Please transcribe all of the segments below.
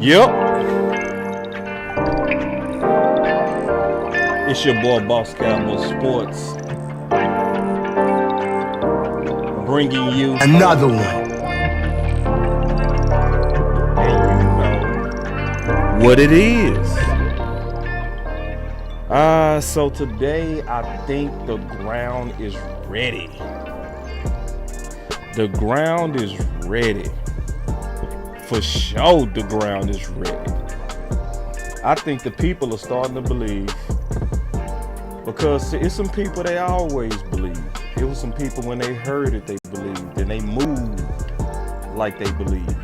Yep. It's your boy Boss Cowboy Sports, bringing you another one. And you know what it is. So today I think the ground is ready. The ground is ready. For sure, the ground is ready. I think the people are starting to believe, because it's some people they always believe. It was some people when they heard it they believed, and they moved like they believed.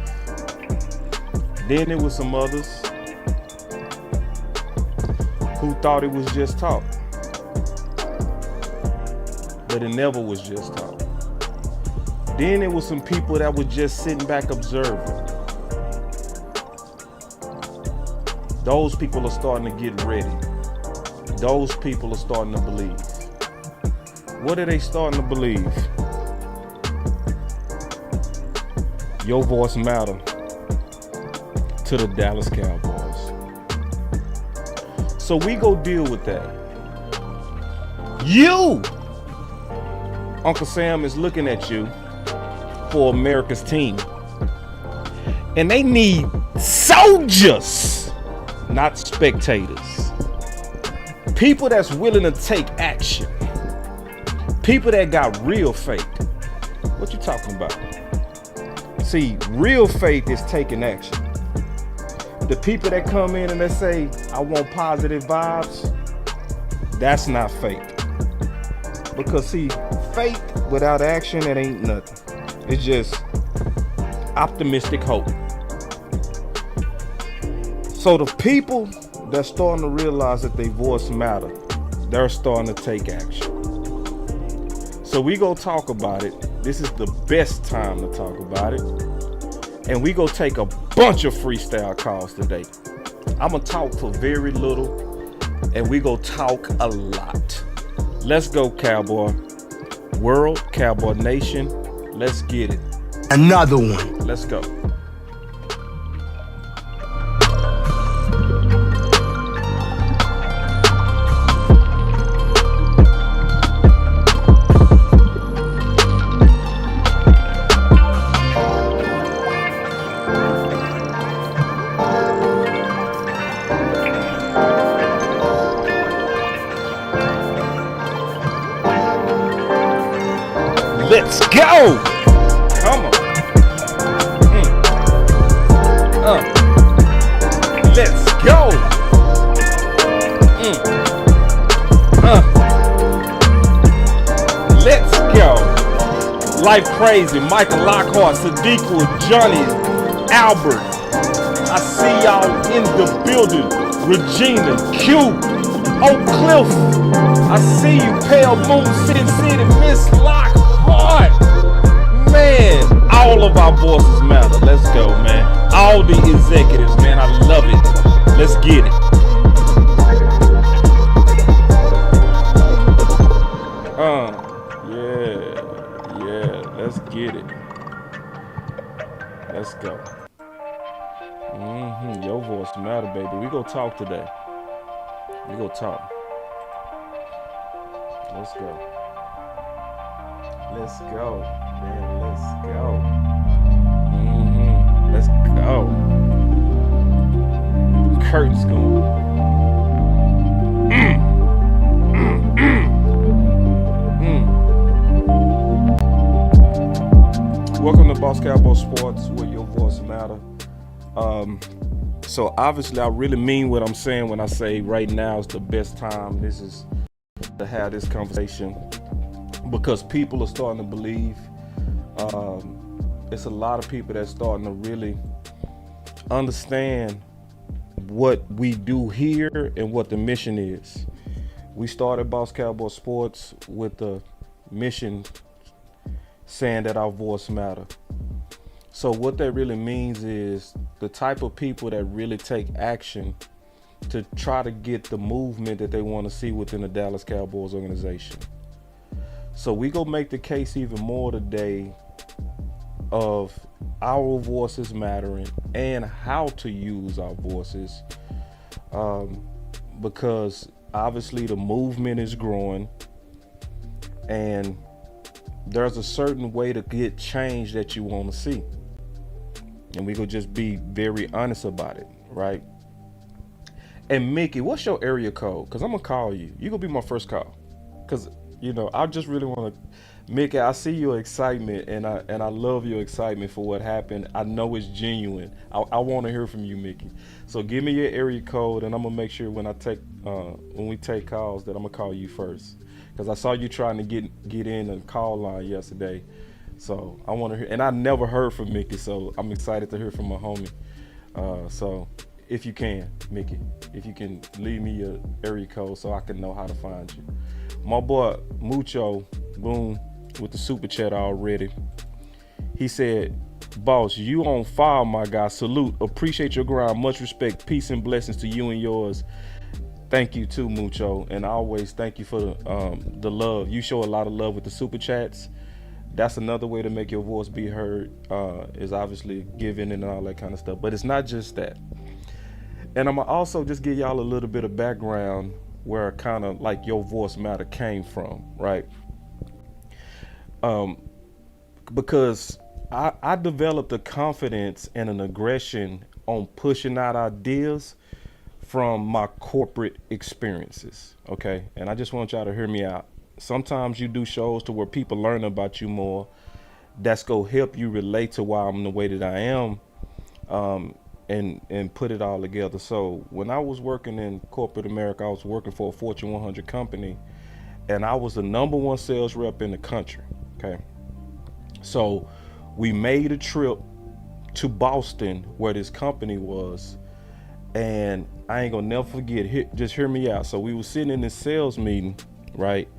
Then there was some others who thought it was just talk, but it never was just talk. Then there was some people that were just sitting back observing. Those people are starting to get ready. Those people are starting to believe. What are they starting to believe? Your voice matter to the Dallas Cowboys. So we go deal with that. You, Uncle Sam is looking at you for America's team. And they need soldiers, not spectators. People that's willing to take action. People that got real faith. What you talking about? See, real faith is taking action. The people that come in and they say, I want positive vibes, that's not faith. Because see, faith without action, it ain't nothing. It's just optimistic hope. So the people that's starting to realize that their voice matter, they're starting to take action. So we go talk about it. This is the best time to talk about it. And we go take a bunch of freestyle calls today. I'm gonna talk for very little, and we go talk a lot. Let's go, Cowboy World, Cowboy Nation. Let's get it. Another one. Let's go. Let's go! Come on. Let's go! Let's go! Life Crazy, Michael Lockhart, Sadiqa, Johnny, Albert. I see y'all in the building. Regina, Q, Oak Cliff. I see you, Pale Moon, City, Miss Lockhart. Man, all of our voices matter. Let's go, man. All the executives, man, I love it. Let's get it. Yeah, let's get it. Let's go. Your voice matter, baby. We go talk today. We go talk. Let's go. Let's go, man. Let's go. Let's go. Curtains going. Welcome to Boss Cowboy Sports, where your voice matter. So obviously, I really mean what I'm saying when I say right now is the best time. This is to have this conversation. Because people are starting to believe. It's a lot of people that's starting to really understand what we do here and what the mission is. We started Boss Cowboy Sports with the mission saying that our voice matter. So what that really means is the type of people that really take action to try to get the movement that they want to see within the Dallas Cowboys organization. So we gonna make the case even more today of our voices mattering and how to use our voices, because obviously the movement is growing and there's a certain way to get change that you want to see, and we could just be very honest about it, right? And Mickey, what's your area code? Because I'm gonna call you. You gonna be my first call. Because I just really want to, Mickey. I see your excitement, and I love your excitement for what happened. I know it's genuine. I want to hear from you, Mickey. So give me your area code, and I'm gonna make sure when we take calls that I'm gonna call you first. Because I saw you trying to get in a call line yesterday. So I want to hear, and I never heard from Mickey, so I'm excited to hear from my homie. So if you can, Mickey, if you can leave me your area code so I can know how to find you. My boy Mucho, boom, with the super chat already. He said, boss, you on fire, my guy. Salute. Appreciate your grind. Much respect. Peace and blessings to you and yours. Thank you too, Mucho. And I always thank you for the love. You show a lot of love with the super chats. That's another way to make your voice be heard, is obviously giving and all that kind of stuff. But it's not just that. And I'm gonna also just give y'all a little bit of background where kind of like your voice matter came from, right? Because I developed a confidence and an aggression on pushing out ideas from my corporate experiences, okay? And I just want y'all to hear me out. Sometimes you do shows to where people learn about you more. That's gonna help you relate to why I'm the way that I am, and put it all together. So when I was working in corporate America, I was working for a Fortune 100 company, and I was the #1 sales rep in the country, okay? So we made a trip to Boston where this company was, and I ain't gonna never forget, just hear me out. So we were sitting in this sales meeting, right?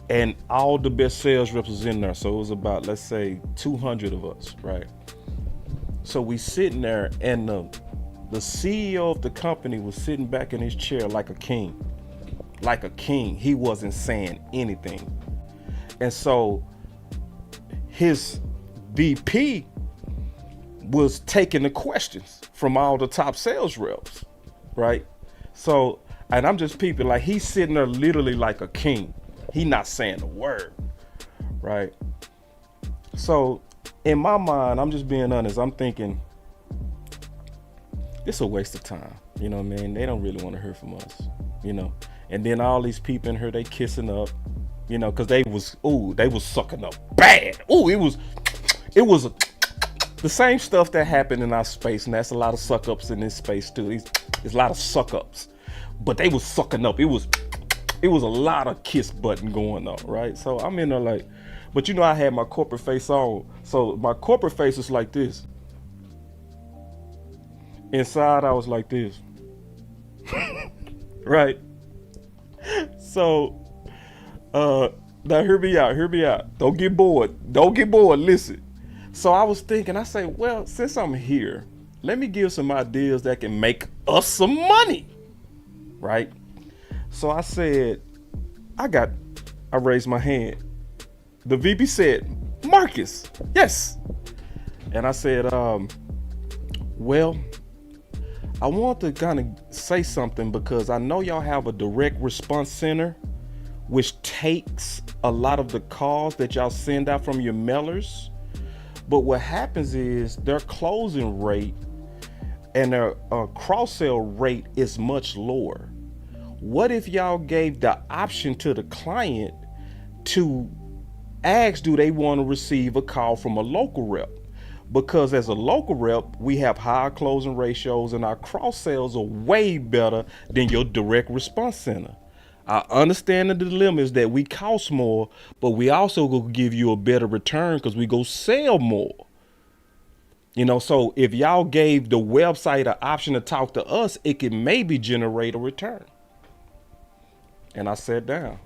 And all the best sales reps was in there. So it was about, let's say, 200 of us, right? So we sitting there, and the CEO of the company was sitting back in his chair like a king. Like a king. He wasn't saying anything. And so his VP was taking the questions from all the top sales reps, right? So, and I'm just peeping, like he's sitting there literally like a king. He not saying a word, right? So in my mind, I'm just being honest, I'm thinking, it's a waste of time. You know what I mean? They don't really want to hear from us, And then all these people in here, they kissing up, because they was sucking up bad. Ooh, it was the same stuff that happened in our space, and that's a lot of suck ups in this space too. There's a lot of suck ups, but they was sucking up. It was a lot of kiss button going on, right? So I'm in there like, but I had my corporate face on, so my corporate face is like this. Inside, I was like this, right? So, now hear me out. Don't get bored. Listen. So I was thinking, I say, well, since I'm here, let me give some ideas that can make us some money, right? So I said, I raised my hand. The VP said, Marcus, yes. And I said, well, I want to kind of say something because I know y'all have a direct response center, which takes a lot of the calls that y'all send out from your mailers. But what happens is their closing rate and their cross-sell rate is much lower. What if y'all gave the option to the client to ask, do they want to receive a call from a local rep? Because as a local rep, we have higher closing ratios and our cross-sales are way better than your direct response center. I understand the dilemma is that we cost more, but we also go give you a better return because we go sell more. So if y'all gave the website an option to talk to us, it could maybe generate a return. And I sat down.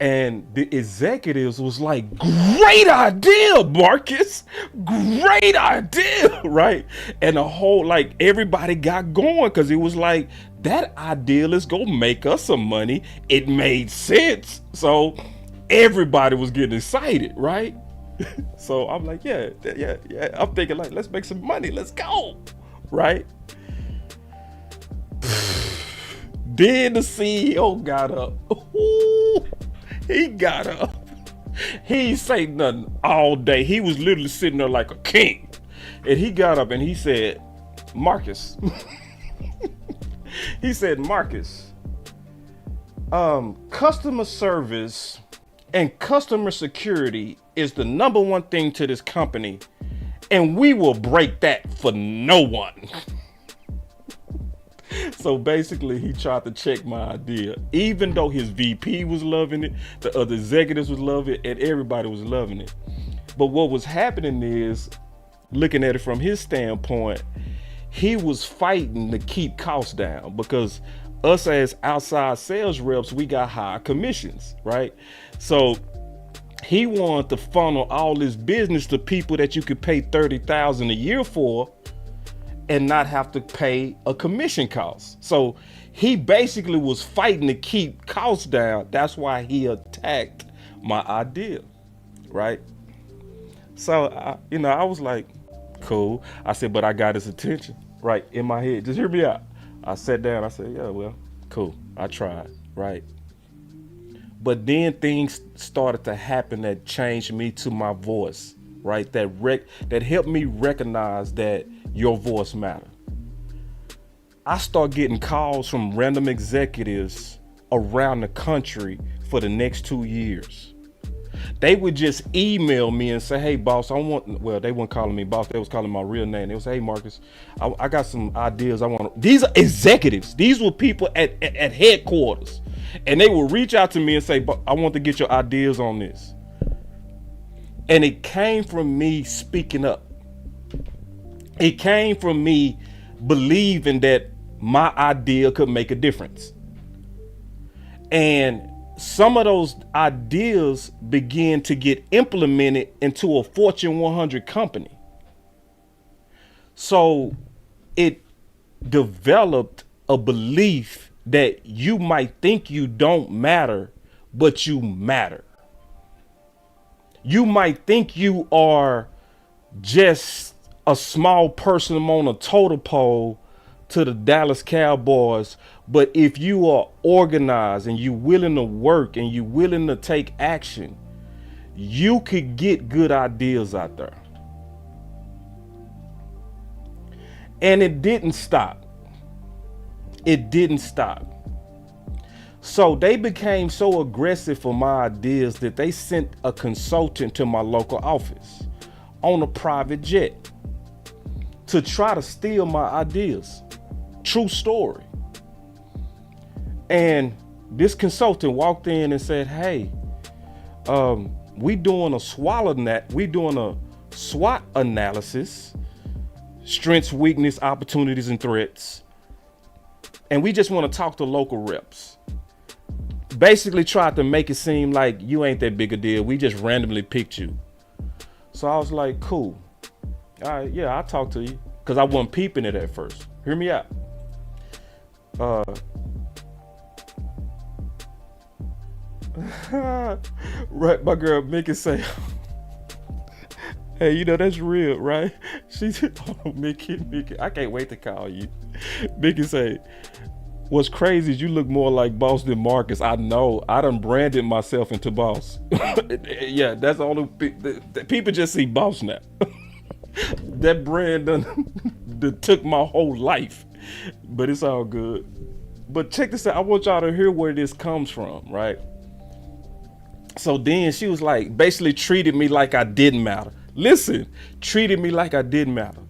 And the executives was like, great idea, Marcus. Great idea, right? And the whole, like, everybody got going because it was like, that idea is going to make us some money. It made sense. So everybody was getting excited, right? So I'm like, yeah. I'm thinking like, let's make some money. Let's go. Right? Then the CEO got up. He got up. He ain't say nothing all day. He was literally sitting there like a king. And he got up and he said, Marcus. He said, Marcus, customer service and customer security is the number one thing to this company. And we will break that for no one. So basically, he tried to check my idea. Even though his VP was loving it, the other executives was loving it, and everybody was loving it. But what was happening is, looking at it from his standpoint, he was fighting to keep costs down because us as outside sales reps, we got high commissions, right? So he wanted to funnel all this business to people that you could pay $30,000 a year for and not have to pay a commission cost. So he basically was fighting to keep costs down. That's why he attacked my idea, right? So, I was like, cool. I said, but I got his attention, right? In my head, just hear me out. I sat down, I said, yeah, well, cool. I tried, right? But then things started to happen that changed me to my voice, right? That helped me recognize that your voice matter. I start getting calls from random executives around the country for the next 2 years. They would just email me and say, hey, boss, they weren't calling me boss. They was calling my real name. They would say, hey, Marcus, I got some ideas. These are executives. These were people at headquarters. And they would reach out to me and say, I want to get your ideas on this. And it came from me speaking up. It came from me believing that my idea could make a difference. And some of those ideas began to get implemented into a Fortune 100 company. So it developed a belief that you might think you don't matter, but you matter. You might think you are just a small person on a totem pole to the Dallas Cowboys, but if you are organized and you willing to work and you willing to take action, you could get good ideas out there. And it didn't stop. It didn't stop. So they became so aggressive for my ideas that they sent a consultant to my local office on a private jet to try to steal my ideas. True story. And this consultant walked in and said, hey, we doing a SWOT analysis, strengths, weakness, opportunities, and threats. And we just want to talk to local reps. Basically tried to make it seem like you ain't that big a deal. We just randomly picked you. So I was like, cool. All right, yeah, I'll talk to you. Because I wasn't peeping it at first. Hear me out. Right, my girl Mickey say, hey, that's real, right? She said, oh, Mickey, I can't wait to call you. Mickey say, what's crazy is you look more like boss than Marcus. I know. I done branded myself into boss. Yeah, that's all the people just see boss now. That brand done took my whole life, but it's all good. But check this out. I want y'all to hear where this comes from, right? So then she was like, basically treated me like I didn't matter. Listen, treated me like I didn't matter.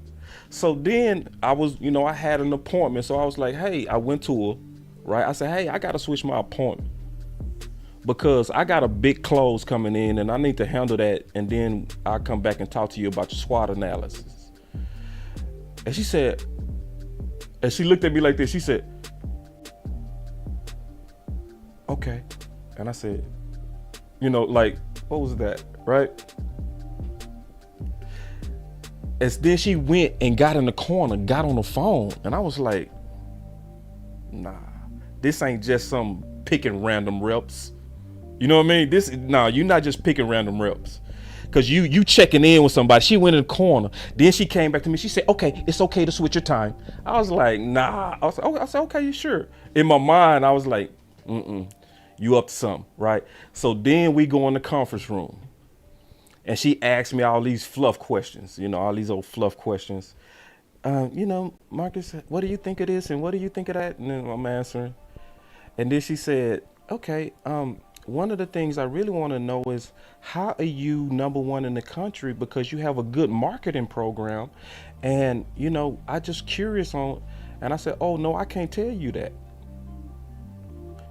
So then I was, I had an appointment. So I was like, hey, I went to her, right? I said, hey, I got to switch my appointment because I got a big close coming in and I need to handle that. And then I'll come back and talk to you about your SWOT analysis. And she said, and she looked at me like this. She said, okay. And I said, like, what was that? Right? And then she went and got in the corner, got on the phone. And I was like, nah, this ain't just some picking random reps. You know what I mean? You're not just picking random reps. Cause you checking in with somebody. She went in the corner. Then she came back to me. She said, okay, it's okay to switch your time. I was like, nah. I said, okay, you sure? In my mind, I was like, you up to something, right? So then we go in the conference room. And she asked me all these fluff questions, all these old fluff questions. Marcus, what do you think of this? And what do you think of that? And then I'm answering. And then she said, okay, one of the things I really want to know is how are you number one in the country because you have a good marketing program. And, I just curious on, and I said, oh, no, I can't tell you that.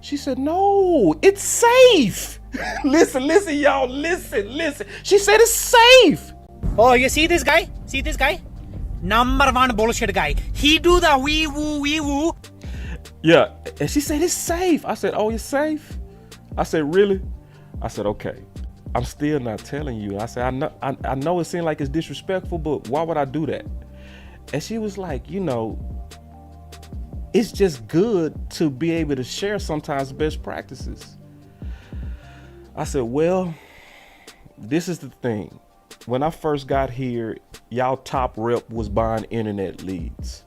She said, no, it's safe. Listen, y'all, listen. She said it's safe. Oh, you see this guy? Number one bullshit guy. He do the wee woo. Yeah, and she said it's safe. I said, oh, it's safe? I said, really? I said, okay. I'm still not telling you. I said, I know it seemed like it's disrespectful, but why would I do that? And she was like, it's just good to be able to share sometimes best practices. I said, well, this is the thing. When I first got here, y'all top rep was buying internet leads.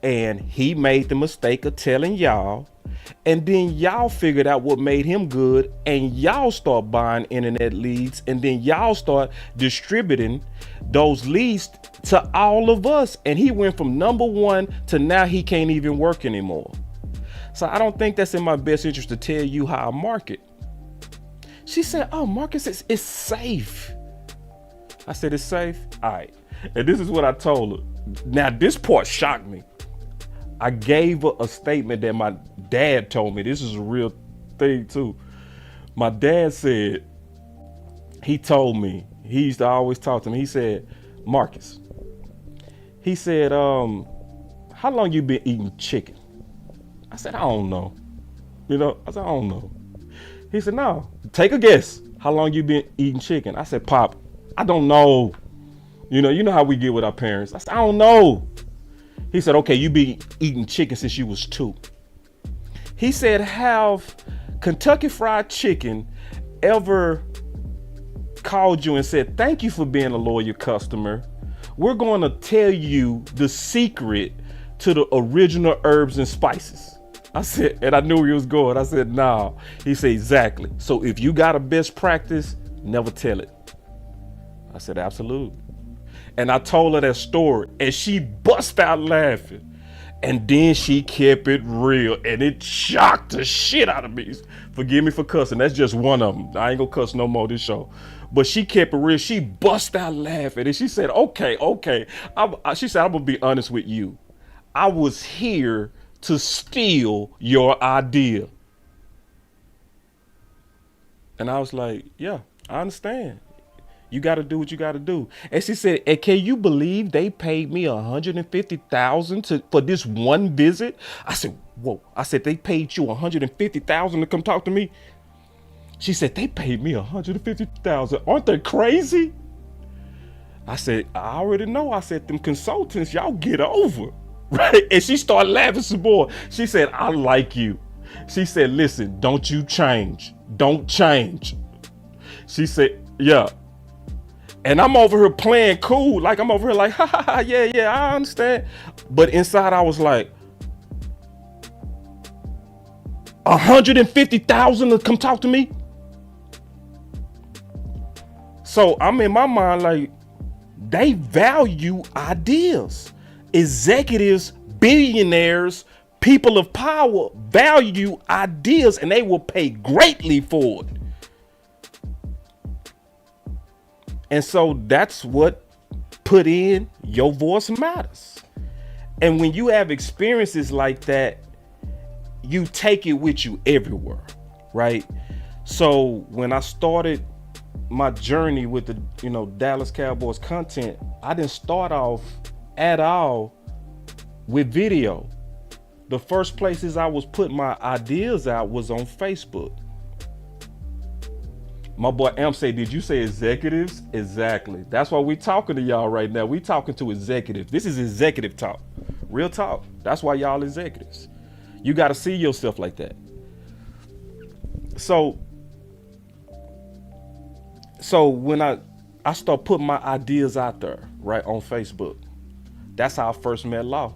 And he made the mistake of telling y'all. And then y'all figured out what made him good. And y'all start buying internet leads. And then y'all start distributing those leads to all of us. And he went from number one to now he can't even work anymore. So I don't think that's in my best interest to tell you how I market. She said, oh, Marcus, it's safe. I said, it's safe? All right. And this is what I told her. Now, this part shocked me. I gave her a statement that my dad told me. This is a real thing, too. My dad said, he told me, he used to always talk to me. He said, Marcus, he said, how long you been eating chicken? I said, I don't know. I said, I don't know. He said, no, take a guess. How long you been eating chicken? I said, Pop, I don't know. You know how we get with our parents. I said, I don't know. He said, okay, you been eating chicken since you was 2. He said, have Kentucky Fried Chicken ever called you and said, thank you for being a loyal customer. We're going to tell you the secret to the original herbs and spices. I said, and I knew he was going. I said, nah. He said, exactly. So if you got a best practice, never tell it. I said, absolutely. And I told her that story and she bust out laughing. And then she kept it real and it shocked the shit out of me. Forgive me for cussing. That's just one of them. I ain't gonna cuss no more this show. But she kept it real. She bust out laughing and she said, okay. She said, I'm gonna be honest with you. I was here to steal your idea. And I was like, yeah, I understand. You got to do what you got to do. And she said, and can you believe they paid me $150,000 for this one visit? I said, whoa. I said, they paid you $150,000 to come talk to me? She said, they paid me $150,000. Aren't they crazy? I said, I already know. I said, them consultants, y'all get over. Right? And she started laughing some more. She said, I like you. She said, listen, don't you change. Don't change. She said, yeah. And I'm over here playing cool. Like I'm over here like, ha ha ha, yeah, I understand. But inside I was like, $150,000 to come talk to me? So I'm in my mind like, they value ideas. Executives, billionaires, people of power value ideas and they will pay greatly for it. And so that's what put in your voice matters. And when you have experiences like that, you take it with you everywhere, right? So when I started my journey with the, Dallas Cowboys content, I didn't start off at all with video. The first places I was putting my ideas out was on Facebook. My boy Amp said, did you say executives? Exactly. That's why we talking to y'all right now. We talking to executives. This is executive talk. Real talk. That's why y'all executives. You got to see yourself like that. So when I I start putting my ideas out there, right, on Facebook. That's how I first met Law.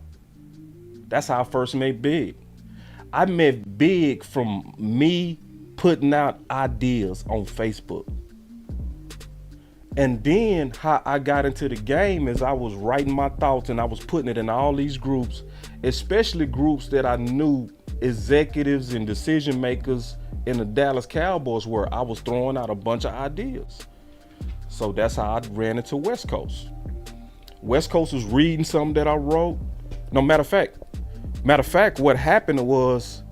That's how I first met Big. I met Big from me putting out ideas on Facebook. And then how I got into the game is I was writing my thoughts and I was putting it in all these groups, especially groups that I knew executives and decision makers in the Dallas Cowboys were. I was throwing out a bunch of ideas. So that's how I ran into West Coast. West Coast was reading something that I wrote. No, matter of fact, what happened was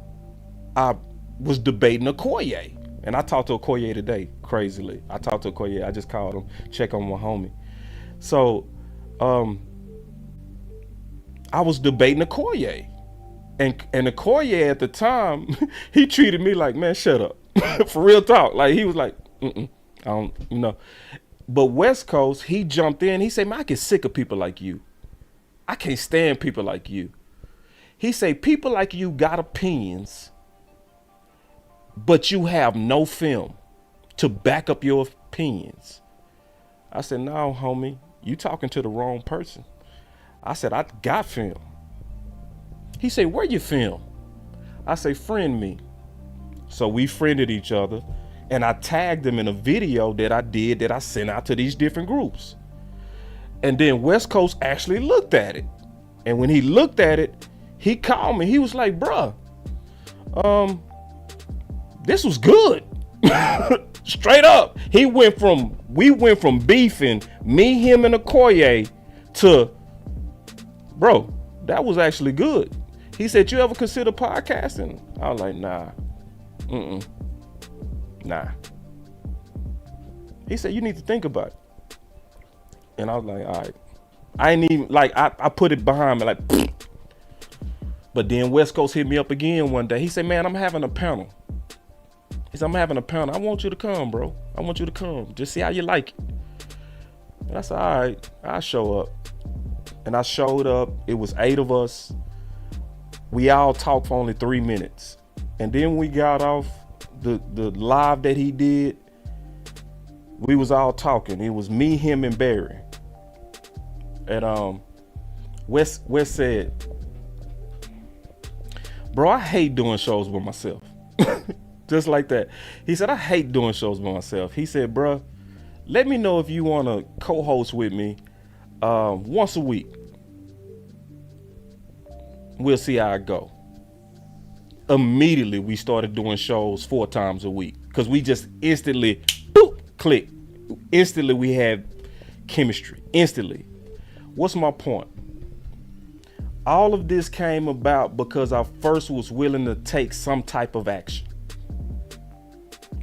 I was debating Okoye. And I talked to Okoye today, crazily. I talked to Okoye. I just called him, check on my homie. So I was debating Okoye. And Okoye at the time, he treated me like, man, shut up. For real talk. Like, he was like, I don't, you know. But West Coast, he jumped in. He said, man, I get sick of people like you. I can't stand people like you. He said, people like you got opinions, but you have no film to back up your opinions. I said, no, homie, you talking to the wrong person. I said, I got film. He said, where you film? I say, friend me. So we friended each other, and I tagged him in a video that I did that I sent out to these different groups. And then West Coast actually looked at it. And when he looked at it, he called me. He was like, bruh, this was good. Straight up. We went from beefing, me, him, and Okoye, to, bro, that was actually good. He said, you ever consider podcasting? I was like, nah. Nah. He said, you need to think about it. And I was like, all right. I ain't even, like, I put it behind me, like, pfft. But then West Coast hit me up again one day. He said, man, I'm having a panel. He said, I'm having a panel. I want you to come, bro. I want you to come. Just see how you like it. And I said, all right, I'll show up. And I showed up. It was 8 of us. We all talked for only 3 minutes. And then we got off the live that he did. We was all talking. It was me, him, and Barry. And Wes said, bro, I hate doing shows with myself. Just like that. He said, I hate doing shows by myself. He said, bro, let me know if you want to co-host with me once a week. We'll see how it go. Immediately, we started doing shows 4 times a week because we just instantly, boop, click. Instantly, we had chemistry. Instantly. What's my point? All of this came about because I first was willing to take some type of action.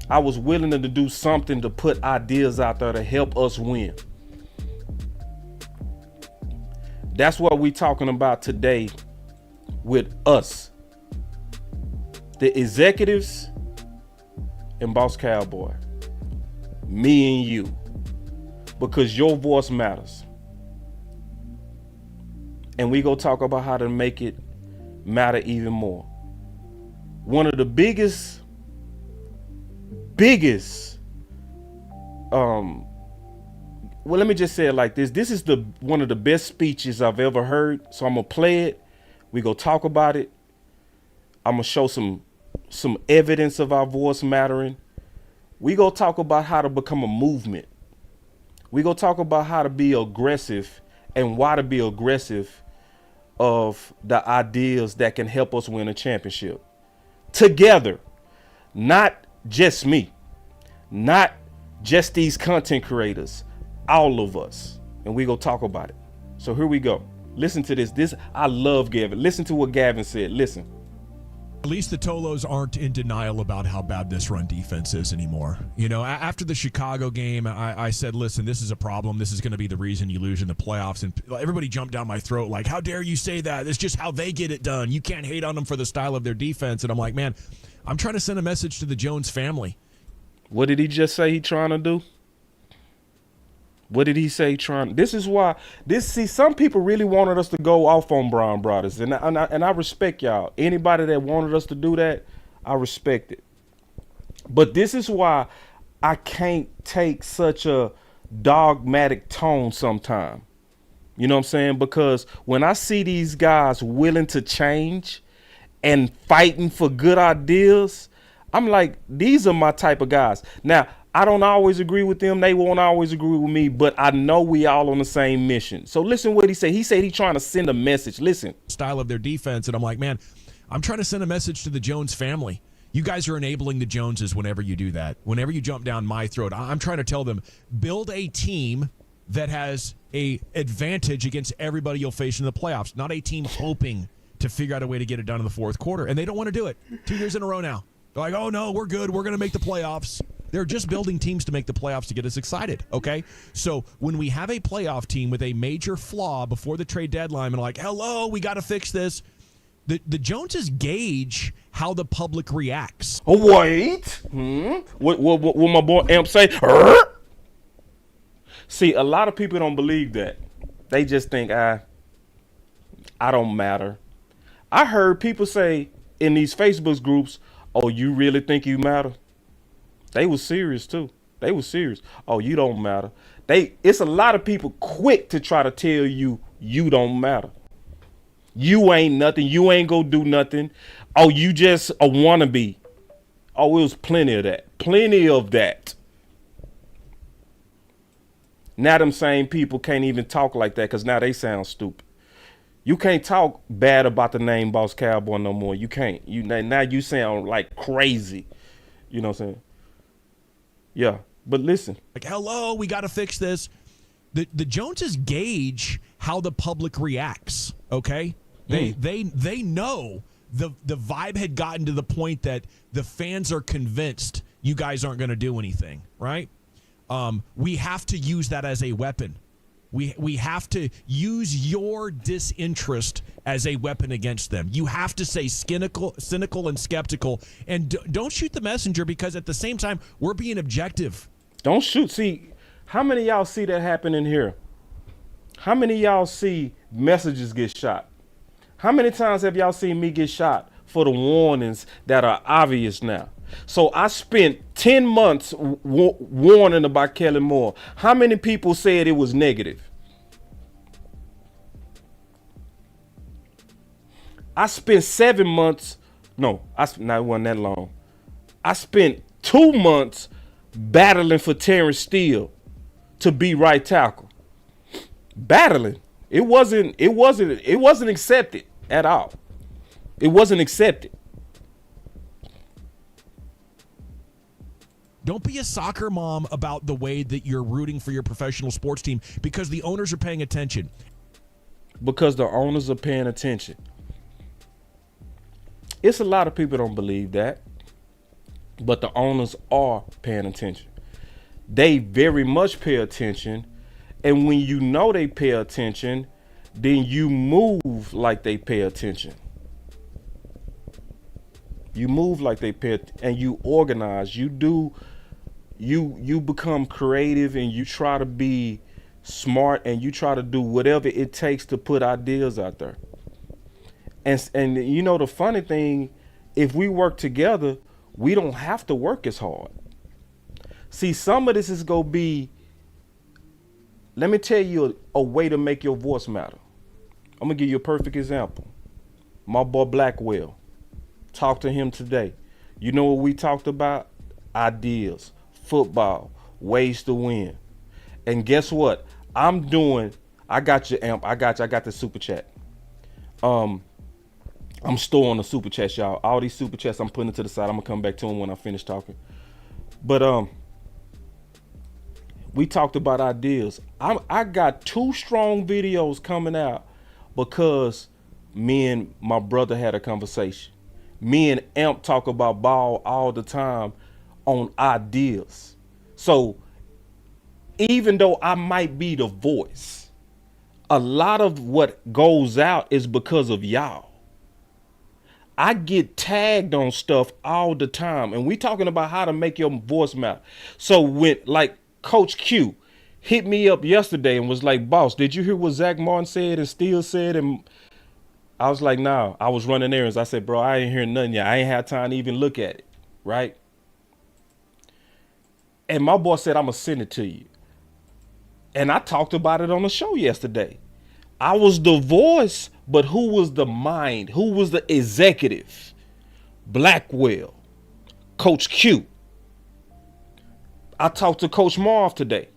I was willing to do something to put ideas out there to help us win. That's what we're talking about today with us, the executives and Boss Cowboy, me and you, because your voice matters. And we go talk about how to make it matter even more. One of the biggest, well, let me just say it like this. This is one of the best speeches I've ever heard. So I'm gonna play it. We go talk about it. I'm gonna show some evidence of our voice mattering. We go talk about how to become a movement. We go talk about how to be aggressive and why to be aggressive of the ideas that can help us win a championship together. Not just me, not just these content creators, all of us. And we go talk about it. So here we go. Listen to this. I love Gavin. Listen to what Gavin said. Listen. At least the Tolos aren't in denial about how bad this run defense is anymore. You know, after the Chicago game, I said, listen, this is a problem. This is going to be the reason you lose in the playoffs. And everybody jumped down my throat like, how dare you say that? It's just how they get it done. You can't hate on them for the style of their defense. And I'm like, man, I'm trying to send a message to the Jones family. What did he just say he trying to do? What did he say this is why some people really wanted us to go off on Brown Brothers, and I respect y'all. Anybody that wanted us to do that, I respect it. But this is why I can't take such a dogmatic tone sometime. You know what I'm saying? Because when I see these guys willing to change and fighting for good ideas, I'm like, these are my type of guys. Now, I don't always agree with them. They won't always agree with me, but I know we all on the same mission. So listen what he said. He said he's trying to send a message. Listen. Style of their defense. And I'm like, man, I'm trying to send a message to the Jones family. You guys are enabling the Joneses whenever you do that. Whenever you jump down my throat, I'm trying to tell them, build a team that has a advantage against everybody you'll face in the playoffs, not a team hoping to figure out a way to get it done in the fourth quarter. And they don't want to do it 2 years in a row now. They're like, oh, no, we're good. We're going to make the playoffs. They're just building teams to make the playoffs to get us excited, okay? So when we have a playoff team with a major flaw before the trade deadline and like, hello, we got to fix this, the Joneses gauge how the public reacts. Oh, wait. What my boy Amp say? See, a lot of people don't believe that. They just think, I don't matter. I heard people say in these Facebook groups, oh, you really think you matter? They was serious too. They was serious. Oh, you don't matter. It's a lot of people quick to try to tell you you don't matter. You ain't nothing. You ain't gonna do nothing. Oh, you just a wannabe. Oh, it was plenty of that. Plenty of that. Now them same people can't even talk like that because now they sound stupid. You can't talk bad about the name Boss Cowboy no more. You can't. Now you sound like crazy. You know what I'm saying? Yeah, but listen. Like, hello, we got to fix this. The Joneses gauge how the public reacts, okay? They know the vibe had gotten to the point that the fans are convinced you guys aren't going to do anything, right? We have to use that as a weapon. We have to use your disinterest as a weapon against them. You have to say cynical and skeptical, and don't shoot the messenger because at the same time, we're being objective. Don't shoot. See, how many of y'all see that happen in here? How many of y'all see messages get shot? How many times have y'all seen me get shot for the warnings that are obvious now? So I spent 10 months warning about Kellen Moore. How many people said it was negative? I spent 7 months. No, it wasn't that long. I spent 2 months battling for Terrence Steele to be right tackle. Battling. It wasn't accepted at all. It wasn't accepted. Don't be a soccer mom about the way that you're rooting for your professional sports team because the owners are paying attention. Because the owners are paying attention. It's a lot of people don't believe that, but the owners are paying attention. They very much pay attention, and when you know they pay attention, then you move like they pay attention. You move like they pay, and you organize. You do. You become creative, and you try to be smart, and you try to do whatever it takes to put ideas out there. And you know the funny thing, if we work together, we don't have to work as hard. See, some of this is gonna be. Let me tell you a way to make your voice matter. I'm gonna give you a perfect example. My boy Blackwell. Talked to him today. You know what we talked about? Ideas, football, ways to win. And guess what? I got you, Amp. I got the super chat. I'm storing the super chats, y'all. All these super chats I'm putting to the side. I'm gonna come back to them when I finish talking. But we talked about ideas. I got 2 strong videos coming out because me and my brother had a conversation. Me and Amp talk about ball all the time on ideas. So even though I might be the voice, a lot of what goes out is because of y'all. I get tagged on stuff all the time, and we talking about how to make your voice matter. So when like Coach Q hit me up yesterday and was like, boss, did you hear what Zach Martin said and Steele said? And I was like, nah, I was running errands. I said, bro, I ain't hearing nothing yet. I ain't had time to even look at it, right? And my boss said, I'm going to send it to you. And I talked about it on the show yesterday. I was the voice, but who was the mind? Who was the executive? Blackwell, Coach Q. I talked to Coach Marv today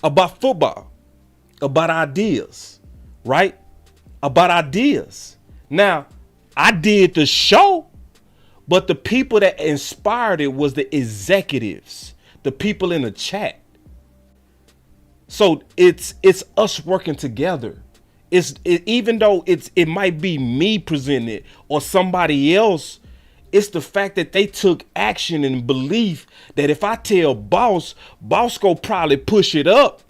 about football, about ideas, right? About ideas. Now, I did the show, but the people that inspired it was the executives, the people in the chat. So it's us working together. Even though it might be me presenting it or somebody else, it's the fact that they took action and belief that if I tell boss go probably push it up.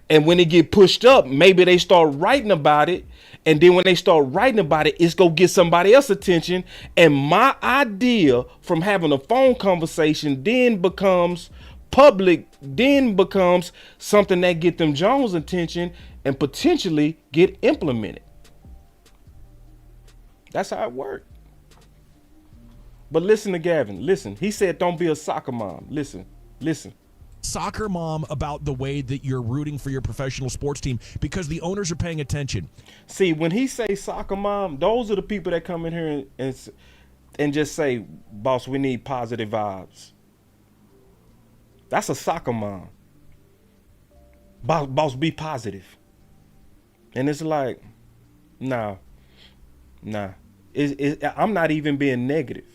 And when it get pushed up, maybe they start writing about it. And then when they start writing about it, it's gonna get somebody else's attention. And my idea from having a phone conversation then becomes public, then becomes something that get them Jones' attention and potentially get implemented. That's how it worked. But listen to Gavin. Listen, he said, don't be a soccer mom. Listen. Soccer mom about the way that you're rooting for your professional sports team because the owners are paying attention. See, when he say soccer mom, those are the people that come in here and just say, boss, we need positive vibes. That's a soccer mom. Boss, be positive. And it's like, nah. I'm not even being negative,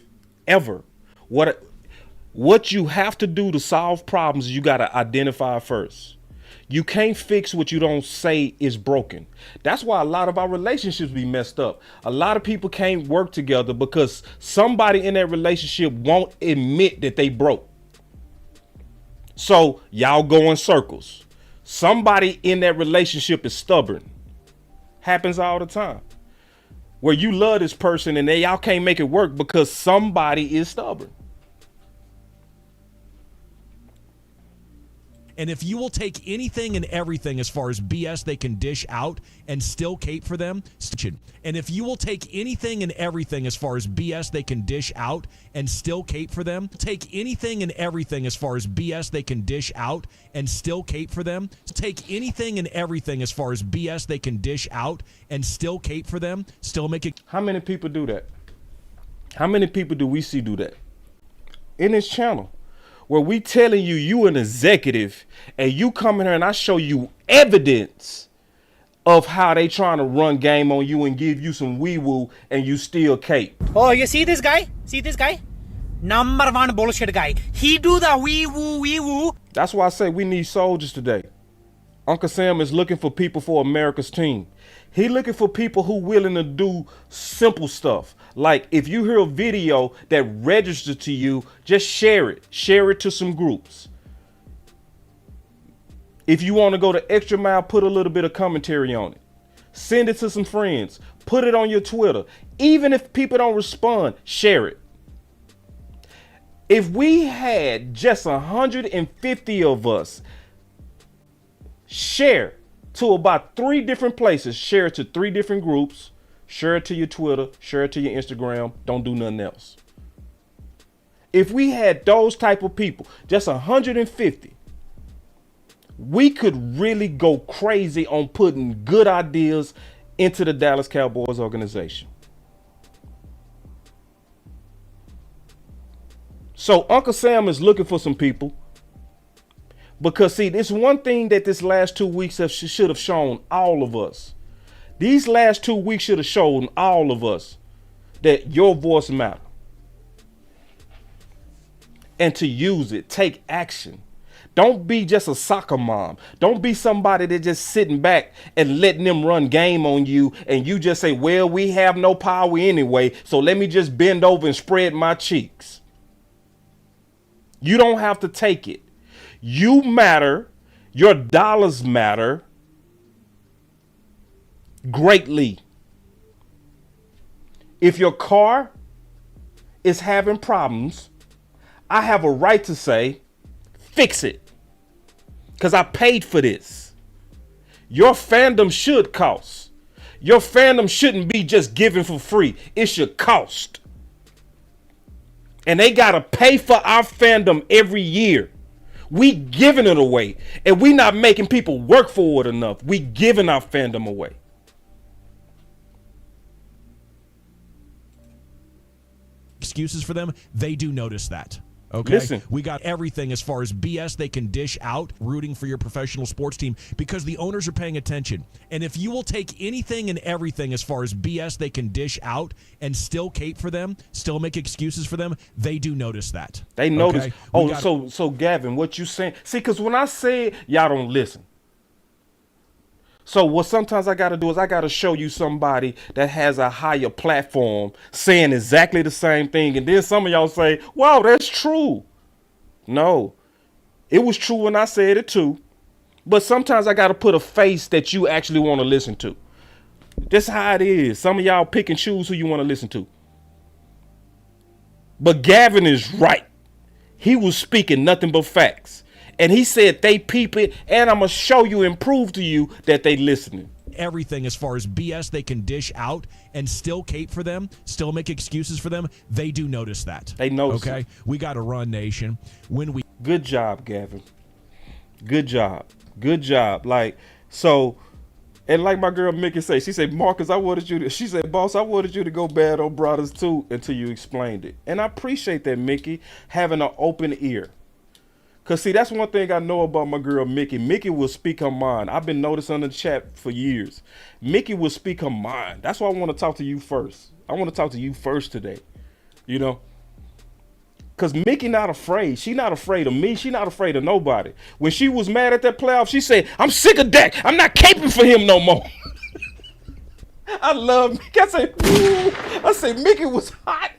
ever. What you have to do to solve problems, you got to identify first. You can't fix what you don't say is broken. That's why a lot of our relationships be messed up. A lot of people can't work together because somebody in that relationship won't admit that they broke. So y'all go in circles. Somebody in that relationship is stubborn. Happens all the time. Where you love this person and y'all can't make it work because somebody is stubborn. And if you will take anything and everything as far as BS they can dish out and still cape for them, and if you will take anything and everything as far as BS they can dish out and still cape for them, take anything and everything as far as BS they can dish out and still cape for them, take anything and everything as far as BS they can dish out and still cape for them, still make it. How many people do that? How many people do we see do that in this channel? Where we telling you an executive and you come in here and I show you evidence of how they trying to run game on you and give you some wee-woo and you still cape. Oh, you see this guy? Number one bullshit guy. He do the wee woo. That's why I say we need soldiers today. Uncle Sam is looking for people for America's team. He looking for people who willing to do simple stuff. Like if you hear a video that registers to you, just share it. Share it to some groups. If you want to go the extra mile, put a little bit of commentary on it. Send it to some friends. Put it on your Twitter. Even if people don't respond, share it. If we had just 150 of us share to about 3 different places, share it to 3 different groups, share it to your Twitter, share it to your Instagram, don't do nothing else. If we had those type of people, just 150, we could really go crazy on putting good ideas into the Dallas Cowboys organization. So Uncle Sam is looking for some people. Because see, this one thing that this last 2 weeks should have shown all of us. These last 2 weeks should have shown all of us that your voice matters. And to use it, take action. Don't be just a soccer mom. Don't be somebody that just sitting back and letting them run game on you and you just say, well, we have no power anyway, so let me just bend over and spread my cheeks. You don't have to take it. You matter. Your dollars matter greatly. If your car is having problems, I have a right to say, fix it. Because I paid for this. Your fandom should cost. Your fandom shouldn't be just given for free. It should cost. And they got to pay for our fandom every year. We giving it away, and we not making people work for it enough. We giving our fandom away. Excuses for them, they do notice that. Okay, Listen. we got everything as far as BS they can dish out rooting for your professional sports team because the owners are paying attention. And if you will take anything and everything as far as BS they can dish out and still cape for them, still make excuses for them, they do notice that. They notice. Okay? Oh, so Gavin, what you saying? See, because when I say it, y'all don't listen. So what sometimes I got to do is I got to show you somebody that has a higher platform saying exactly the same thing. And then some of y'all say, wow, that's true. No, it was true when I said it too. But sometimes I got to put a face that you actually want to listen to. That's how it is. Some of y'all pick and choose who you want to listen to. But Gavin is right. He was speaking nothing but facts. And he said they peep it, and I'm going to show you and prove to you that they listening. Everything as far as BS they can dish out and still cape for them, still make excuses for them, they do notice that. They notice. Okay? We got to run, nation. Good job, Gavin. Good job. Good job. Like, so, and like my girl Mickey said, she said, Marcus, she said, boss, I wanted you to go bad on brothers too until you explained it. And I appreciate that, Mickey, having an open ear. Because, see, that's one thing I know about my girl, Mickey. Mickey will speak her mind. I've been noticing in the chat for years. Mickey will speak her mind. That's why I want to talk to you first. I want to talk to you first today, you know. Because Mickey not afraid. She not afraid of me. She not afraid of nobody. When she was mad at that playoff, she said, I'm sick of Dak. I'm not caping for him no more. I love Mickey. I said, Mickey was hot.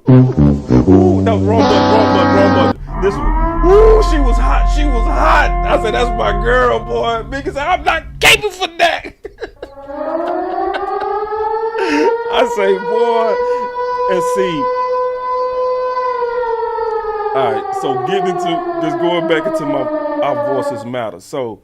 Ooh, no, wrong button. This one. Ooh, she was hot. She was hot. I said, that's my girl, boy. Mickey said, I'm not caping for that. I say, boy, and see. All right, so getting into just going back into our voices matter. So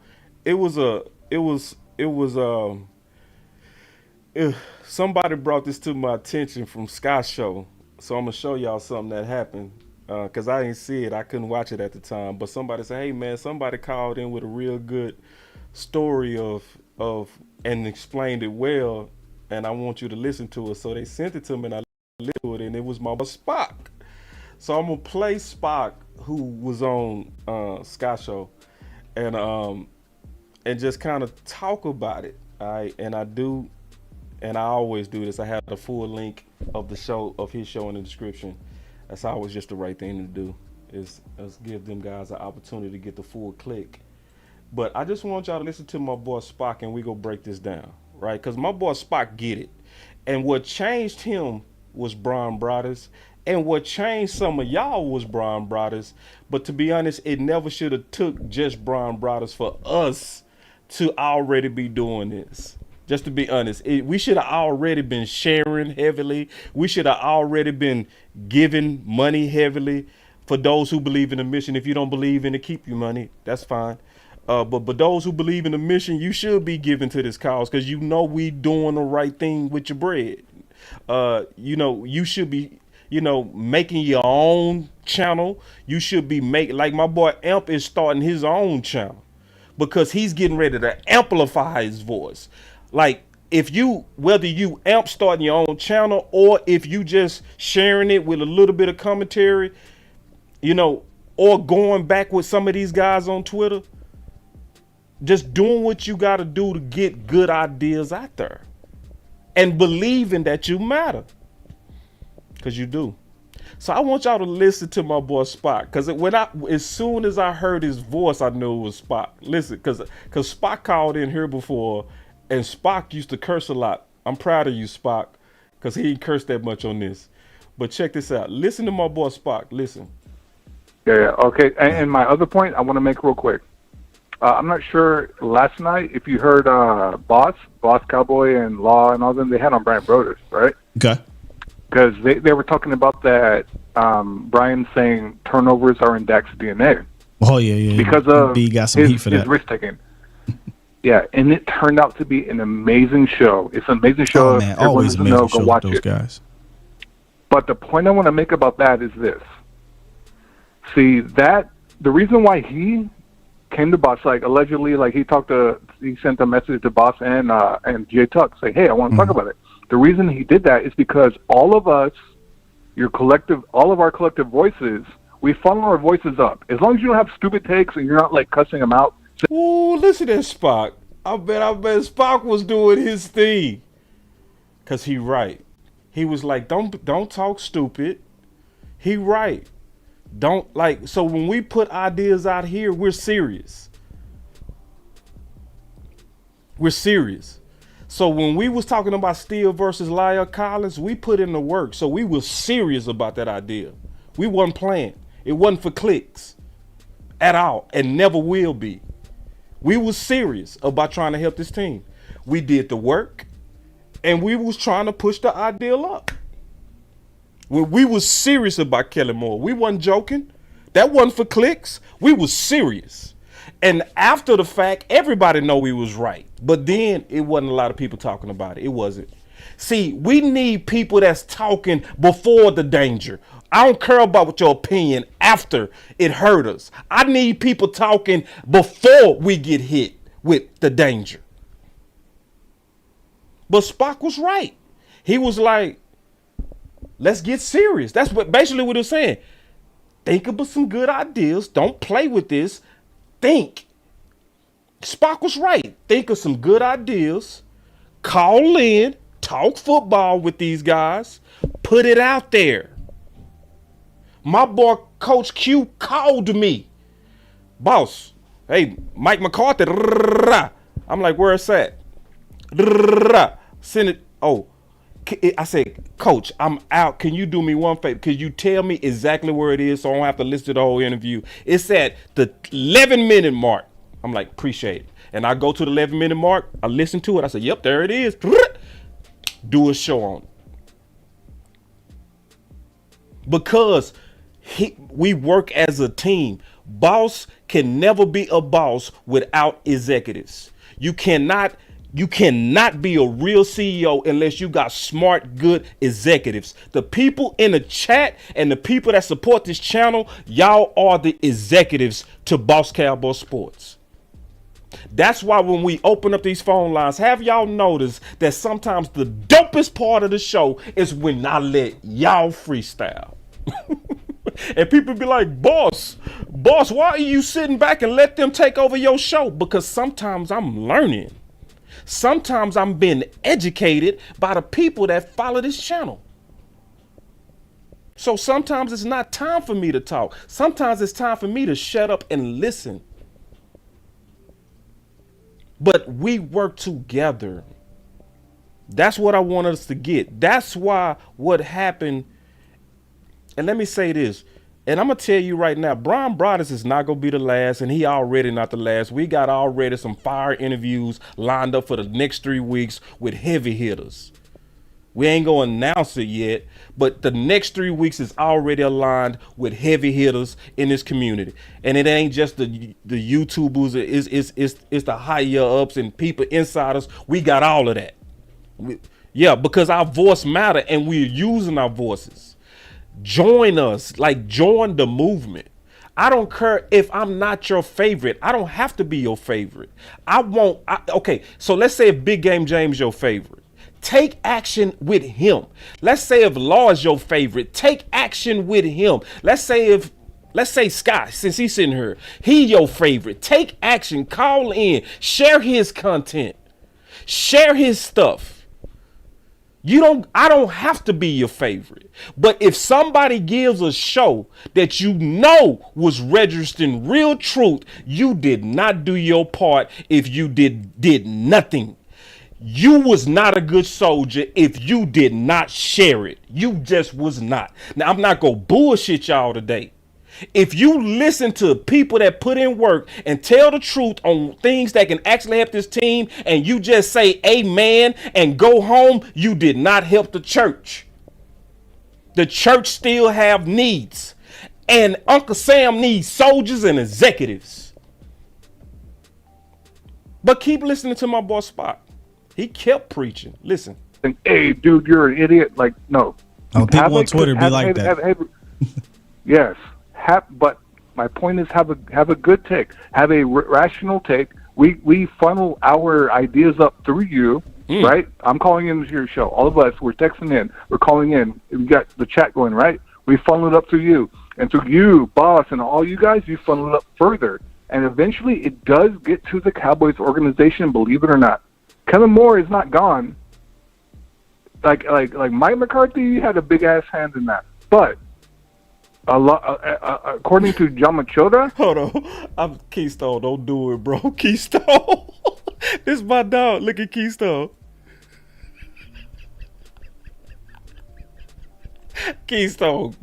somebody brought this to my attention from Sky Show. So I'm gonna show y'all something that happened. Because I didn't see it. I couldn't watch it at the time. But somebody said, hey, man, somebody called in with a real good story of and explained it well. And I want you to listen to it. So they sent it to me and I listened to it. And it was my boy Spock. So I'm going to play Spock, who was on Sky Show. And just kind of talk about it. All right. And I always do this. I have the full link of his show in the description. That's always just the right thing to do, is give them guys an opportunity to get the full click. But I just want y'all to listen to my boy Spock, and we go break this down, right? Because my boy Spock get it. And what changed him was Brian Brothers, and what changed some of y'all was Brian Brothers. But to be honest, it never should have took just Brian Brothers for us to already be doing this. Just to be honest, we should have already been sharing heavily. We should have already been giving money heavily for those who believe in the mission. If you don't believe in it, keep your money. That's fine. But those who believe in the mission, you should be giving to this cause because you know we doing the right thing with your bread. You should be, making your own channel. You should be like my boy Amp is starting his own channel because he's getting ready to amplify his voice. Like whether you Amp starting your own channel or if you just sharing it with a little bit of commentary, or going back with some of these guys on Twitter, just doing what you got to do to get good ideas out there and believing that you matter, because you do. So I want y'all to listen to my boy Spock, because as soon as I heard his voice, I knew it was Spock. Listen, because Spock called in here before. And Spock used to curse a lot. I'm proud of you, Spock, because he didn't curse that much on this. But check this out. Listen to my boy Spock. Listen. Yeah, okay. And my other point I want to make real quick. I'm not sure last night if you heard Boss Cowboy and Law and all them, they had on Brian Brothers, right? Okay. Because they were talking about that Brian saying turnovers are in Dak's DNA. Oh, yeah. Because of B got some heat for that. His risk taking. Yeah, and it turned out to be an amazing show. It's an amazing show. Oh, man, always amazing show with those guys. But the point I want to make about that is this. See, that the reason why he came to Boss, like allegedly, like he sent a message to Boss and Jay Tuck saying, "Hey, I want to talk about it." The reason he did that is because all of us, all of our collective voices, we funnel our voices up. As long as you don't have stupid takes and you're not like cussing them out. Ooh, listen to Spock. I bet Spock was doing his thing. Cause he right. He was like, don't talk stupid. He right. Don't like, so when we put ideas out here, we're serious. We're serious. So when we was talking about Steele versus Lyle Collins, we put in the work. So we were serious about that idea. We wasn't playing. It wasn't for clicks at all, and never will be. We was serious about trying to help this team. We did the work, and we was trying to push the ideal up. We was serious about Kellen Moore. We wasn't joking. That wasn't for clicks. We was serious. And after the fact, everybody know we was right. But then it wasn't a lot of people talking about it. It wasn't. See, we need people that's talking before the danger. I don't care about what your opinion after it hurt us. I need people talking before we get hit with the danger. But Spock was right. He was like, let's get serious. That's basically what he was saying. Think about some good ideas. Don't play with this. Think. Spock was right. Think of some good ideas. Call in. Talk football with these guys. Put it out there. My boy Coach Q called me. Boss, hey, Mike McCarthy. I'm like, where it's at? Send it. Oh, I said, Coach, I'm out. Can you do me one favor? Could you tell me exactly where it is so I don't have to listen to the whole interview? It's at the 11-minute mark. I'm like, appreciate it. And I go to the 11-minute mark. I listen to it. I said, yep, there it is. Do a show on it. Because we work as a team. Boss can never be a boss without executives. You cannot be a real CEO unless you got smart, good executives. The people in the chat and the people that support this channel, y'all are the executives to Boss Cowboy Sports. That's why when we open up these phone lines, have y'all noticed that sometimes the dopest part of the show is when I let y'all freestyle. And people be like, boss, why are you sitting back and let them take over your show? Because sometimes I'm learning. Sometimes I'm being educated by the people that follow this channel. So sometimes it's not time for me to talk. Sometimes it's time for me to shut up and listen. But we work together. That's what I want us to get. That's why what happened. And let me say this. And I'm going to tell you right now, Brian Broaddus is not going to be the last, and he already not the last. We got already some fire interviews lined up for the next 3 weeks with heavy hitters. We ain't going to announce it yet, but the next 3 weeks is already aligned with heavy hitters in this community. And it ain't just the YouTubers, it's the higher ups and people inside us. We got all of that. Because our voice matter and we're using our voices. Join us, like join the movement. I don't care if I'm not your favorite. I don't have to be your favorite. Okay, so let's say if Big Game James your favorite. Take action with him. Let's say if Law is your favorite. Take action with him. Let's say Scott, since he's sitting here, he your favorite. Take action, call in, share his content, share his stuff. I don't have to be your favorite. But if somebody gives a show that you know was registering real truth, you did not do your part if you did nothing. You was not a good soldier if you did not share it. You just was not. Now, I'm not going to bullshit y'all today. If you listen to people that put in work and tell the truth on things that can actually help this team, and you just say amen and go home, you did not help the church. The church still have needs, and Uncle Sam needs soldiers and executives. But keep listening to my boy Spock. He kept preaching. Listen. Hey, dude, you're an idiot. Like, no. Oh, people on Twitter be like that. Yes. But My point is have a good take, have a rational take. We funnel our ideas up through you, right? I'm calling into your show. All of us, we're texting in, we're calling in. We got the chat going, right? We funnel it up through you, and through you, boss, and all you guys, you funnel it up further, and eventually it does get to the Cowboys organization. Believe it or not, Kellen Moore is not gone. Like Mike McCarthy had a big ass hand in that, but according to John Machota. Hold on. I'm Keystone. Don't do it, bro. Keystone. This is my dog. Look at Keystone. Keystone.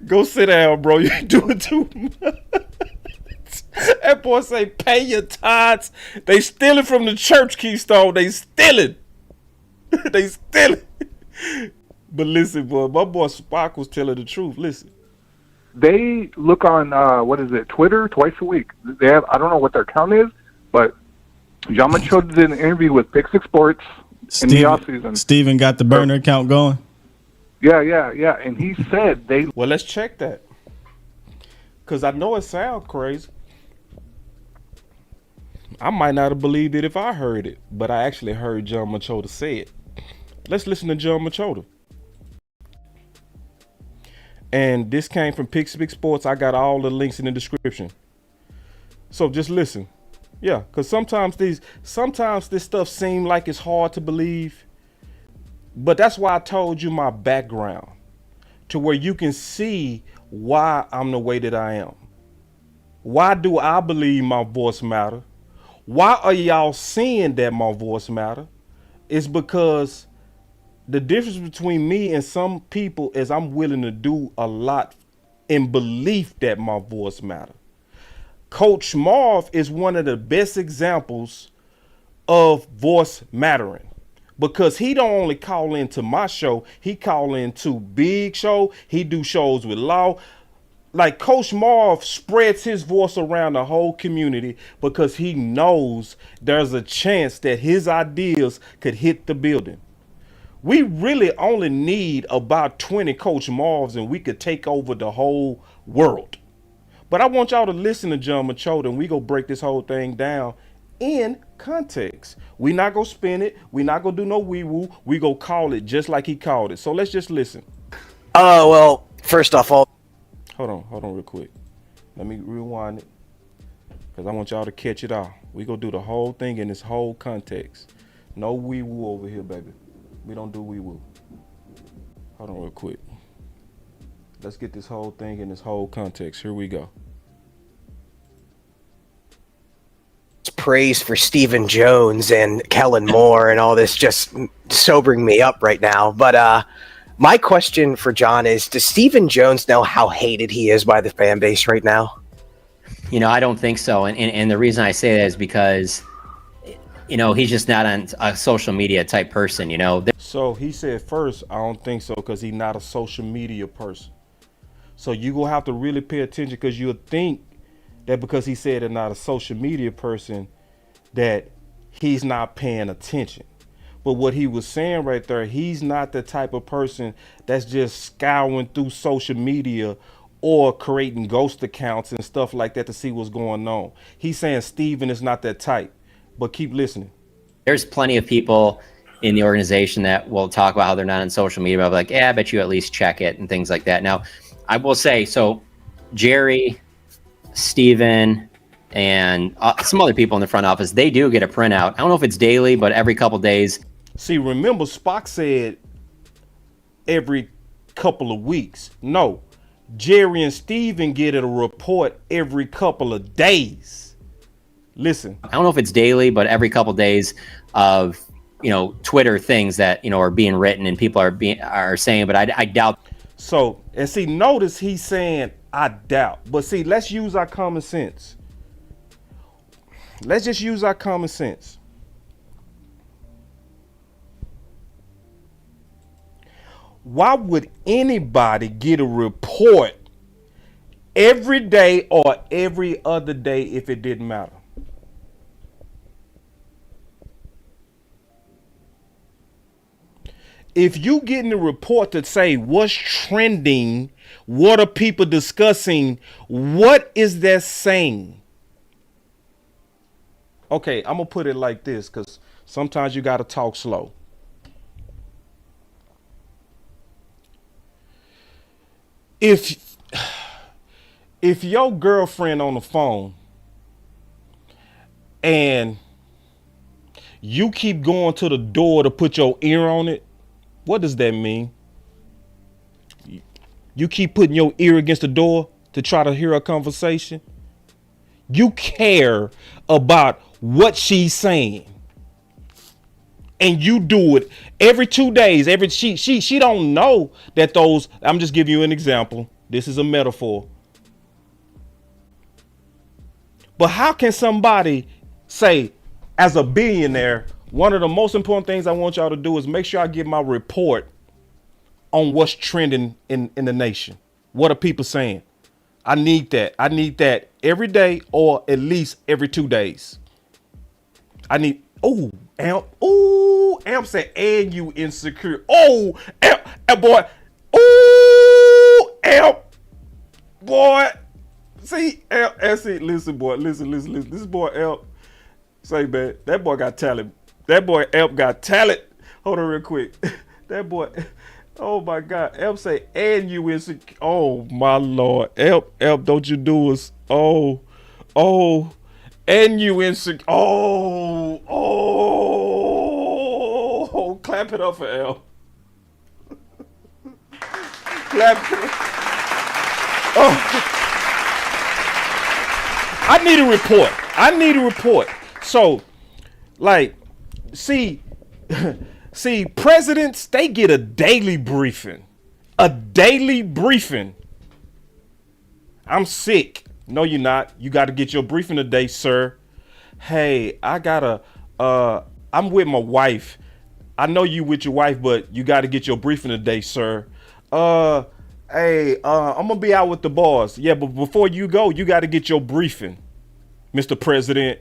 Go sit down, bro. You doing too much. That boy say pay your tithes. They stealing from the church, Keystone. They stealing. They stealing. But listen, boy, my boy Spock was telling the truth. Listen. They look on, Twitter twice a week. They have, I don't know what their count is, but John Machota did an interview with Pick Six Sports in the offseason. Steven got the burner account going? Yeah. And he said they... Well, let's check that. Because I know it sounds crazy. I might not have believed it if I heard it, but I actually heard John Machota say it. Let's listen to John Machota. And this came from Pick Six Sports. I got all the links in the description. So just listen. Yeah, because sometimes this stuff seems like it's hard to believe. But that's why I told you my background, to where you can see why I'm the way that I am. Why do I believe my voice matter? Why are y'all seeing that my voice matter? It's because the difference between me and some people is I'm willing to do a lot in belief that my voice matter. Coach Marv is one of the best examples of voice mattering, because he don't only call into my show, he call into Big Show. He do shows with Law. Like Coach Marv spreads his voice around the whole community because he knows there's a chance that his ideas could hit the building. We really only need about 20 Coach Marvs and we could take over the whole world. But I want y'all to listen to John Machota, and we go break this whole thing down in context. We not gonna spin it. We not gonna do no wee-woo. We go call it just like he called it. So let's just listen. Well, first off, Hold on real quick. Let me rewind it, because I want y'all to catch it all. We gonna do the whole thing in this whole context. No wee-woo over here, baby. We don't do wee-woo. Hold on real quick. Let's get this whole thing in this whole context. Here we go. praise for Stephen Jones and Kellen Moore and all this just sobering me up right now. But my question for John is, does Stephen Jones know how hated he is by the fan base right now? You know, I don't think so. And the reason I say that is because, you know, he's just not a social media type person, you know. So he said first, I don't think so, because he's not a social media person. So you gonna have to really pay attention, because you'll think that because he said they're not a social media person, that he's not paying attention. But what he was saying right there, he's not the type of person that's just scouring through social media or creating ghost accounts and stuff like that to see what's going on. He's saying Steven is not that type. But keep listening. There's plenty of people in the organization that will talk about how they're not on social media, but like, yeah, I bet you at least check it and things like that. Now, I will say, so Jerry, Steven, and some other people in the front office, they do get a printout. I don't know if it's daily, but every couple days. See, remember Spock said every couple of weeks. No, Jerry and Steven get a report every couple of days. Listen. I don't know if it's daily, but every couple of days of, you know, Twitter things that, you know, are being written and people are saying, but I doubt. So, and see, notice he's saying, I doubt. But see, let's use our common sense. Let's just use our common sense. Why would anybody get a report every day or every other day if it didn't matter? if you getting the report to say what's trending, what are people discussing, what is that saying? Okay, I'm gonna put it like this, because sometimes you gotta talk slow. If your girlfriend on the phone and you keep going to the door to put your ear on it, what does that mean? You keep putting your ear against the door to try to hear a conversation. You care about what she's saying. And you do it every 2 days. She don't know that those, I'm just giving you an example. This is a metaphor. But how can somebody say, as a billionaire, one of the most important things I want y'all to do is make sure I give my report on what's trending in the nation. What are people saying? I need that. I need that every day or at least every 2 days. I need, Amp said, and you insecure. Amp, boy. Amp, boy. See, Amp, see, listen, boy, listen. This boy, Amp, say, man, that boy got talent. That boy, Amp, got talent. Hold on real quick. That boy, oh my God. Amp say, and you insecure. Oh my Lord. Amp, don't you do us. And you insecure. Clap it up for L. Clap it up. I need a report. So, like, see, presidents, they get a daily briefing. I'm sick. No, you're not. You got to get your briefing today, sir. Hey, I'm with my wife. I know you with your wife, but you got to get your briefing today, sir. Hey, I'm gonna be out with the boss. Yeah, but before you go, you got to get your briefing, Mr. President.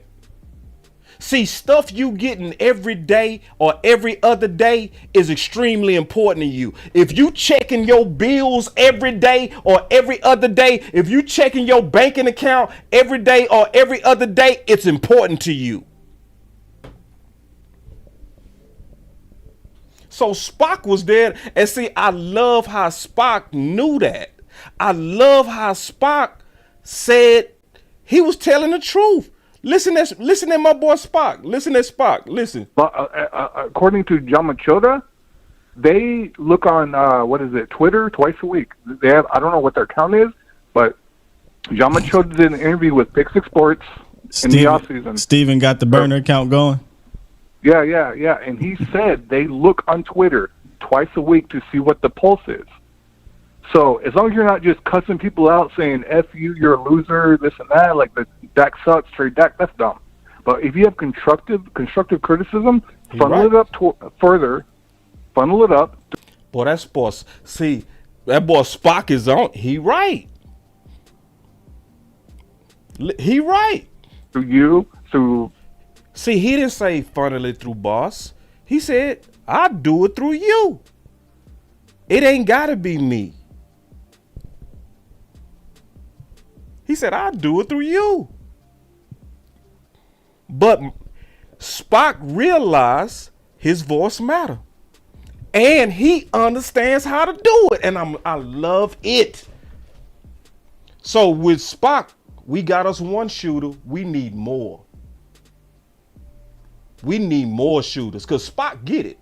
See, stuff you getting every day or every other day is extremely important to you. If you checking your bills every day or every other day, if you checking your banking account every day or every other day, it's important to you. So Spock was there, and see, I love how Spock knew that. I love how Spock said he was telling the truth. Listen at my boy Spock. Listen at Spock. Listen. According to John Machoda, they look on Twitter twice a week. They have, I don't know what their count is, but John Machoda did an interview with Pick Six Sports in the offseason. Steven got the burner account going. Yeah. And he said they look on Twitter twice a week to see what the pulse is. So as long as you're not just cussing people out saying F you, you're a loser, this and that, like the Dak sucks, trade Dak, that's dumb. But if you have constructive criticism, funnel it up further. Funnel it up. Boy, that boss. See, that boy Spock is on. He right. He right. See, he didn't say funnel it through boss. He said, I do it through you. It ain't gotta be me. He said, I do it through you. But Spock realized his voice matter. And he understands how to do it. And I love it. So with Spock, we got us one shooter. We need more. We need more shooters. Because Spock get it.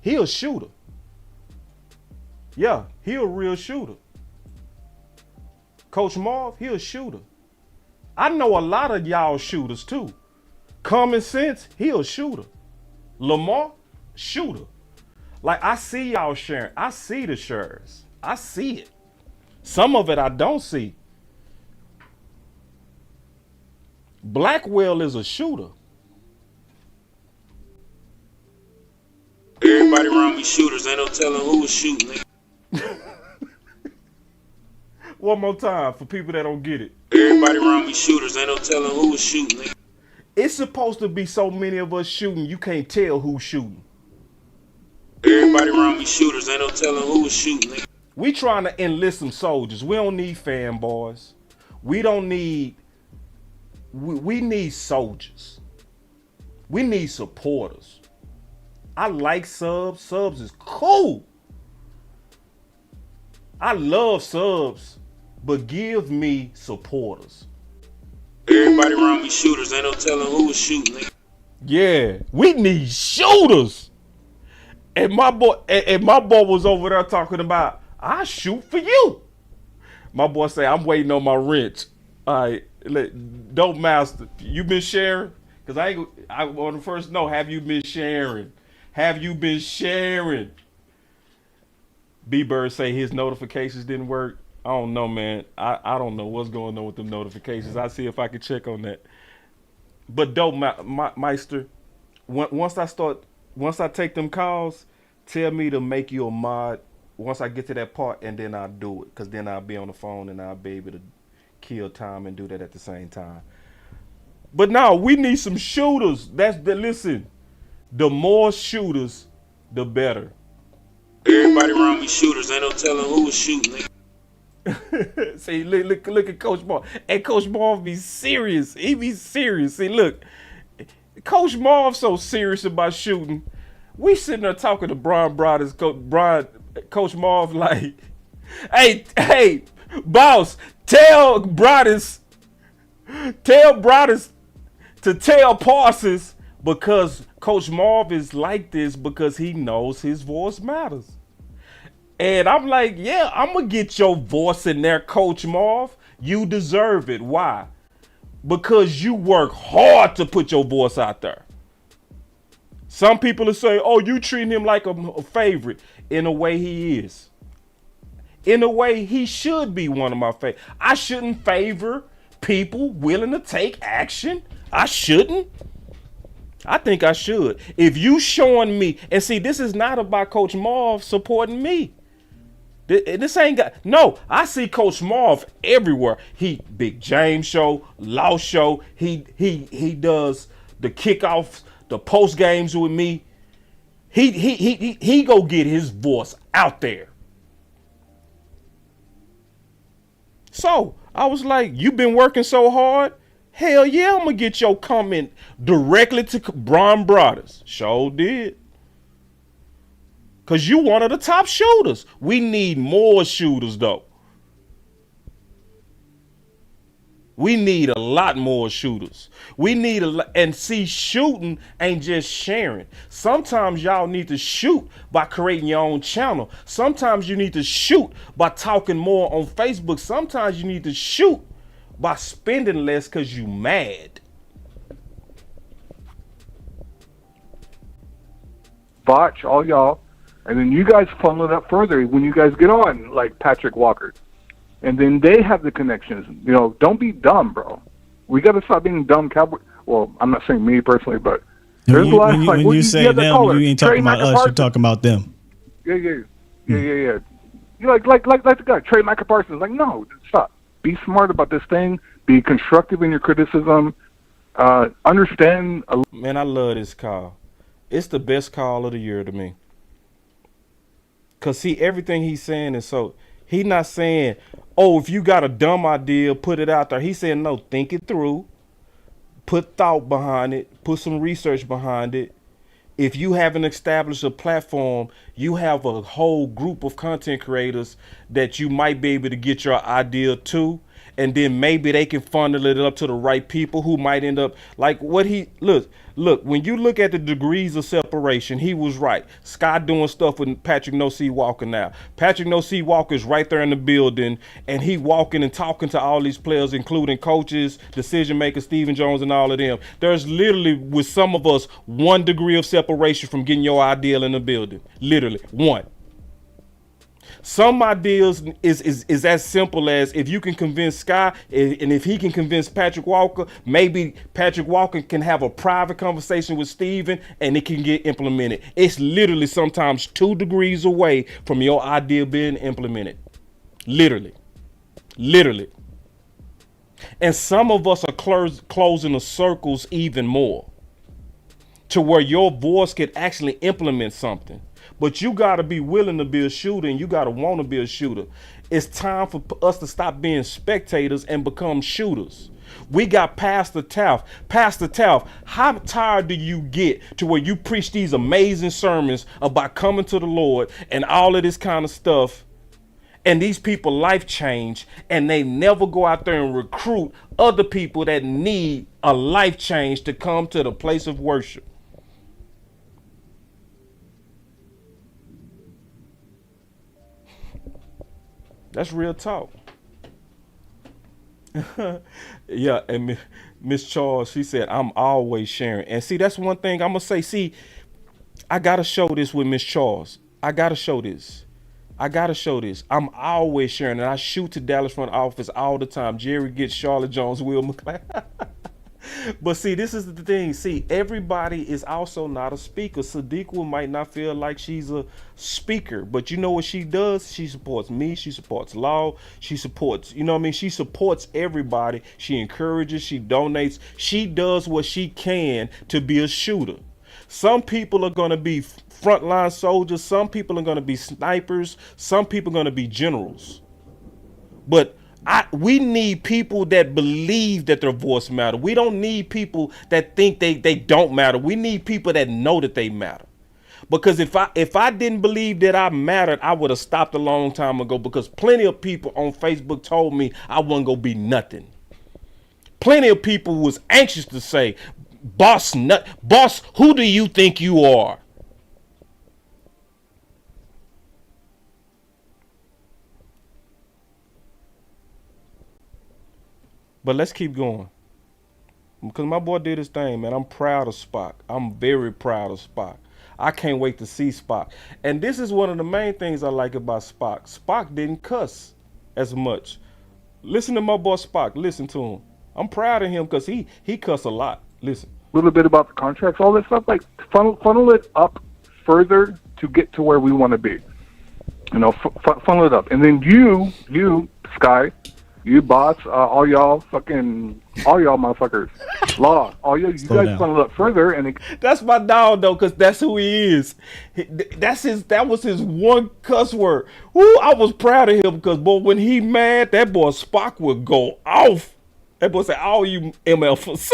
He a shooter. Yeah, he a real shooter. Coach Marv, he a shooter. I know a lot of y'all shooters too. Common Sense, he a shooter. Lamar, shooter. Like, I see y'all sharing. I see the shares. I see it. Some of it I don't see. Blackwell is a shooter. Everybody around me shooters. Ain't no telling who was shooting. One more time for people that don't get it. Everybody around me shooters. Ain't no telling who was shooting. It's supposed to be so many of us shooting, you can't tell who's shooting. Everybody around me shooters, ain't no telling who was shooting, nigga. We trying to enlist some soldiers. We don't need fanboys. We don't need. We need soldiers. We need supporters. I like subs. Subs is cool. I love subs, but give me supporters. Everybody around me shooters, ain't no telling who was shooting, nigga. Yeah, we need shooters. And my boy was over there talking about, I shoot for you. My boy say, I'm waiting on my wrench. All right, don't master. You been sharing? Cause I want to first know, have you been sharing? Have you been sharing? B-Bird say his notifications didn't work. I don't know, man. I don't know what's going on with them notifications. I'll see if I can check on that. But dope, Meister, once I take them calls, tell me to make you a mod once I get to that part, and then I'll do it. Because then I'll be on the phone and I'll be able to kill time and do that at the same time. But no, we need some shooters. Listen, the more shooters, the better. Everybody around me shooters, ain't no telling who was shooting, nigga. See, look at Coach Marv. And Coach Marv be serious. He be serious. See, look, Coach Marv's so serious about shooting. We sitting there talking to Brian Brothers, Coach Marv like, hey, boss, tell Brothers to tell Parsons, because Coach Marv is like this because he knows his voice matters. And I'm like, yeah, I'm going to get your voice in there, Coach Marv. You deserve it. Why? Because you work hard to put your voice out there. Some people will say, oh, you treating him like a favorite. In a way, he is. In a way, he should be one of my favorites. I shouldn't favor people willing to take action. I shouldn't. I think I should. If you showing me, and see, this is not about Coach Marv supporting me. This ain't got, no, I see Coach Marv everywhere. He Big James show, Law show. He does the kickoffs, the post games with me. He go get his voice out there. So I was like, you been working so hard? Hell yeah, I'm gonna get your comment directly to Brian Brothers. Sure did. Cause you one of the top shooters. We need more shooters though. We need a lot more shooters. We need and see, shooting ain't just sharing. Sometimes y'all need to shoot by creating your own channel. Sometimes you need to shoot by talking more on Facebook. Sometimes you need to shoot by spending less because you mad. Botch, all y'all. And then you guys funnel it up further when you guys get on, like Patrick Walker. And then they have the connections. You know, don't be dumb, bro. We got to stop being dumb Cowboy. Well, I'm not saying me personally, but there's a lot of like, when you say them, you ain't talking about us. You're talking about them. Yeah. You like the guy Trey Michael Parsons. Like, no, stop. Be smart about this thing. Be constructive in your criticism. Understand. Man, I love this call. It's the best call of the year to me. Cause see, everything he's saying is so. He's not saying, oh, if you got a dumb idea, put it out there. He's saying, no, think it through. Put thought behind it. Put some research behind it. If you haven't established a platform, you have a whole group of content creators that you might be able to get your idea to. And then maybe they can funnel it up to the right people who might end up like what he look, when you look at the degrees of separation, he was right. Scott doing stuff with Patrick No C Walker now. Patrick No C Walker is right there in the building, and he walking and talking to all these players, including coaches, decision makers, Stephen Jones, and all of them. There's literally, with some of us, 1 degree of separation from getting your ideal in the building. Literally, 1. Some ideas is as simple as if you can convince Sky, and if he can convince Patrick Walker, maybe Patrick Walker can have a private conversation with Steven and it can get implemented. It's literally sometimes 2 degrees away from your idea being implemented. Literally. And some of us are closing the circles even more. to where your voice could actually implement something. But you got to be willing to be a shooter, and you got to want to be a shooter. It's time for us to stop being spectators and become shooters. We got Pastor Taft. Pastor Taft, how tired do you get to where you preach these amazing sermons about coming to the Lord and all of this kind of stuff, and these people life change, and they never go out there and recruit other people that need a life change to come to the place of worship? That's real talk. Yeah, and Miss Charles, she said, I'm always sharing. And see, that's one thing I'm going to say. See, I got to show this with Miss Charles. I got to show this. I'm always sharing. And I shoot to Dallas front office all the time. Jerry gets Charlotte Jones, Will McClain. But see, this is the thing. See, everybody is also not a speaker. Sadiqa might not feel like she's a speaker, but you know what she does? She supports me. She supports Law. She supports, you know what I mean? She supports everybody. She encourages. She donates. She does what she can to be a shooter. Some people are going to be frontline soldiers. Some people are going to be snipers. Some people are going to be generals. But we need people that believe that their voice matter. We don't need people that think they don't matter. We need people that know that they matter. Because if I didn't believe that I mattered, I would have stopped a long time ago, because plenty of people on Facebook told me I wasn't going to be nothing. Plenty of people was anxious to say, boss, who do you think you are? But let's keep going, because my boy did his thing, man. I'm proud of Spock. I'm very proud of Spock. I can't wait to see Spock. And this is one of the main things I like about Spock. Spock didn't cuss as much. Listen to my boy Spock. Listen to him. I'm proud of him because he cuss a lot. Listen. A little bit about the contracts, all this stuff. Like funnel it up further to get to where we want to be. You know, funnel it up, and then you Sky. You boss, all y'all motherfuckers, Law, all you guys funnel up further, and that's my dog though, cause that's who he is. That was his one cuss word. Woo, I was proud of him, because boy, when he mad, that boy Spock would go off. That boy say, "All you MFers."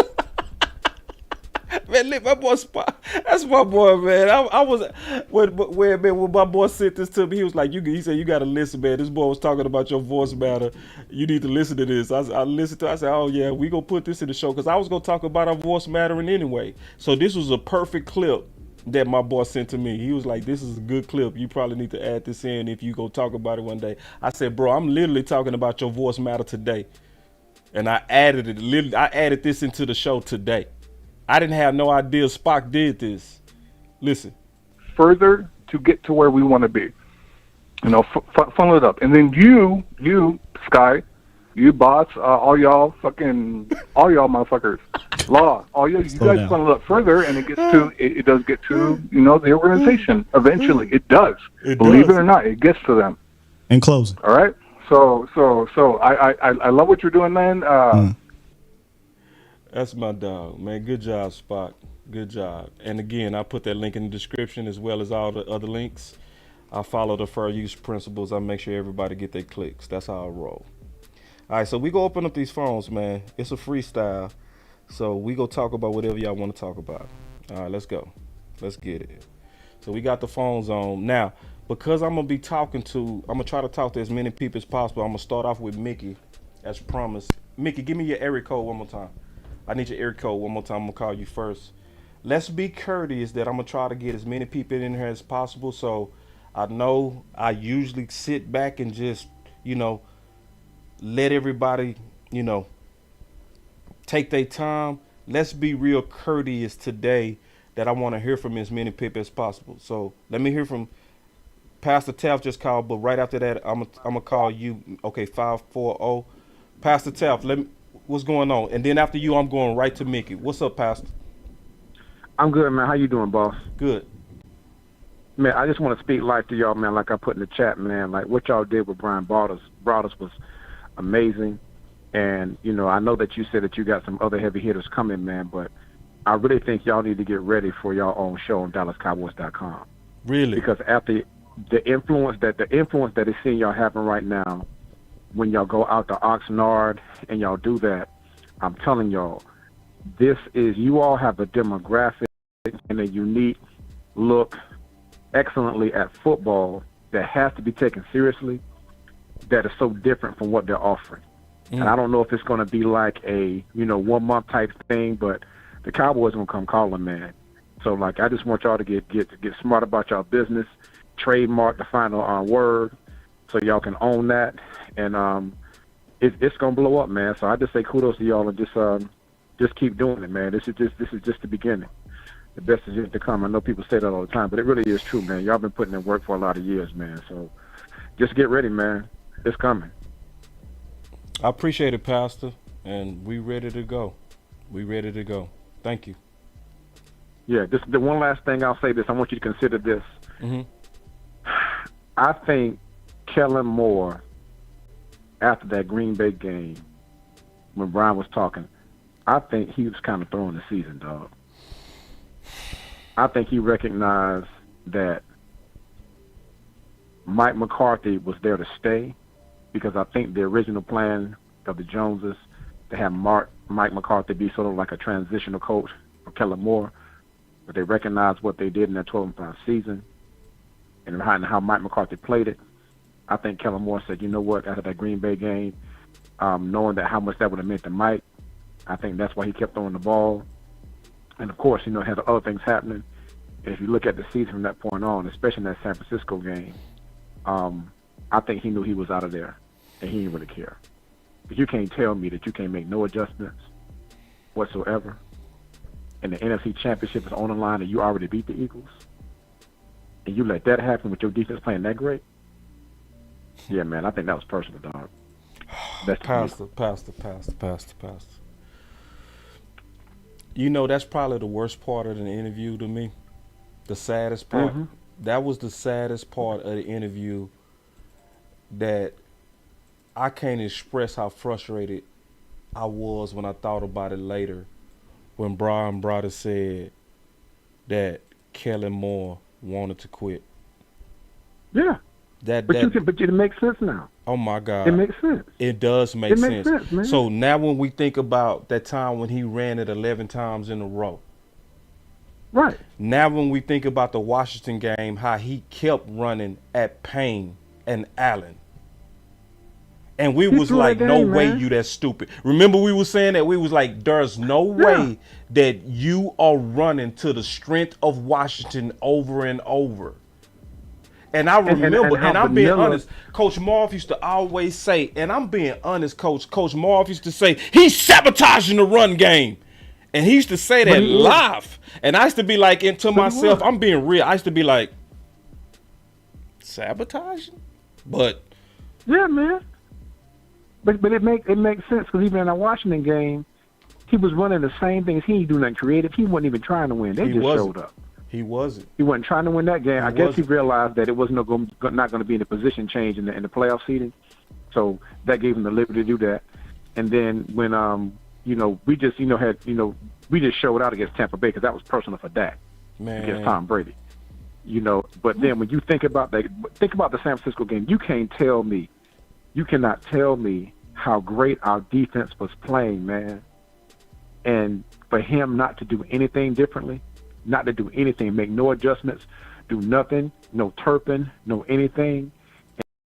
Man, my boy Spock, that's my boy, man. I was when my boy sent this to me, he was like, he said, you gotta listen, man. This boy was talking about your voice matter. You need to listen to this. I listened to it. I said, oh yeah, we gonna put this in the show, because I was gonna talk about our voice mattering anyway. So this was a perfect clip that my boy sent to me. He was like, this is a good clip. You probably need to add this in if you go talk about it one day. I said, bro, I'm literally talking about your voice matter today. And I added it. I added this into the show today. I didn't have no idea Spock did this. Listen. Further to get to where we want to be. You know, funnel it up. And then you, Sky, you boss, all y'all motherfuckers, Law, all you guys funnel up further, and it gets to, it does get to, you know, the organization. Eventually, it does. Believe it or not, it gets to them. In closing. All right? So I love what you're doing, man. That's my dog, man. Good job, Spock. Good job. And again, I put that link in the description, as well as all the other links. I follow the fair use principles. I make sure everybody get their clicks. That's how I roll. All right, so we go open up these phones, man. It's a freestyle. So we go talk about whatever y'all want to talk about. All right, let's go. Let's get it. So we got the phones on. Now, because I'm going to try to talk to as many people as possible, I'm going to start off with Mickey, as promised. Mickey, give me your area code one more time. I need your area code one more time. I'm going to call you first. Let's be courteous that I'm going to try to get as many people in here as possible. So I know I usually sit back and just, you know, let everybody, you know, take their time. Let's be real courteous today, that I want to hear from as many people as possible. So let me hear from Pastor Taft just called, but right after that, I'm going to call you. Okay, 540. Pastor Taft, what's going on? And then after you, I'm going right to Mickey. What's up, Pastor? I'm good, man. How you doing, boss? Good. Man, I just want to speak life to y'all, man, like I put in the chat, man. Like what y'all did with Brian Broaddus was amazing. And, you know, I know that you said that you got some other heavy hitters coming, man, but I really think y'all need to get ready for your own show on DallasCowboys.com. Really? Because after the influence that is seeing y'all happen right now, when y'all go out to Oxnard and y'all do that, I'm telling y'all, you all have a demographic and a unique look excellently at football that has to be taken seriously, that is so different from what they're offering. And I don't know if it's going to be like a 1 month type thing, but the Cowboys gonna come calling, man. So like, I just want y'all to get smart about y'all business, trademark the final word, so y'all can own that, and it's gonna blow up, man. So I just say kudos to y'all, and just keep doing it, man. This is just the beginning. The best is yet to come. I know people say that all the time, but it really is true, man. Y'all been putting in work for a lot of years, man. So just get ready, man. It's coming. I appreciate it, Pastor, and we ready to go. Thank you. Yeah, the one last thing I'll say this. I want you to consider this. Mm-hmm. I think Kellen Moore, after that Green Bay game, when Brian was talking, I think he was kind of throwing the season, dog. I think he recognized that Mike McCarthy was there to stay, because I think the original plan of the Joneses to have Mike McCarthy be sort of like a transitional coach for Kellen Moore, but they recognized what they did in that 12-5 season and how Mike McCarthy played it. I think Kellen Moore said, you know what, after that Green Bay game, knowing that how much that would have meant to Mike, I think that's why he kept throwing the ball. And, of course, had other things happening. And if you look at the season from that point on, especially in that San Francisco game, I think he knew he was out of there, and he didn't really care. But you can't tell me that you can't make no adjustments whatsoever, and the NFC Championship is on the line and you already beat the Eagles, and you let that happen with your defense playing that great. Yeah, man, I think that was personal, dog. Pastor. That's probably the worst part of the interview to me. The saddest part. Mm-hmm. That was the saddest part of the interview, that I can't express how frustrated I was when I thought about it later, when Brian Brother said that Kellen Moore wanted to quit. Yeah. But it makes sense now. Oh my God. It makes sense. It does make sense. It makes sense, man. So now when we think about that time when he ran it 11 times in a row. Right. Now when we think about the Washington game, how he kept running at Payne and Allen. And we was like, no way you that stupid. Remember we were saying that? We was like, there's no way that you are running to the strength of Washington over and over. And I remember, and I'm being honest, Coach Marv used to always say, and I'm being honest, Coach Marv used to say, he's sabotaging the run game. And he used to say that live. And I used to be like, to myself, I'm being real. I used to be like, sabotaging? But yeah, man. But it makes sense, because even in a Washington game, he was running the same things. He didn't do nothing creative. He wasn't even trying to win. They just showed up. He wasn't. He wasn't trying to win that game. I guess he realized that it was not going to be in a position change in the playoff seeding, so that gave him the liberty to do that. And then when we just we just showed out against Tampa Bay, because that was personal for Dak against Tom Brady. But then when you think about the San Francisco game, you cannot tell me how great our defense was playing, man. And for him not to do anything differently, not to do anything, make no adjustments, do nothing, no Turpin, no anything,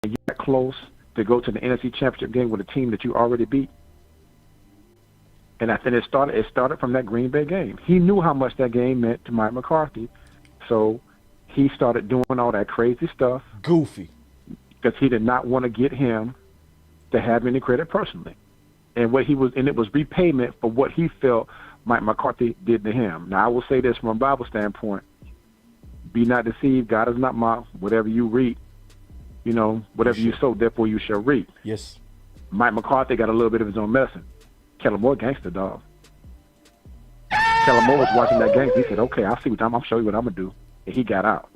and you got close to go to the NFC Championship game with a team that you already beat. And I think it started from that Green Bay game. He knew how much that game meant to Mike McCarthy, so he started doing all that crazy stuff. Goofy. Because he did not want to get him to have any credit personally. And it was repayment for what he felt Mike McCarthy did to him. Now, I will say this from a Bible standpoint: be not deceived. God is not mocked. Whatever you reap, whatever you sow, therefore you shall reap. Yes. Mike McCarthy got a little bit of his own medicine. Kellen Moore, gangster dog. Kellen Moore was watching that game. He said, "Okay, I'll show you what I'm gonna do," and he got out.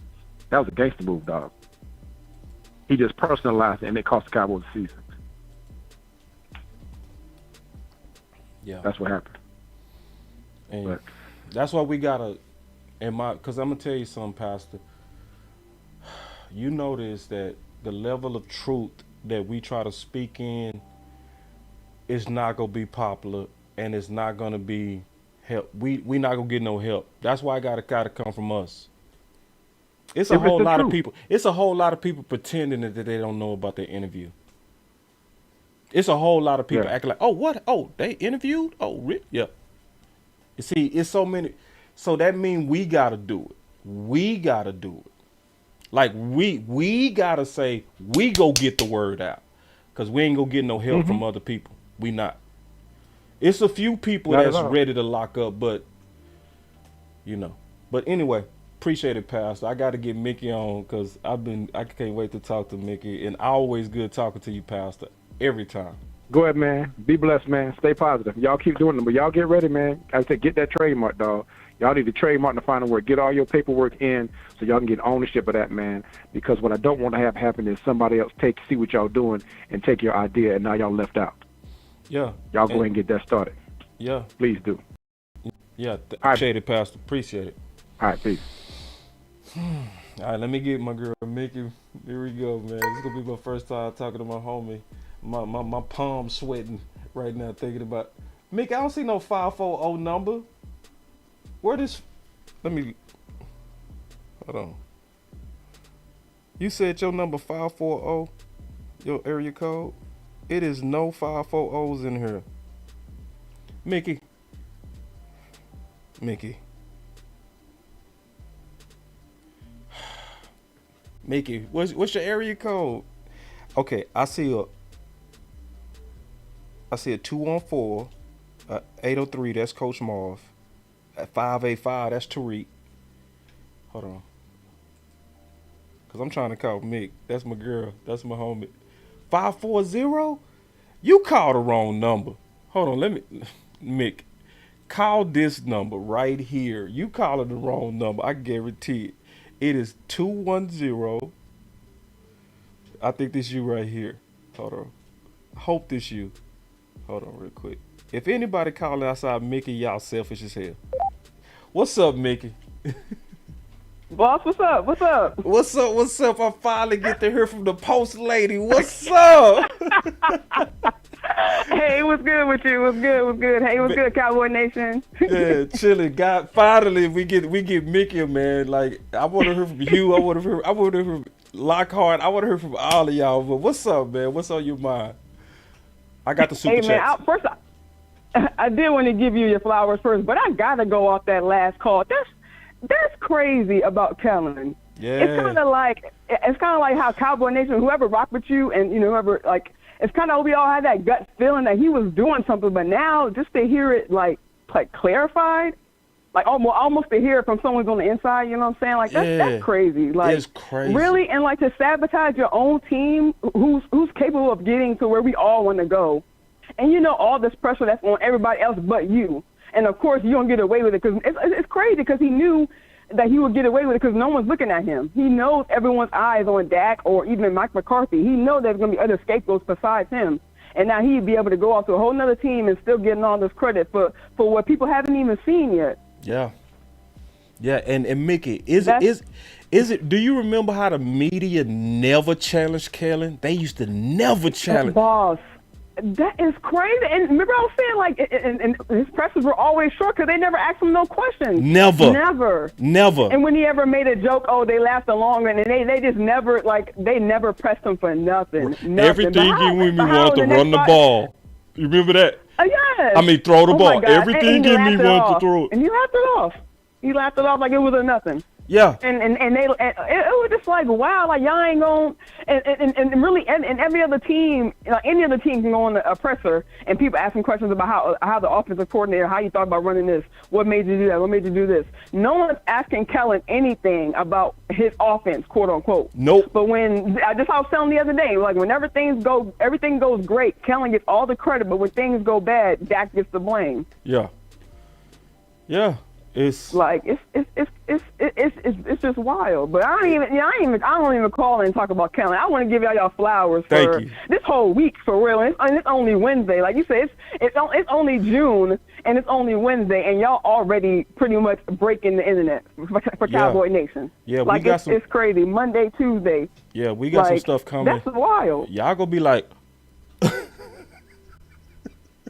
That was a gangster move, dog. He just personalized it, and it cost the Cowboys the season. Yeah, that's what happened. And but That's why we gotta, because I'm gonna tell you something, Pastor. You notice that the level of truth that we try to speak in is not gonna be popular, and it's not gonna be help. We not gonna get no help. That's why I gotta come from us. It's a whole lot of people. It's a whole lot of people pretending that they don't know about their interview. It's a whole lot of people acting like, oh, what? Oh, they interviewed? Oh, really? Yeah. You see, it's so many. So that means we gotta do it. We gotta do it. Like we gotta say, we go get the word out, because we ain't gonna get no help from other people. We not. It's a few people that's ready to lock up, but But anyway, appreciate it, Pastor. I got to get Mickey on, because I can't wait to talk to Mickey, and always good talking to you, Pastor, every time. Go ahead, man. Be blessed, man. Stay positive. Y'all keep doing it, but y'all get ready, man. I said, get that trademark, dog. Y'all need to trademark the final word. Get all your paperwork in so y'all can get ownership of that, man. Because what I don't want to have happen is somebody else see what y'all doing and take your idea, and now y'all left out. Yeah. Y'all go ahead and get that started. Yeah. Please do. Yeah. Appreciate it, Pastor. Appreciate it. All right, peace. All right, let me get my girl Mickey. Here we go, man. This is gonna be my first time talking to my homie. My palms sweating right now thinking about Mickey. I don't see no 540 number. Where this? Let me. Hold on. You said your number 540, your area code. It is no 540s in here. Mickey. Mickey, what's your area code? Okay, I see a 214, 803. That's Coach Marv. At 585, that's Tariq. Hold on, cause I'm trying to call Mick. That's my girl. That's my homie. 540. You called the wrong number. Hold on, let me, Mick. Call this number right here. You calling the wrong number. I guarantee it. It is 210. I think this you right here. Hold on. I hope this you. Hold on real quick. If anybody calling outside Mickey, y'all selfish as hell. What's up, Mickey? Boss, what's up? What's up? What's up? What's up? I finally get to hear from the post lady. What's up? Hey, what's good with you? What's good? What's good? Hey, what's good, Cowboy Nation? Yeah, chilling. God, finally we get Mickey, man. Like, I want to hear from you. I want to hear from Lockhart. I want to hear from all of y'all. But what's up, man? What's on your mind? I got the super chat. First, I did want to give you your flowers first, but I gotta go off that last call. That's crazy about Kellen. Yeah. It's kind of like how Cowboy Nation, whoever rocked with you, and whoever, like, it's kind of, we all had that gut feeling that he was doing something, but now just to hear it like clarified, like almost to hear it from someone on the inside, you know what I'm saying? Like that's crazy. Like, it's crazy. Really, and like to sabotage your own team, who's capable of getting to where we all want to go, and all this pressure that's on everybody else but you. And, of course, you don't get away with it because it's crazy, because he knew that he would get away with it because no one's looking at him. He knows everyone's eyes on Dak or even Mike McCarthy. He knows there's going to be other scapegoats besides him. And now he'd be able to go off to a whole nother team and still getting all this credit for what people haven't even seen yet. Yeah. Yeah, and Mickey, is it? Do you remember how the media never challenged Kellen? They used to never challenge. Boss. That is crazy. And remember I was saying, like, and his pressers were always short because they never asked him no questions. Never. And when he ever made a joke, they lasted longer, and they just never, like, they never pressed him for nothing. Everything he wanted to run the ball. You remember that? Yes. I mean, throw the ball. Everything he wanted to throw it. And he laughed it off. He laughed it off like it was a nothing. Yeah. And it was just like, wow, like, y'all ain't going, and really, and every other team, any other team can go on a presser and people asking questions about how the offensive coordinator, how you thought about running this, what made you do that, what made you do this. No one's asking Kellen anything about his offense, quote unquote. Nope. But when, I was telling the other day, like, when everything goes great, Kellen gets all the credit, but when things go bad, Dak gets the blame. Yeah. Yeah. It's like it's just wild. But I don't even call and talk about Kellen. I want to give y'all flowers for this whole week for real. And it's only Wednesday, like you said. It's only June and it's only Wednesday, and y'all already pretty much breaking the internet for Cowboy Nation. Yeah, like we got it's crazy. Monday, Tuesday. Yeah, we got some stuff coming. That's wild. Y'all gonna be like.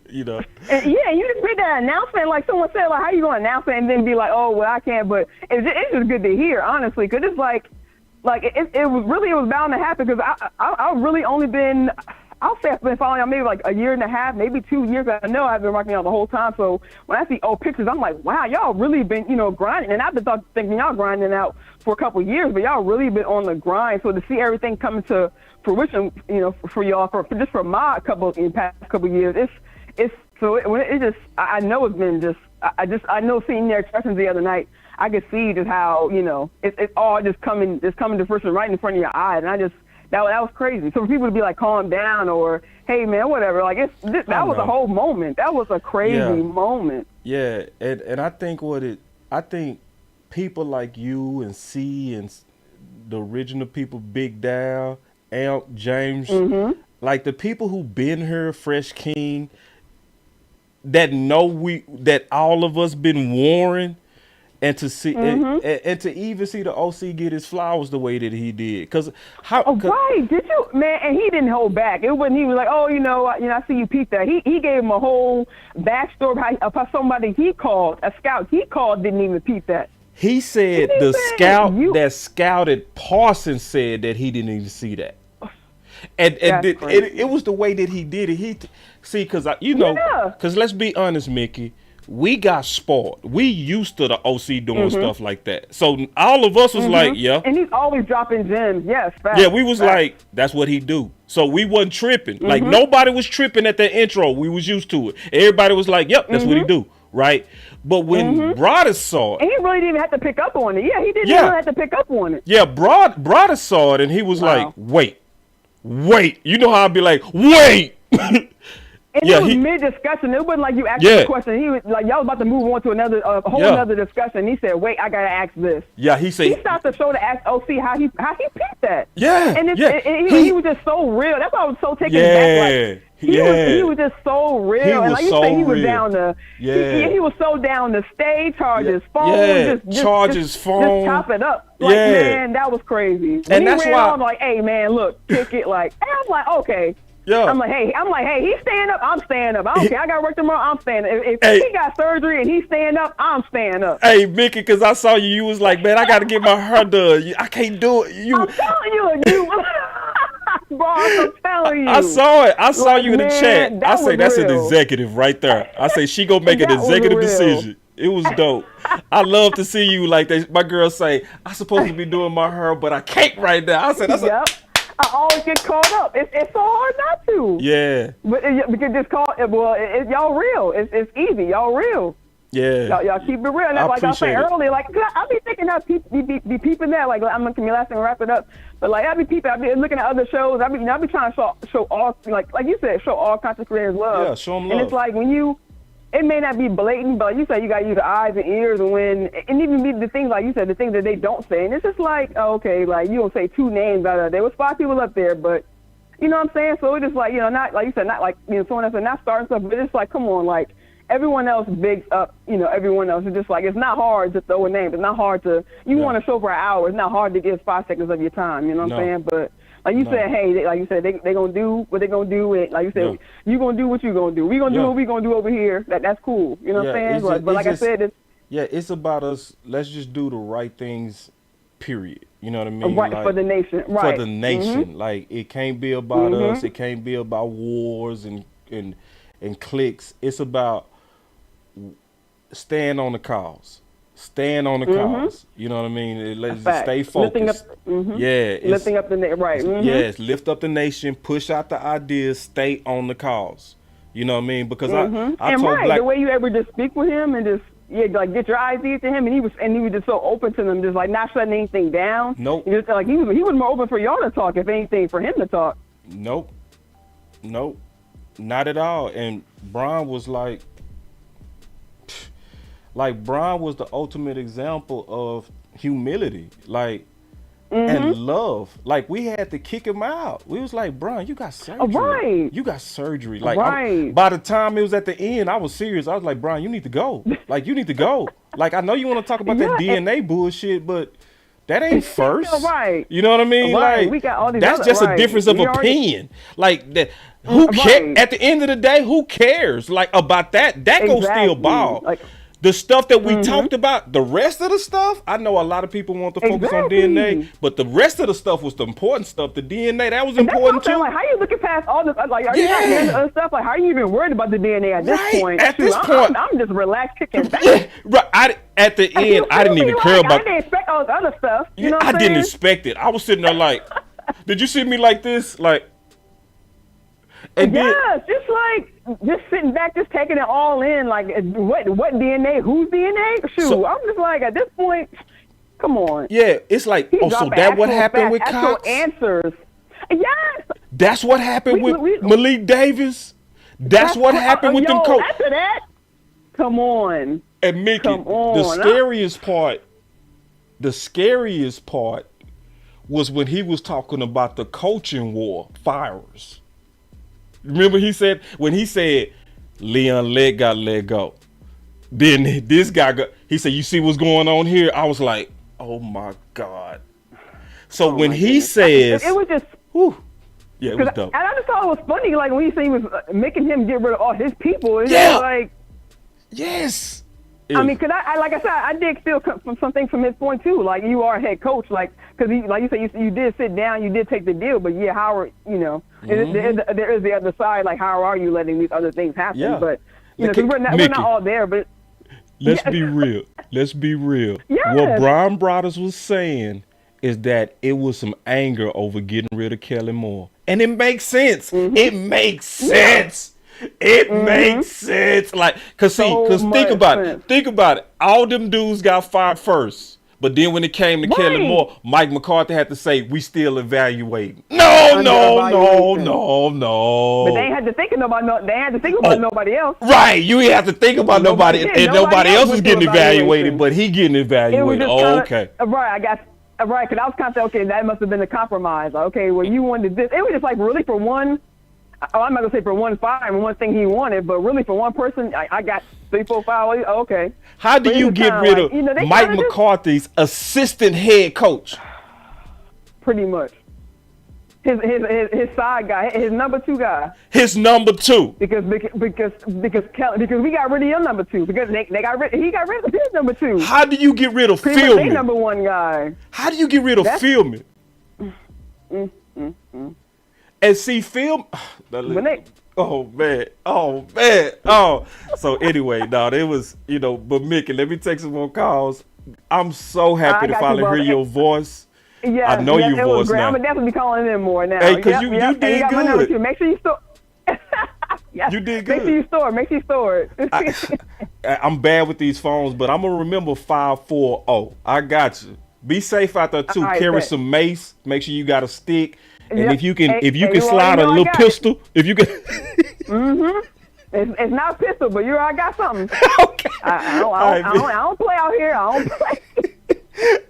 You know. And you just made that announcement, like someone said, like, how you gonna announce it and then be like, oh, well, I can't. But it's just good to hear, honestly, because it's like it was bound to happen. Because I've really only been, I'll say I've been following y'all maybe like a year and a half, maybe 2 years. I know I've been rocking y'all the whole time. So when I see old pictures, I'm like, wow, y'all really been, grinding. And I've been thinking y'all grinding out for a couple of years, but y'all really been on the grind. So to see everything coming to fruition, for y'all, for my past couple of years, I know it's been just, I know seeing their expressions the other night, I could see just how, it's all just coming to fruition right in front of your eyes. And that was crazy. So for people to be like, calm down or, hey man, whatever, like that was a whole moment. That was a crazy moment. Yeah. And I think I think people like you and C and the original people, Big Dow, Amp, James, like the people who been here, Fresh King, that that all of us been warring, and to see and to even see the OC get his flowers the way that he did, right, did you, man? And he didn't hold back. It wasn't, he was like, oh, I see you peeped that. He gave him a whole backstory about somebody he called, a scout he called, didn't even peep that. He said the scout that scouted Parsons said that he didn't even see that. And it was the way that he did it. Because let's be honest, Mickey, we got spoiled. We used to the OC doing stuff like that. So all of us was like, yeah. And he's always dropping gems. Yes, facts. Yeah, we was like, that's what he do. So we wasn't tripping. Like nobody was tripping at the intro. We was used to it. Everybody was like, yep, that's what he do. Right? But when Broadus saw it. And he really didn't even have to pick up on it. Yeah, he didn't even have to pick up on it. Yeah, Broadus saw it and he was like, wait. You know how I'd be like, wait. And it was mid-discussion. It wasn't like you asked a question. He was like, y'all was about to move on to a whole other discussion. He said, wait, I got to ask this. Yeah, he said. He stopped the show to ask OC how he picked that. Yeah, and he was just so real. That's why I was so taken back. Like, he was just so real. And like you said, he was down to, he was so down to stay, charge his phone. Charge his phone. Just top it up. Like, man, that was crazy. When and that's why I'm like, hey, man, look, kick it. Like, and I'm like, okay. Yeah. I'm like, hey, he's staying up. I'm staying up. I don't care. I got to work tomorrow. I'm staying up. If he got surgery and he's staying up, I'm staying up. Hey, Mickey, because I saw you was like, man, I got to get my hair done. I can't do it. I'm telling you. Boss, I'm telling you. I saw it. I saw you in the chat. I say that's an executive right there. I say she gonna make an executive decision. It was dope. I love to see you like that. My girl say, I'm supposed to be doing my hair, but I can't right now. I said, I always get caught up. It's so hard not to. Yeah. But you can just call it. Well, y'all real. It's easy. Y'all real. Yeah. Y'all keep it real. And like I said earlier, like I be thinking that be peeping that. Like I'm gonna last and wrap it up. But like I be peeping. I be looking at other shows. I be trying to show all like you said, show all content creators love. Yeah, show them love. And it's like when it may not be blatant, but like you said, you got to use the eyes and ears and even be the things like you said, the things that they don't say. And it's just like, okay, like you don't say two names out of it. There was 5 people up there, but you know what I'm saying? So it's just like, not like you said, not like, someone else, not starting stuff, but it's like, come on, like everyone else bigs up, everyone else. It's just like, it's not hard to throw a name. It's not hard to, want to show for an hour. It's not hard to give 5 seconds of your time. You know what I'm saying? But like you said, hey, they gonna do what they gonna do. And like you said, you gonna do what you gonna do. We gonna do what we gonna do over here. That's cool. You know what I'm saying? But like I said, it's about us. Let's just do the right things. Period. You know what I mean? Right, like, for the nation. Right. For the nation. Like it can't be about us. It can't be about wars and cliques. It's about staying on the cause. Staying on the cause. You know what I mean? Let's just stay focused. Lifting up the nation. Right. Yes, lift up the nation, push out the ideas, stay on the cause. You know what I mean? Because I told Black, the way you ever just speak with him and just like get your ideas to him, and he was just so open to them, just like not shutting anything down. Nope. Just like he was more open for y'all to talk, if anything, for him to talk. Nope, not at all. And Brian was like, Like Bron was the ultimate example of humility, like, and love. Like we had to kick him out. We was like, Bron, you got surgery. Right. You got surgery. Like Right. by the time it was at the end, I was serious. I was like, Bron, you need to go. Like you need to go. Like I know you want to talk about that DNA bullshit, but that ain't first. Right. You know what I mean? Right. Like We got all these that's other- just a right. difference of We already- opinion. Like that. Who cares? Right. At the end of the day, who cares? Like about that? That goes still Exactly. ball. Like- The stuff that we talked about, the rest of the stuff, I know a lot of people want to focus on DNA, but the rest of the stuff was the important stuff. The DNA, that was important too. Like, how you looking past all this? Like, are you not hearing the other stuff? Like, how are you even worried about the DNA at this point? At Shoot, this point, I'm just relaxed, kicking back. Right. At the end, I didn't even care about. I didn't expect all this other stuff. You know what I I'm didn't saying? expect it. I was sitting there like, did you see me like this? Like, and yes, just sitting back, just taking it all in. Like, what DNA? Whose DNA? Shoot, So- I'm just like, at this point, come on. Yeah, it's like, He's oh, so dropping that what actual happened facts, with actual Cox? answers. Yes. That's what happened with we- Malik Davis. That's what happened with them yo, coaches. After that, come on. And Mickey, Come on. the scariest part was when he was talking about the coaching war, firers. Remember when he said Leon got let go. Then this guy he said, you see what's going on here? I was like, oh my God. So when he says, it was just, whew, yeah, it was dope. and I just thought it was funny, like when you say he was making him get rid of all his people. It's Yeah. just like, yes. I mean, cause I like I said, I did feel something from his point too. Like you are a head coach, like because like you said, you did sit down, you did take the deal, but yeah, how are there is the other side? Like how are you letting these other things happen? Yeah. But you know, 'cause we're not all there. But Let's be real. Let's be real. Yes. What Brian Brothers was saying is that it was some anger over getting rid of Kelly Moore. And it makes sense. It makes sense. It makes sense. Like, cause think about it. Think about it. All them dudes got fired first. But then when it came to Kelly Moore, Mike McCarthy had to say, we still evaluating. No. But they had to think about nobody else. Right, you have to think about nobody, and nobody else is getting evaluated, but he getting evaluated. Okay. Right, right, because I was kind of okay, that must have been a compromise. Like, okay, well, you wanted this. It was just like really for one, I'm not going to say for one fire and one thing he wanted, but really for one person, I got 3, 4, 5. Okay. How do you get rid of Mike McCarthy's assistant head coach? Pretty much. His side guy, his number 2 guy. His number 2. Because we got rid of your number 2 because he got rid of his number 2. How do you get rid of Pretty much Philman? their number 1 guy. How do you get rid of Philman? And see Phil. Oh man. So anyway, it was But Mickey, let me take some more calls. I'm so happy to finally hear your voice. Yeah, I know your it was voice great. now. I'm gonna definitely be calling in more now. Hey, because you did and you got my number good. too. Make sure you store. You did good. Make sure you store it. I'm bad with these phones, but I'm gonna remember 540. I got you. Be safe out there too. All right, Carry bet. some mace. Make sure you got a stick. And Yep. if you can you slide already a know I little got pistol, if you can. It's not a pistol, but I got something. Okay. I don't play out here. I don't play.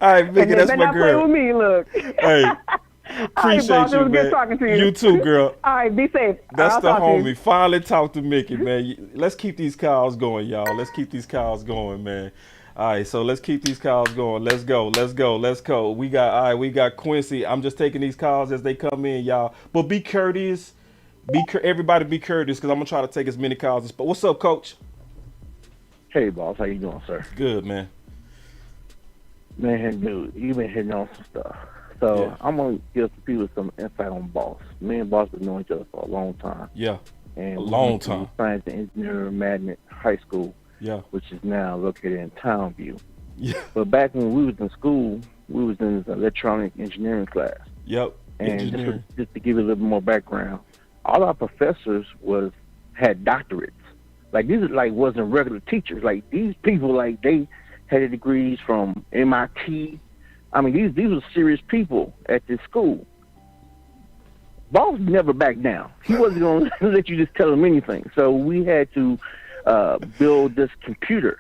All right, Mickey, that's my girl. Play with me, look. Hey, All right, appreciate boss, it you, was man. good talking to you. You too, girl. All right, be safe. That's I'll the talk to you. homie. Finally talk to Mickey, man. Let's keep these calls going, y'all. Let's keep these calls going, man. All right, so let's keep these calls going. Let's go. We got Quincy. I'm just taking these calls as they come in, y'all. But be courteous. Everybody be courteous, because I'm gonna try to take as many calls as. But what's up, Coach? Hey, boss. How you doing, sir? Good, man. Man, dude, you've been hitting on some stuff. So Yeah. I'm gonna give some people some insight on Boss. Me and Boss been knowing each other for a long time. Yeah. And A we long went to time. Science and Engineering Magnet High School. Yeah. Which is now located in Townview. Yeah. But back when we was in school, we was in this electronic engineering class. Yep. And Engineering. just to give you a little more background, all our professors had doctorates. Like these wasn't regular teachers. Like these people, like they had degrees from MIT. I mean, these were serious people at this school. Boss never backed down. He wasn't going to let you just tell him anything. So we had to build this computer.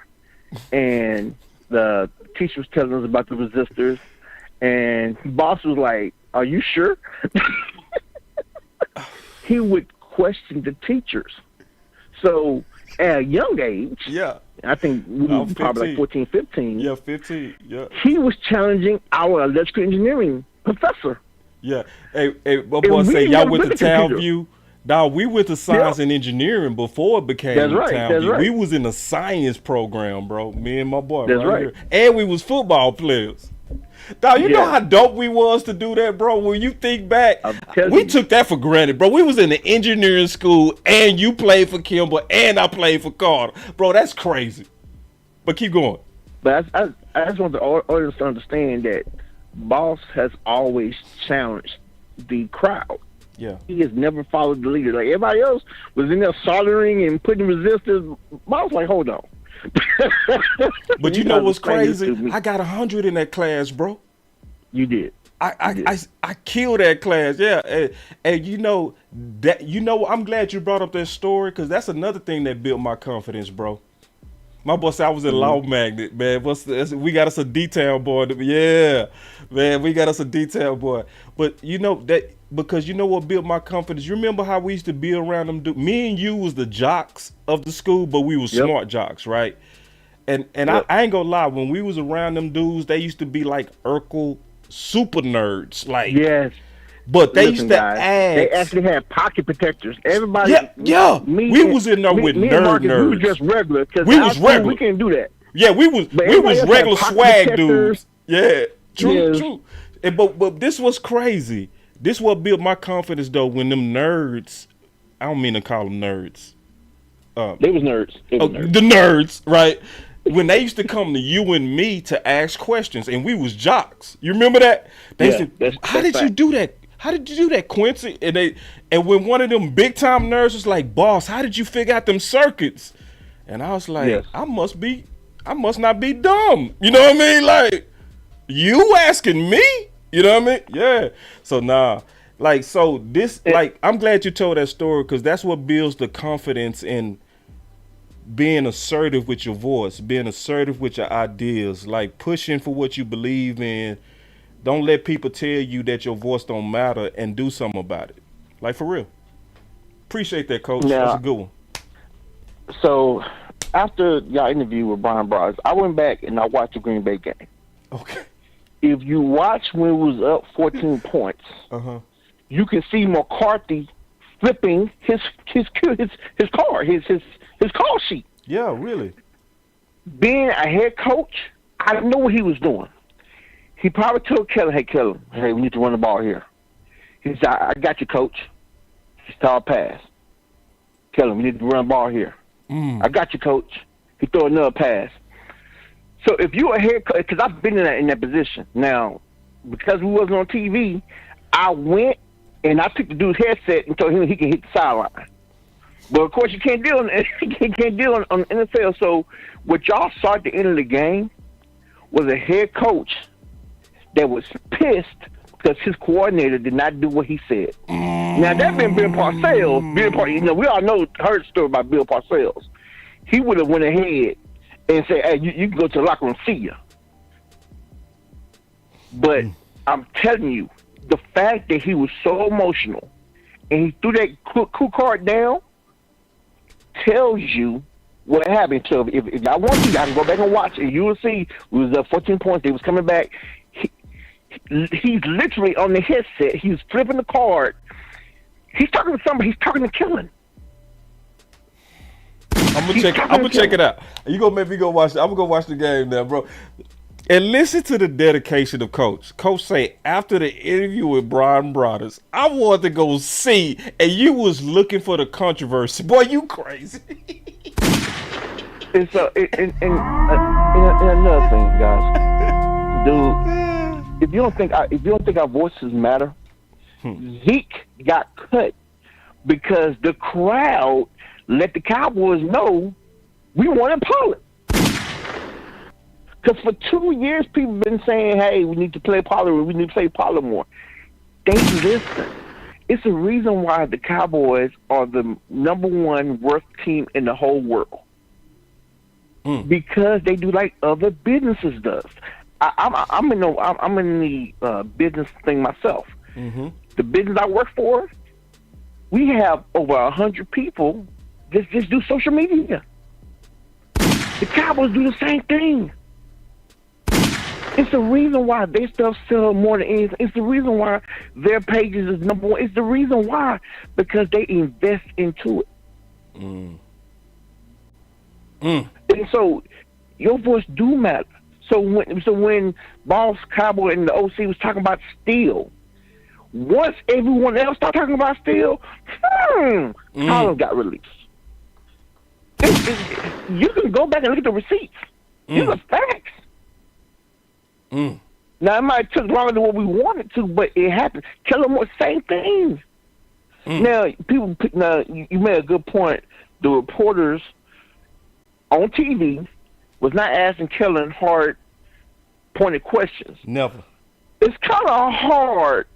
and the teacher was telling us about the resistors, and boss was like, "Are you sure?" He would question the teachers. So at a young age, I think we were probably like 14, 15. Yeah, 15. Yeah. He was challenging our electrical engineering professor. Yeah. Hey, my boy say y'all went to Townview. Dog, we went to science and engineering before it became Townview. We was in a science program, bro. Me and my boy. That's right. Here. And we was football players. Dog, you know how dope we was to do that, bro? When you think back, we took that for granted, bro. We was in the engineering school, and you played for Kimball, and I played for Carter. Bro, that's crazy. But keep going. But I just want the audience to understand that Boss has always challenged the crowd. Yeah. He has never followed the leader. Like everybody else was in there soldering and putting resistors. Boss like, hold on. But you know what's crazy? I got 100 in that class, bro. You did. I killed that class. Yeah. And you know that, I'm glad you brought up that story, because that's another thing that built my confidence, bro. My boy said I was in Law Magnet, man. We got us a detail boy. Yeah, man, we got us a detail boy. But you know that, because you know what built my confidence? You remember how we used to be around them? Me and you was the jocks of the school, but we was smart jocks, right? And I ain't gonna lie, when we was around them dudes, they used to be like Urkel super nerds. Like, yes. But they used to ask. They actually had pocket protectors. Everybody. We was in there with nerds. We were just regular. We was regular. We can't do that. Yeah, we was regular swag dudes. Yeah, true. And, but this was crazy. This what built my confidence though. When them nerds, I don't mean to call them nerds. They was nerds. The nerds, right? When they used to come to you and me to ask questions, and we was jocks. You remember that? They said, "How did you do that? How did you do that, Quincy?" And when one of them big time nerds was like, "Boss, how did you figure out them circuits?" And I was like, I must not be dumb. You know what I mean? Like, you asking me? You know what I mean? Yeah. So I'm glad you told that story, because that's what builds the confidence in being assertive with your voice, being assertive with your ideas, like pushing for what you believe in. Don't let people tell you that your voice don't matter, and do something about it. Like, for real. Appreciate that, Coach. That's a good one. So after y'all interview with Brian Brothers, I went back and I watched the Green Bay game. Okay. If you watch when it was up 14 points, you can see McCarthy flipping his call sheet. Yeah, really. Being a head coach, I know what he was doing. He probably told Kellen, "Hey, we need to run the ball here." He said, "I got you, coach." He started pass. Kellen, we need to run the ball here. I got you, coach. He threw another pass. So if you're a head coach, because I've been in that position. Now, because we wasn't on TV, I went and I took the dude's headset and told him he can hit the sideline. But of course, you can't deal on NFL. So what y'all saw at the end of the game was a head coach that was pissed because his coordinator did not do what he said. Now that been Bill Parcells. We all heard the story about Bill Parcells. He would have went ahead and said, "Hey, you can go to the locker room, see ya." But I'm telling you, the fact that he was so emotional and he threw that coup card down tells you what happened. So if I want to, I can go back and watch, and you will see it was 14 points. They was coming back. He's literally on the headset. He's flipping the card. He's talking to somebody. He's talking to Kellen. I'm gonna check it out. You gonna make me go watch it? I'm gonna go watch the game now, bro. And listen to the dedication of Coach. Coach say, after the interview with Brian Brothers, I wanted to go see, and you was looking for the controversy. Boy, you crazy. And another thing, guys, dude, if you don't think our voices matter, Zeke got cut because the crowd let the Cowboys know we wanted Pollard. Because for 2 years, people have been saying, "Hey, we need to play Pollard. We need to play Pollard more." They listen. It's the reason why the Cowboys are the #1 worst team in the whole world. because they do like other businesses does. I'm in the business thing myself. Mm-hmm. The business I work for, we have over 100 people that just do social media. The Cowboys do the same thing. It's the reason why their stuff sells more than anything. It's the reason why their pages is number one. It's the reason why, because they invest into it. And so your voice do matter. So when Boss Cowboy and the OC was talking about steel, once everyone else started talking about steel, Colin got released. You can go back and look at the receipts. These are facts. Now it might have took longer than what we wanted to, but it happened. Kellen Moore, same thing. Now you made a good point. The reporters on TV was not asking Kellen hard pointed questions. Never. It's kind of hard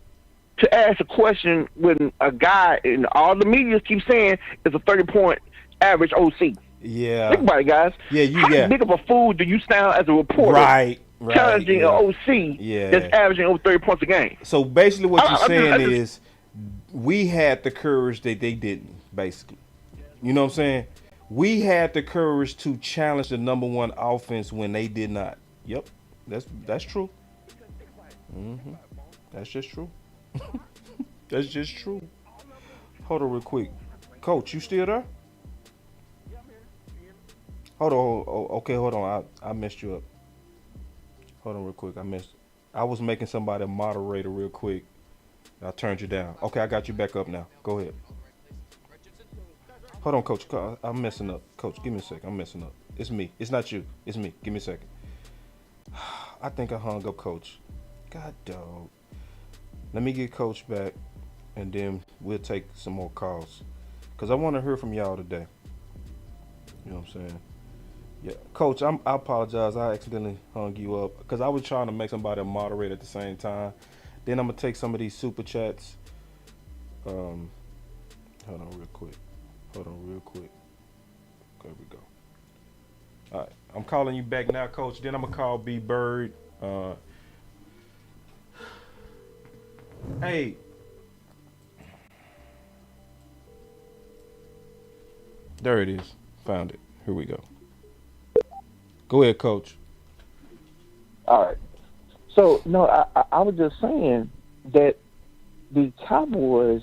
to ask a question when a guy and all the media keep saying is a 30-point average OC. Yeah. Think about it, guys. How big of a fool do you sound as a reporter? Right. Challenging an OC that's averaging over 30 points a game. So basically what you're saying is we had the courage that they didn't, basically. You know what I'm saying? We had the courage to challenge the number one offense when they did not. Yep. That's true. That's just true. That's just true. Hold on real quick. Coach, you still there? Hold on. Okay, hold on. I messed you up. Hold on real quick. I was making somebody a moderator real quick. I turned you down. Okay, I got you back up now. Go ahead. Hold on, Coach. I'm messing up. Coach, give me a second. I'm messing up. It's me. It's not you. It's me. Give me a second. I think I hung up Coach. God dog. Let me get Coach back, and then we'll take some more calls. Because I want to hear from y'all today. You know what I'm saying? Yeah. Coach, I apologize. I accidentally hung you up. Because I was trying to make somebody a moderator at the same time. Then I'm going to take some of these super chats. Hold on real quick. There we go. All right. I'm calling you back now, Coach. Then I'm going to call B Bird. Hey. There it is. Found it. Here we go. Go ahead, Coach. All right. So, no, I was just saying that the Cowboys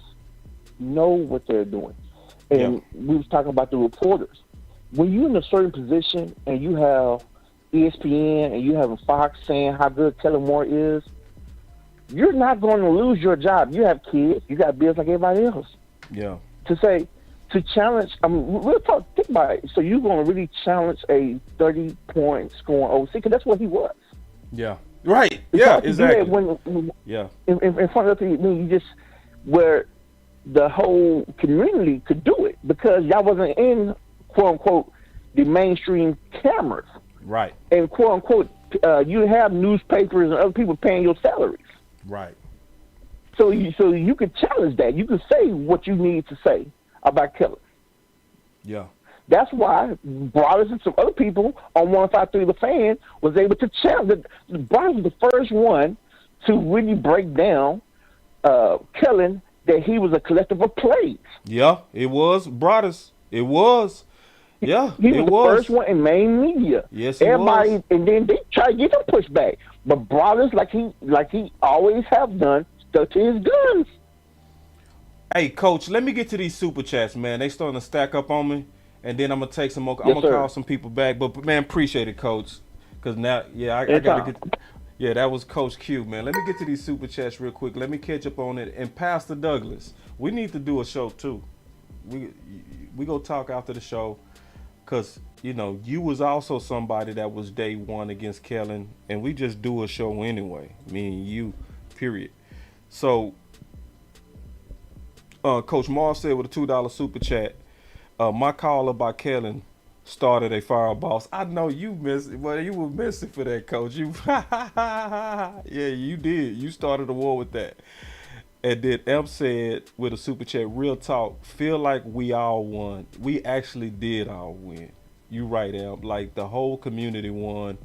know what they're doing. And we was talking about the reporters. When you're in a certain position and you have ESPN and you have Fox saying how good Kellen Moore is, you're not going to lose your job. You have kids. You got bills like everybody else. Yeah. To challenge, we'll talk, think about it. So you're going to really challenge a 30-point scoring OC, because that's what he was. Yeah. Right. Yeah, exactly. In front of people, you just, where the whole community could do it, because y'all wasn't in, quote-unquote, the mainstream cameras. Right. And, quote-unquote, you have newspapers and other people paying your salaries. Right. So you could challenge that. You could say what you need to say about Kellen. Yeah. That's why Brothers and some other people on 153 The Fan was able to challenge. Brothers was the first one to really break down Kellen, that he was a collective of plays. Yeah, it was Brothers. It was. Yeah, he was the first one in main media. Yes, everybody was. And then they try to get him pushed back. But Brothers, like he always have done, stuck to his guns. Hey, Coach, let me get to these super chats, man. They starting to stack up on me, and then I'm gonna take some more. I'm gonna call some people back, but man, appreciate it, Coach. Because now, I gotta get. Yeah, that was Coach Q, man. Let me get to these super chats real quick. Let me catch up on it. And Pastor Douglas, we need to do a show too. We go talk after the show, because you was also somebody that was day one against Kellen, and we just do a show anyway. Me and you, period. So. Coach Moore said with a $2 super chat, my call about Kellen started a fire boss. I know you missed it, but you were missing for that, Coach. Yeah, you did. You started a war with that. And then M said with a super chat, real talk, feel like we all won. We actually did all win. You right, Am. Like the whole community won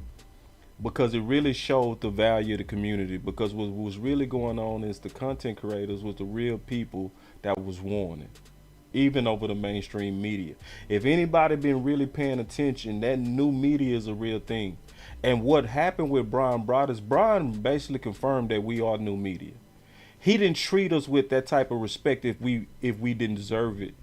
because it really showed the value of the community. Because what was really going on is the content creators was the real people that was warning, even over the mainstream media. If anybody been really paying attention, that new media is a real thing. And what happened with Brian Broaddus, Brian basically confirmed that we are new media. He didn't treat us with that type of respect if we didn't deserve it.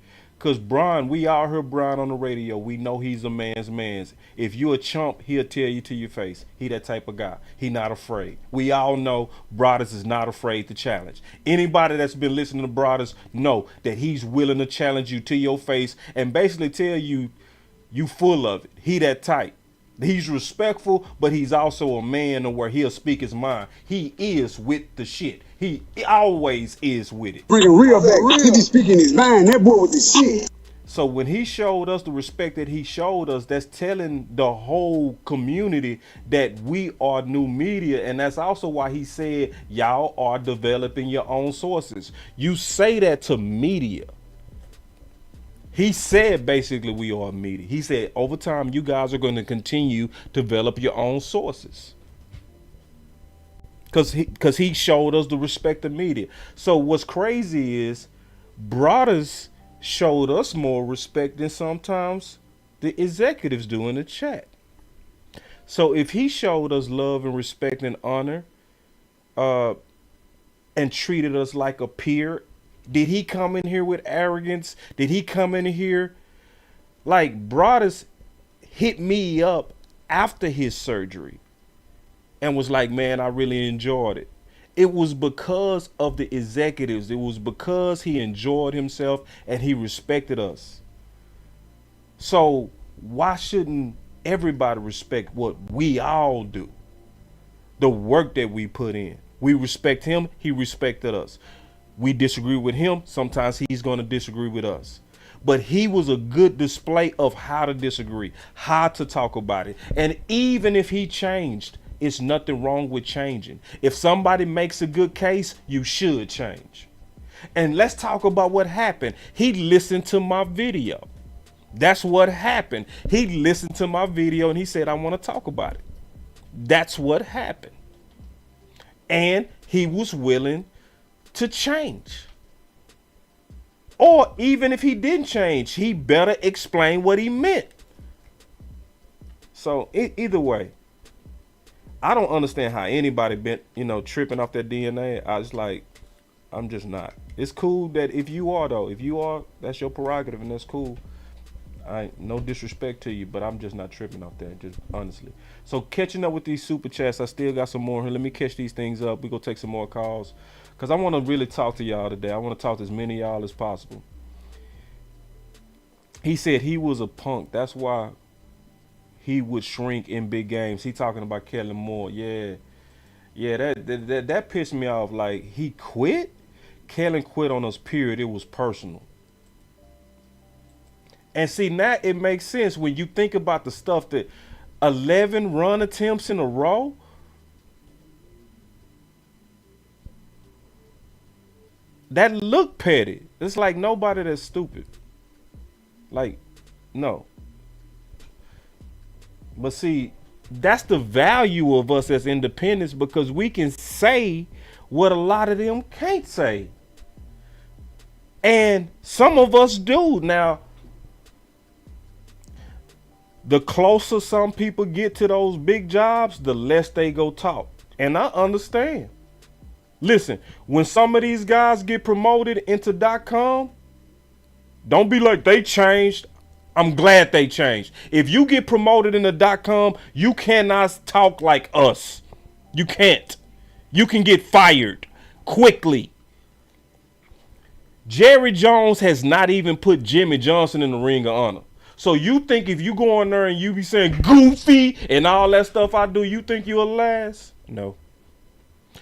Cause Brian, we all heard Brian on the radio. We know he's a man's man. If you a chump, he'll tell you to your face. He that type of guy. He not afraid. We all know Broaddus is not afraid to challenge. Anybody that's been listening to Broaddus know that he's willing to challenge you to your face and basically tell you you full of it. He that type. He's respectful, but he's also a man where he'll speak his mind. He is with the shit. He always is with it. Bring real back. He be speaking his mind. That boy with the shit. So when he showed us the respect that he showed us, that's telling the whole community that we are new media. And that's also why he said, y'all are developing your own sources. You say that to media. He said basically we are media. He said over time you guys are going to continue to develop your own sources. Because he showed us the respect of media. So what's crazy is Broaddus showed us more respect than sometimes the executives do in the chat. So if he showed us love and respect and honor and treated us like a peer, did he come in here with arrogance? Did he come in here like Broaddus hit me up after his surgery and was like, man, I really enjoyed it. It was because of the executives. It was because he enjoyed himself and he respected us. So why shouldn't everybody respect what we all do? The work that we put in. We respect him. He respected us. We disagree with him. Sometimes he's going to disagree with us. But he was a good display of how to disagree, how to talk about it. And even if he changed, it's nothing wrong with changing. If somebody makes a good case, you should change. And let's talk about what happened. He listened to my video. That's what happened. He listened to my video and he said, I want to talk about it. That's what happened. And he was willing to change. Or even if he didn't change, he better explain what he meant. So either way, I don't understand how anybody been, tripping off that DNA. I'm just not. It's cool that if you are, that's your prerogative and that's cool. No disrespect to you, but I'm just not tripping off that, just honestly. So catching up with these super chats, I still got some more here. Let me catch these things up. We're going to take some more calls because I want to really talk to y'all today. I want to talk to as many of y'all as possible. He said he was a punk. That's why he would shrink in big games. He talking about Kellen Moore. Yeah, that pissed me off. Like, he quit? Kellen quit on us, period. It was personal. And see, now it makes sense when you think about the stuff that 11 run attempts in a row. That look petty. It's like nobody that's stupid. Like, no. But see, that's the value of us as independents because we can say what a lot of them can't say. And some of us do. Now, the closer some people get to those big jobs, the less they go talk. And I understand. Listen, when some of these guys get promoted into .com, don't be like they changed. I'm glad they changed. If you get promoted into .com, you cannot talk like us. You can't. You can get fired quickly. Jerry Jones has not even put Jimmy Johnson in the Ring of Honor. So you think if you go in there and you be saying goofy and all that stuff I do, you think you'll last? No.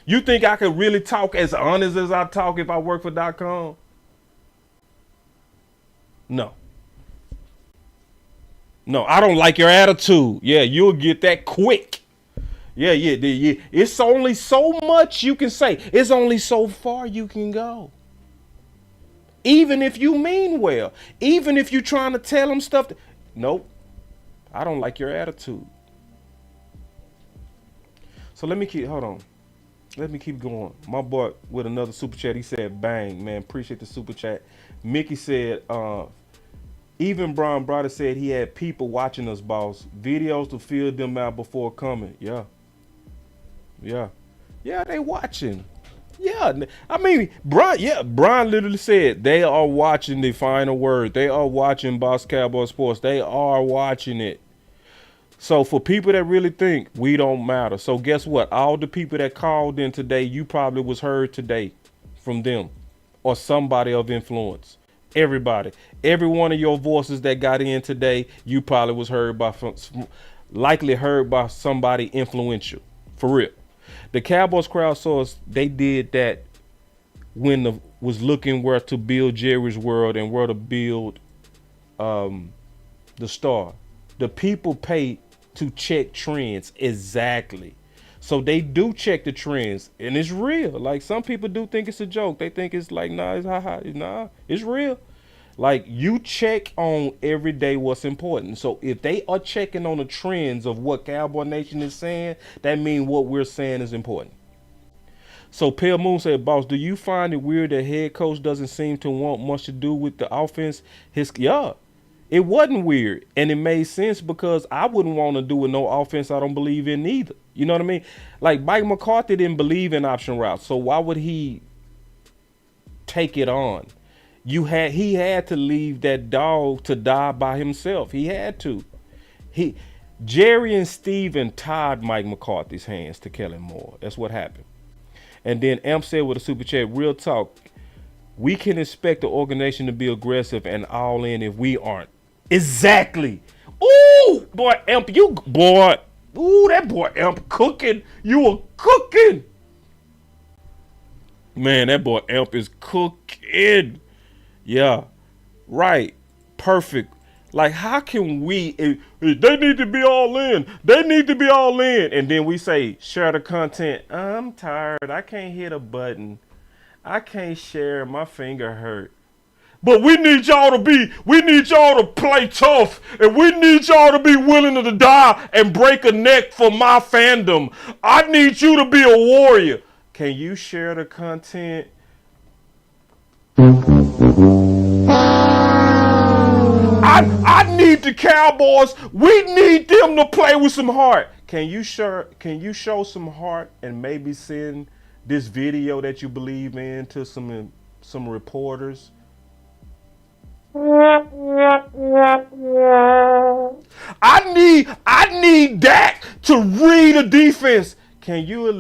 You think I could really talk as honest as I talk if I work for .com? No. No, I don't like your attitude. Yeah, you'll get that quick. Yeah. It's only so much you can say. It's only so far you can go. Even if you mean well, even if you're trying to tell them stuff. Nope. I don't like your attitude. So let me keep going. My boy with another super chat, he said, bang, man, appreciate the super chat. Mickey said, even Brian Brother said he had people watching us, boss. Videos to fill them out before coming. Yeah, they watching. Yeah, I mean, Brian literally said they are watching the final word. They are watching Boss Cowboy Sports. They are watching it. So for people that really think we don't matter, so guess what? All the people that called in today, you probably was heard today from them or somebody of influence. Everybody, every one of your voices that got in today, you probably was heard by, likely heard by somebody influential, for real. The Cowboys crowdsource, they did that when was looking where to build Jerry's world and where to build the star. The people pay to check trends, exactly. So they do check the trends, and it's real. Like, some people do think it's a joke. They think it's like, nah, it's haha. Nah, it's real. Like, you check on every day what's important. So if they are checking on the trends of what Cowboy Nation is saying, that means what we're saying is important. So Pale Moon said, boss, do you find it weird that head coach doesn't seem to want much to do with the offense? It wasn't weird, and it made sense because I wouldn't want to do with no offense I don't believe in either. You know what I mean? Like, Mike McCarthy didn't believe in option routes, so why would he take it on? He had to leave that dog to die by himself. He had to. Jerry and Steven tied Mike McCarthy's hands to Kellen Moore. That's what happened. And then Amp said with a super chat, real talk, we can expect the organization to be aggressive and all in if we aren't. Exactly. Ooh, boy, Amp, that boy Amp cooking. You are cooking. Man, that boy Amp is cooking. Yeah, right. Perfect. Like, how can we, they need to be all in. They need to be all in. And then we say, share the content. I'm tired. I can't hit a button. I can't share. My finger hurt. But we need y'all to play tough. And we need y'all to be willing to die and break a neck for my fandom. I need you to be a warrior. Can you share the content? I need the Cowboys. We need them to play with some heart. Can you show some heart and maybe send this video that you believe in to some reporters? I need Dak to read a defense. Can you at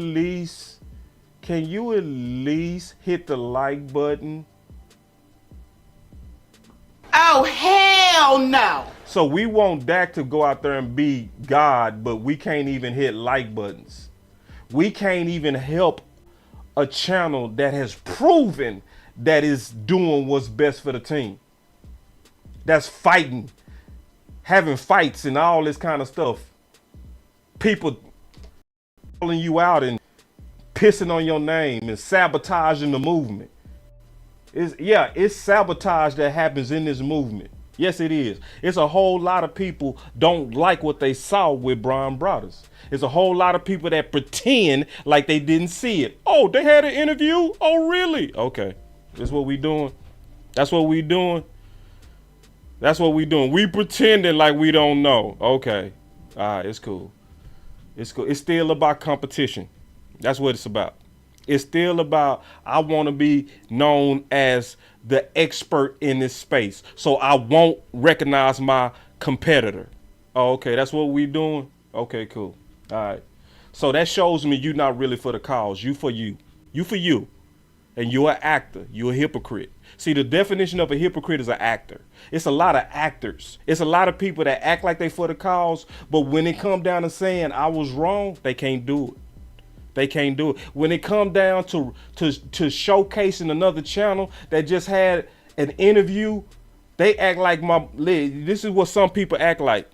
least hit the like button? Oh, hell no. So we want Dak to go out there and be God, but we can't even hit like buttons. We can't even help a channel that has proven that is doing what's best for the team. That's fighting, having fights and all this kind of stuff. People calling you out and pissing on your name and sabotaging the movement. It's sabotage that happens in this movement. Yes, it is. It's a whole lot of people don't like what they saw with Brian Brothers. It's a whole lot of people that pretend like they didn't see it. Oh, they had an interview? Oh, really? Okay. That's what we doing. That's what we doing. That's what we doing. We pretending like we don't know. Okay. All right, it's cool. It's cool. It's still about competition. That's what it's about. It's still about, I want to be known as the expert in this space, so I won't recognize my competitor. Oh, okay, that's what we doing? Okay, cool. All right. So that shows me you're not really for the cause. You for you. You for you. And you're an actor. You're a hypocrite. See, the definition of a hypocrite is an actor. It's a lot of actors. It's a lot of people that act like they for the cause, but when it come down to saying I was wrong, they can't do it. They can't do it. When it come down to showcasing another channel that just had an interview, they act like this is what some people act like.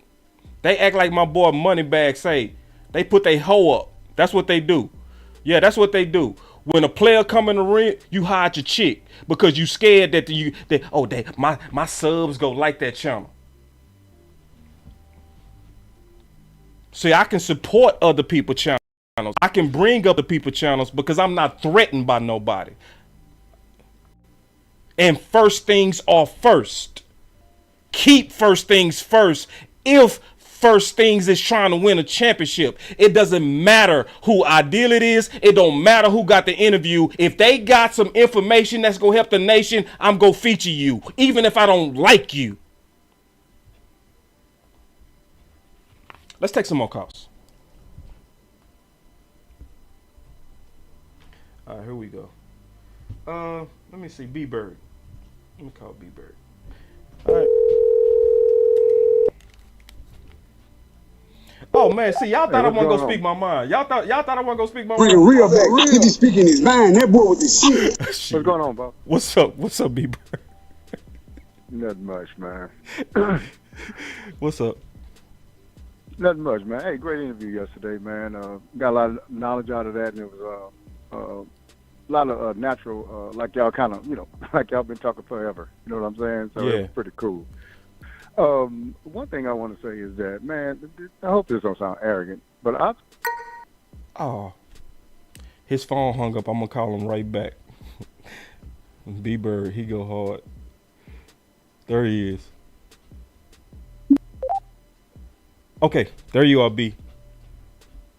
They act like my boy Moneybag say. They put their hoe up. That's what they do. Yeah, that's what they do. When a player come in the ring, you hide your chick because you scared that my subs go like that channel. See, I can support other people's channels. I can bring up the people channels because I'm not threatened by nobody. And first things are first. Keep first things first. If first things is trying to win a championship, it doesn't matter who ideal it is. It don't matter who got the interview. If they got some information that's going to help the nation, I'm going to feature you, even if I don't like you. Let's take some more calls. All right, here we go. Let me see. B-Bird. Let me call B-Bird. All right. Oh man, see, y'all thought I wasn't gonna speak my mind. Y'all thought I wasn't gonna speak my mind. Bring real back. 50 speaking his mind. That boy with the shit. What's going on, Bob? What's up? What's up, B-Bird? Nothing much, man. What's up? Nothing much, man. Hey, great interview yesterday, man. Got a lot of knowledge out of that, and it was a lot of natural, like y'all kind of, like y'all been talking forever. You know what I'm saying? So it was pretty cool. One thing I want to say is that, man, I hope this don't sound arrogant, but his phone hung up. I'm gonna call him right back. B-Bird, he go hard. There he is. Okay, there you are, B.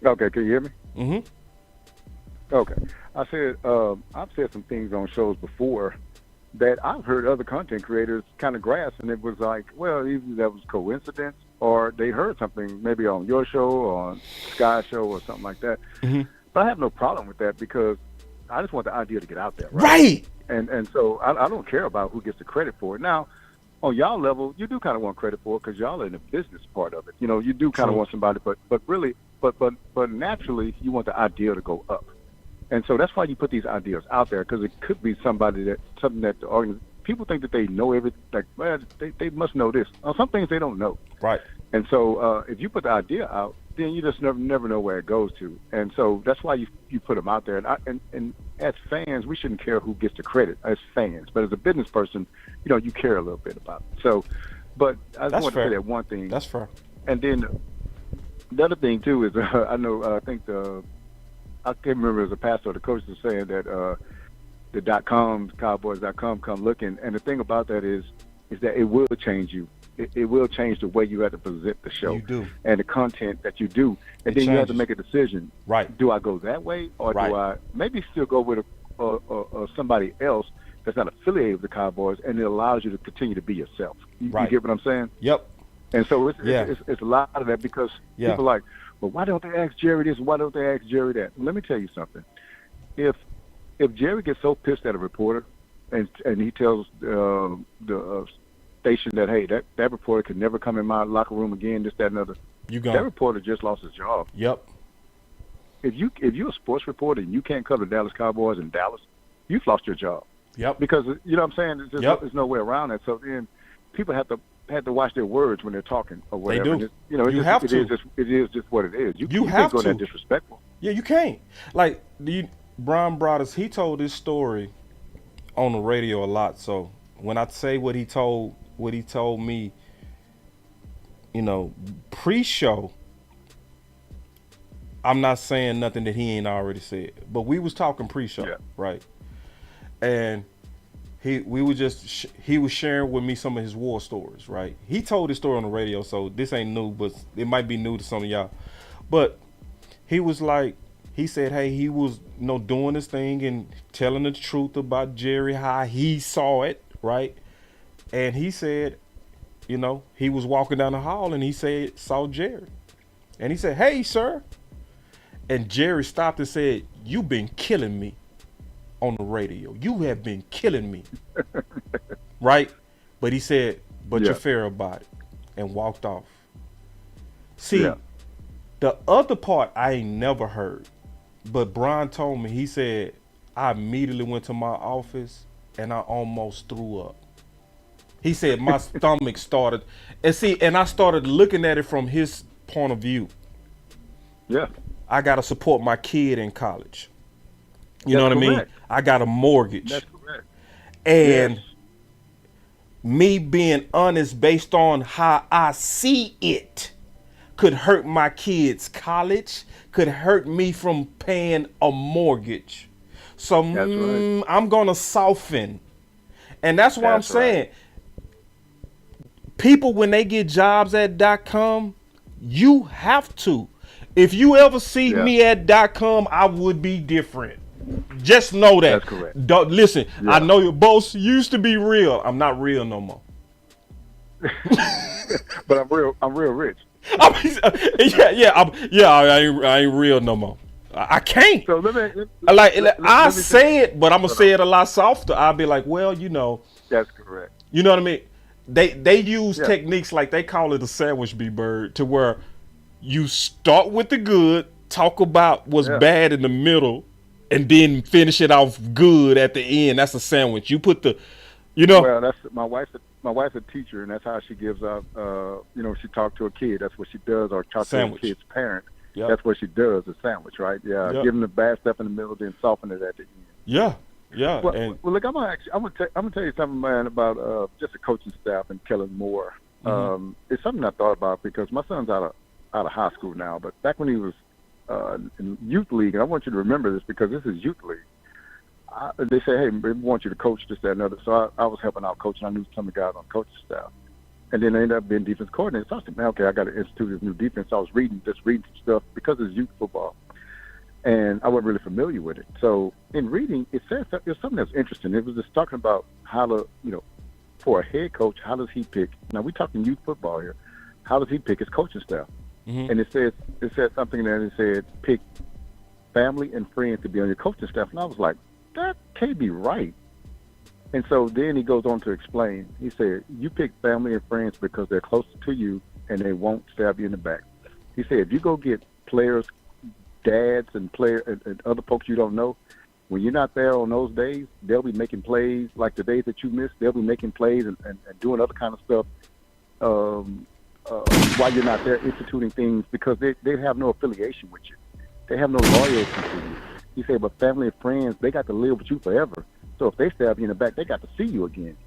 Okay, can you hear me? Mm-hmm. Okay. I've said some things on shows before that I've heard other content creators kind of grasp, and it was like, well, either that was coincidence or they heard something maybe on your show or on Sky's show or something like that. Mm-hmm. But I have no problem with that because I just want the idea to get out there. Right. And so I don't care about who gets the credit for it. Now, on y'all level, you do kind of want credit for it because y'all are in the business part of it. You do kind of want somebody, but really, but naturally, you want the idea to go up. And so that's why you put these ideas out there, because it could be something that the people think that they know everything. Like, well, they must know this. Some things they don't know. Right. And so if you put the idea out, then you just never know where it goes to. And so that's why you put them out there. And as fans, we shouldn't care who gets the credit as fans. But as a business person, you care a little bit about it. So, but I just want to say that one thing. That's fair. And then the other thing too is I know I can't remember as a pastor or the coach was saying that the .com, Cowboys.com come looking. And the thing about that is that it will change you. It will change the way you have to present the show. You do. And the content that you do. And then you have to make a decision. Right. Do I go that way, or do I maybe still go with somebody else that's not affiliated with the Cowboys, and it allows you to continue to be yourself. You get what I'm saying? Yep. And so it's a lot of that because people are like, well, why don't they ask Jerry this? Why don't they ask Jerry that? Let me tell you something. If Jerry gets so pissed at a reporter and he tells the station that, hey, that reporter could never come in my locker room again, this, that, and other, that reporter just lost his job. Yep. If you're a sports reporter and you can't cover the Dallas Cowboys in Dallas, you've lost your job. Yep. Because you know what I'm saying? There's no way around it. So then people have to watch their words when they're talking or whatever. They do. It is just what it is. You have can't go to. that disrespectful. Yeah, you can't. Like Brian Broaddus, he told this story on the radio a lot. So when I say what he told me, pre-show, I'm not saying nothing that he ain't already said. But we was talking pre-show, right? And he was sharing with me some of his war stories, right? He told his story on the radio, so this ain't new, but it might be new to some of y'all. But he was like, he said, hey, he was doing this thing and telling the truth about Jerry, how he saw it, right? And he said, he was walking down the hall and he saw Jerry. And he said, hey, sir. And Jerry stopped and said, you've been killing me on the radio. You have been killing me. Right? But he said, but you're fair about it. And walked off. See, the other part I ain't never heard. But Brian told me, he said, I immediately went to my office and I almost threw up. He said my stomach started. And I started looking at it from his point of view. Yeah. I got to support my kid in college. You know what I mean? I got a mortgage. That's correct. And me being honest based on how I see it. could hurt my kids' college, could hurt me from paying a mortgage. So I'm going to soften. And that's why I'm saying, people, when they get jobs at .com, you have to. If you ever see me at .com, I would be different. Just know that. That's correct. Listen, I know your boss used to be real. I'm not real no more. But I'm real rich. I ain't real no more. I can't. So let me say it, but I'm gonna say it a lot softer. I'll be like, well, That's correct. You know what I mean? They use techniques like they call it a sandwich bee bird, to where you start with the good, talk about what's bad in the middle, and then finish it off good at the end. That's a sandwich. You put the, Well, that's my wife's a teacher, and that's how she gives out. She talks to a kid. That's what she does, or talk to a kid's parent. Yep. That's what she does. A sandwich, right? Yeah, give them the bad stuff in the middle, then soften it at the end. Yeah. Well, look, I'm gonna tell you something, man, about just the coaching staff and Kellen Moore. Mm-hmm. It's something I thought about because my son's out of high school now, but back when he was in youth league, and I want you to remember this because this is youth league. They say, hey, we want you to coach this, that, and other. So I was helping out coaching. I knew some of the guys on the coaching staff. And then I ended up being defense coordinator. So I said, man, okay, I got to institute this new defense. So I was reading some stuff because it's youth football. And I wasn't really familiar with it. So in reading, it says there's something that's interesting. It was just talking about how to, for a head coach, how does he pick? Now, we're talking youth football here. How does he pick his coaching staff? Mm-hmm. And it said something there. It said pick family and friends to be on your coaching staff. And I was like, that can't be right. And so then he goes on to explain. He said, you pick family and friends because they're closer to you and they won't stab you in the back. He said, if you go get players, dads and other folks you don't know, when you're not there on those days, they'll be making plays like the days that you missed. They'll be making plays and doing other kind of stuff while you're not there, instituting things because they have no affiliation with you. They have no loyalty to you. He said, but family and friends, they got to live with you forever. So if they stab you in the back, they got to see you again.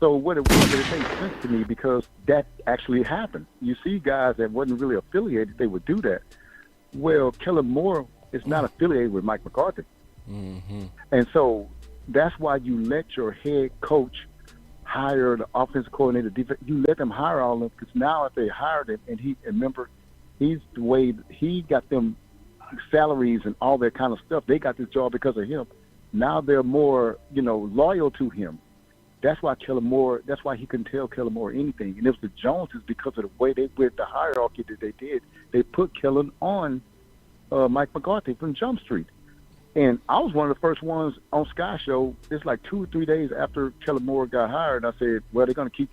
So what it was, it made sense to me because that actually happened. You see guys that wasn't really affiliated, they would do that. Well, Kellen Moore is not affiliated with Mike McCarthy. Mm-hmm. And so that's why you let your head coach hire the offensive coordinator, defense. You let them hire all of them because now if they hired him and remember, he's the way he got them salaries and all that kind of stuff. They got this job because of him. Now they're more, loyal to him. That's why that's why he couldn't tell Kellen Moore anything. And it was the Joneses because of the way they went, the hierarchy that they did. They put Kellen on Mike McCarthy from Jump Street. And I was one of the first ones on Sky Show. It's like 2 or 3 days after Kellen Moore got hired. I said, well, they're going to keep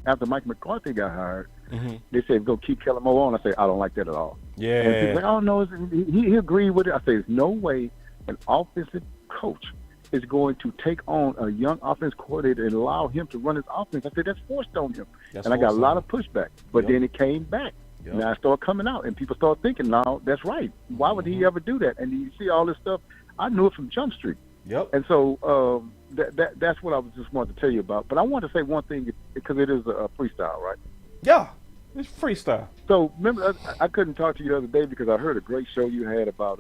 after Mike McCarthy got hired, they said, we're going to keep Kellen Moore on. I said, I don't like that at all. Yeah. And people like, oh, no, he agreed with it. I said, there's no way an offensive coach is going to take on a young offense coordinator and allow him to run his offense. I said, that's forced on him. And I got a lot of pushback. But then it came back. Yep. And I started coming out, and people started thinking, no, that's right. Why would he ever do that? And you see all this stuff. I knew it from Jump Street. Yep. And so that's what I was just wanted to tell you about. But I want to say one thing because it is a freestyle, right? Yeah, it's freestyle. So remember, I couldn't talk to you the other day because I heard a great show you had about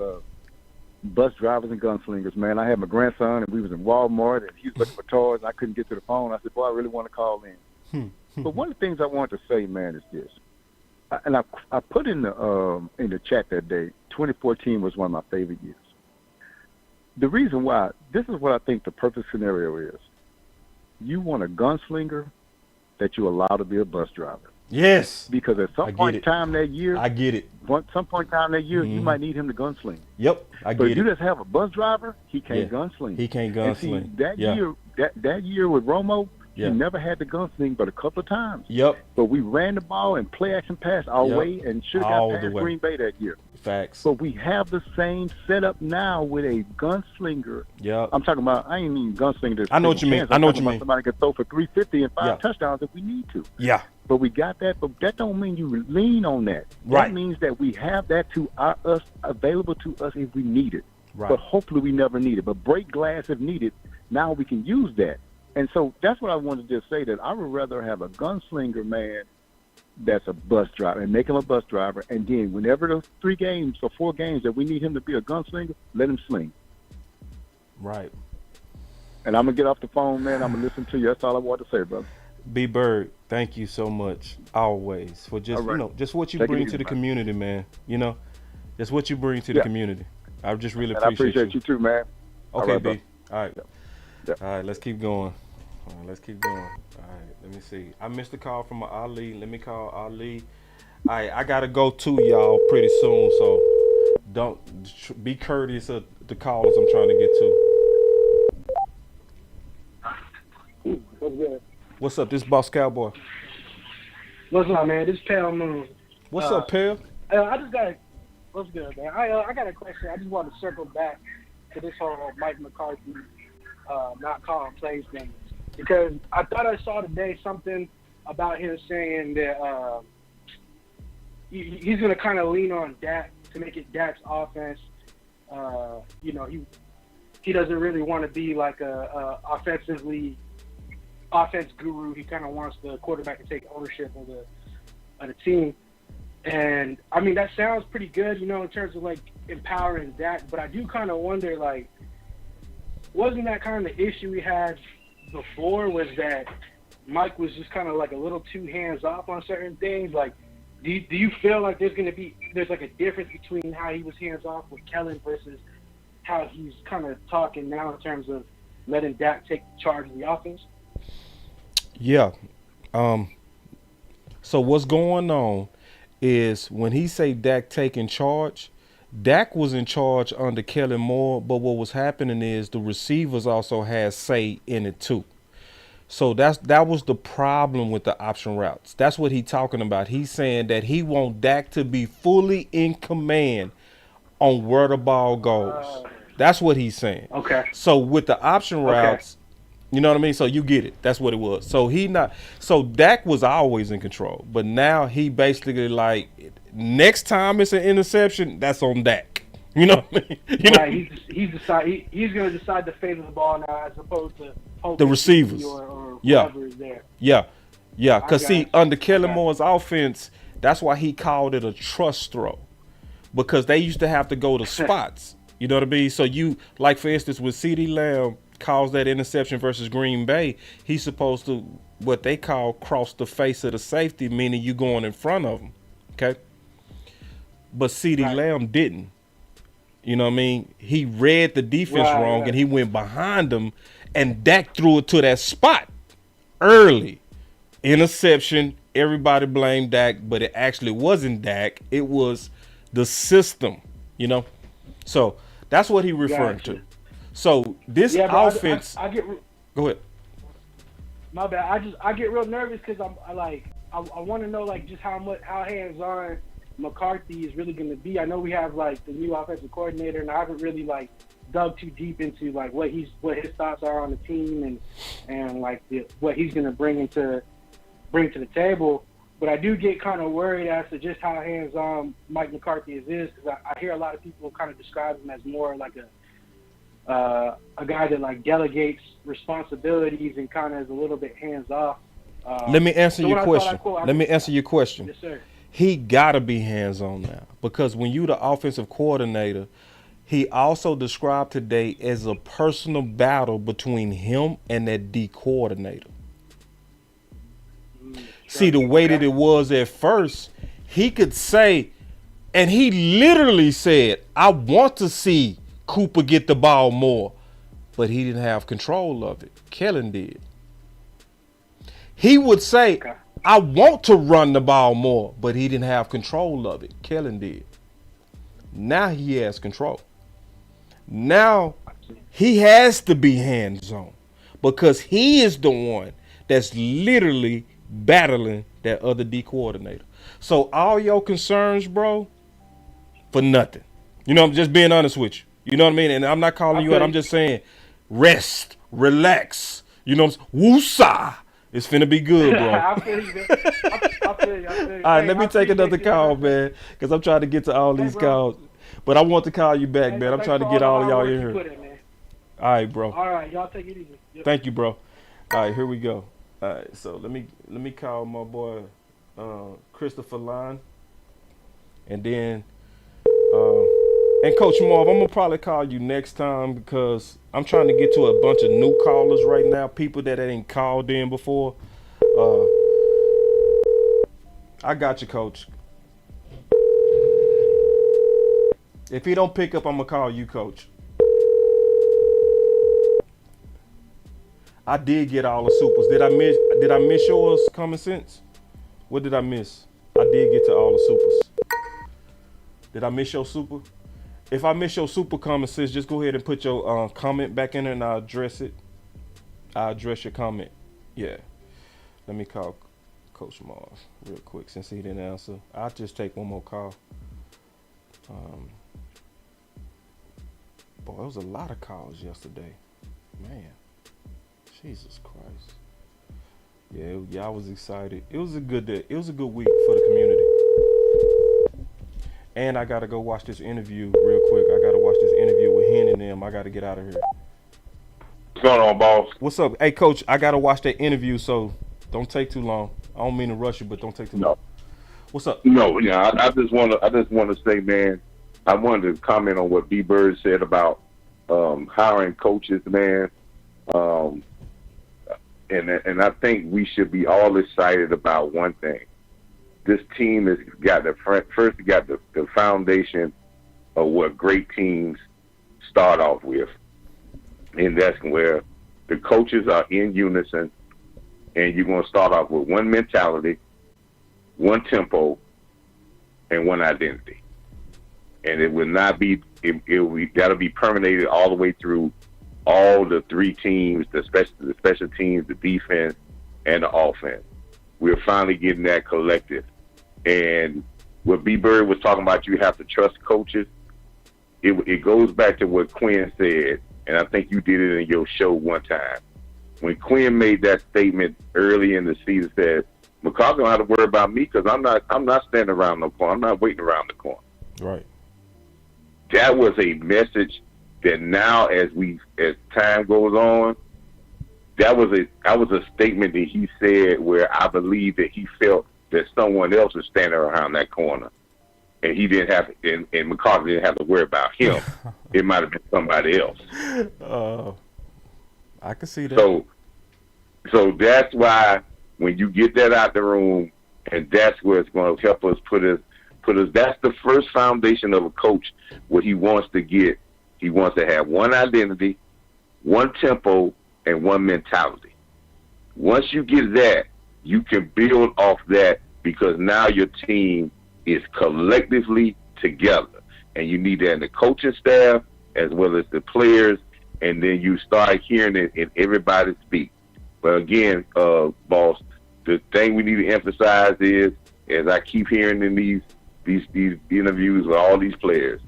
bus drivers and gunslingers. Man, I had my grandson, and we was in Walmart, and he was looking for toys, and I couldn't get to the phone. I said, boy, I really want to call in. But one of the things I wanted to say, man, is this. And I put in the chat that day, 2014 was one of my favorite years. The reason why, this is what I think the perfect scenario is. You want a gunslinger that you allow to be a bus driver. Yes. Because at some point in time that year, I get it. Some point in time that year, you might need him to gunsling. Yep, I get it. But if you just have a bus driver, he can't gunsling. He can't gunsling. And see, that year with Romo, he never had the gunsling but a couple of times. Yep. But we ran the ball and play action pass our way and should have got past Green Bay that year. Facts. But we have the same setup now with a gunslinger. Yeah. I'm talking about, I ain't mean gunslinger. I know what you mean. I know what you mean. Somebody can throw for 350 and 5 touchdowns if we need to. Yeah. But we got that, but that don't mean you lean on that. Right. That means that we have that to us, available to us if we need it. Right. But hopefully we never need it. But break glass if needed, now we can use that. And so that's what I wanted to just say, that I would rather have a gunslinger, man, that's a bus driver, and make him a bus driver. And then whenever the 3 games or 4 games that we need him to be a gunslinger, let him sling. Right. And I'm gonna get off the phone, man. I'm gonna listen to you. That's all I want to say, brother. B Bird, thank you so much always for just just what you bring to the community, man. Just what you bring to the community. I just really appreciate you too, man. Okay, all right, B. All right. All right, let's keep going. All right, let me see. I missed a call from Ali. Let me call Ali. All right, I gotta go too, y'all, pretty soon. So don't be courteous of the callers I'm trying to get to. What's good? What's up? This Boss Cowboy. What's up, man? This is Pale Moon. What's up, Pale? I just got. What's good, man? I got a question. I just want to circle back to this whole Mike McCarthy not calling plays thing, because I thought I saw today something about him saying that he's going to kind of lean on Dak to make it Dak's offense. He doesn't really want to be like a offense guru. He kind of wants the quarterback to take ownership of the team. And I mean, that sounds pretty good, in terms of like empowering Dak. But I do kind of wonder, like, wasn't that kind of the issue we had before? Was that Mike was just kind of like a little too hands off on certain things? Like, do you feel like there's like a difference between how he was hands off with Kellen versus how he's kind of talking now in terms of letting Dak take charge of the offense? Yeah. So what's going on is when he say Dak taking charge, Dak was in charge under Kellen Moore, but what was happening is the receivers also had say in it too. So that was the problem with the option routes. That's what he's talking about. He's saying that he wants Dak to be fully in command on where the ball goes. That's what he's saying. Okay. So with the option routes, you know what I mean? So you get it. That's what it was. So Dak was always in control, but now he basically like, next time it's an interception, that's on Dak. You know what I mean? Right. He's going to decide the fate of the ball now, as opposed to the receivers. Or whoever is there. Yeah. Because see, under Kellen Moore's offense, that's why he called it a trust throw, because they used to have to go to spots. You know what I mean? So you, like for instance, with CeeDee Lamb calls that interception versus Green Bay, he's supposed to, what they call, cross the face of the safety, meaning you going in front of him. Okay? But CeeDee Lamb didn't. You know what I mean? He read the defense wrong, and he went behind him, and Dak threw it to that spot early. Interception, everybody blamed Dak, but it actually wasn't Dak. It was the system, So that's what he referred to. So this offense. Go ahead. My bad. I get real nervous because I want to know like just how hands on McCarthy is really going to be. I know we have like the new offensive coordinator, and I haven't really like dug too deep into like what his thoughts are on the team and like what he's going to bring to the table. But I do get kind of worried as to just how hands on Mike McCarthy is, because I hear a lot of people kind of describe him as more like a guy that like delegates responsibilities and kind of is a little bit hands off. Let me answer your question. Let me answer your question. Yes, sir. He gotta be hands on now, because when you the offensive coordinator, he also described today as a personal battle between him and that D coordinator. See, the way that it was at first, he could say, and he literally said, I want to see Cooper get the ball more, but he didn't have control of it. Kellen did. He would say, I want to run the ball more, but he didn't have control of it. Kellen did. Now he has control. Now he has to be hands-on, because he is the one that's literally battling that other D coordinator. So all your concerns, bro, for nothing. I'm just being honest with you. You know what I mean? And I'm not calling you out. I'm just saying, rest, relax. Woosah. It's finna be good, bro. I feel you, man. I feel you. All right, let me take another call, man, because I'm trying to get to all these calls. But I want to call you back, man. I'm trying to get all of y'all in here. All right, bro. All right, y'all take it easy. Thank you, bro. All right, here we go. All right, so let me call my boy Christopher Line, and then and Coach Marv, I'm gonna probably call you next time because I'm trying to get to a bunch of new callers right now, people that ain't called in before. I got you, Coach. If he don't pick up, I'm gonna call you, Coach. I did get all the supers. Did I miss yours, Common Sense? What did I miss? I did get to all the supers. Did I miss your super? If I miss your super, Common Sense, just go ahead and put your comment back in there and I'll address it. I'll address your comment. Yeah. Let me call Coach Mars real quick since he didn't answer. I'll just take one more call. Boy, there was a lot of calls yesterday. Man. Jesus Christ. Yeah, I was excited. It was a good day. It was a good week for the community. And I gotta go watch this interview real quick. I gotta watch this interview with Hen and them. I gotta get out of here. What's going on, boss? What's up? Hey, Coach, I gotta watch that interview, so don't take too long. I don't mean to rush you, but don't take too long. What's up? No, yeah, I just want to say, man, I wanted to comment on what B Bird said about hiring coaches, man. And I think we should be all excited about one thing. This team has got the foundation of what great teams start off with. And that's where the coaches are in unison, and you're going to start off with one mentality, one tempo, and one identity. And it will not be, that'll be permeated all the way through all the three teams, the special teams, the defense, and the offense. We're finally getting that collective. And what B Bird was talking about, you have to trust coaches. It goes back to what Quinn said, and I think you did it in your show one time. When Quinn made that statement early in the season, said, McCall don't have to worry about me because I'm not standing around no corner. I'm not waiting around the corner. Right. That was a message that now, as time goes on, that was a statement that he said where I believe that he felt that someone else was standing around that corner, and he didn't have, and McCarthy didn't have to worry about him. It might have been somebody else. I can see that. So that's why when you get that out the room, and that's where it's going to help us put us. That's the first foundation of a coach. What he wants to get, he wants to have one identity, one tempo, and one mentality. Once you get that, you can build off that because now your team is collectively together. And you need that in the coaching staff as well as the players, and then you start hearing it in everybody speak. But again, boss, the thing we need to emphasize is, as I keep hearing in these interviews with all these players,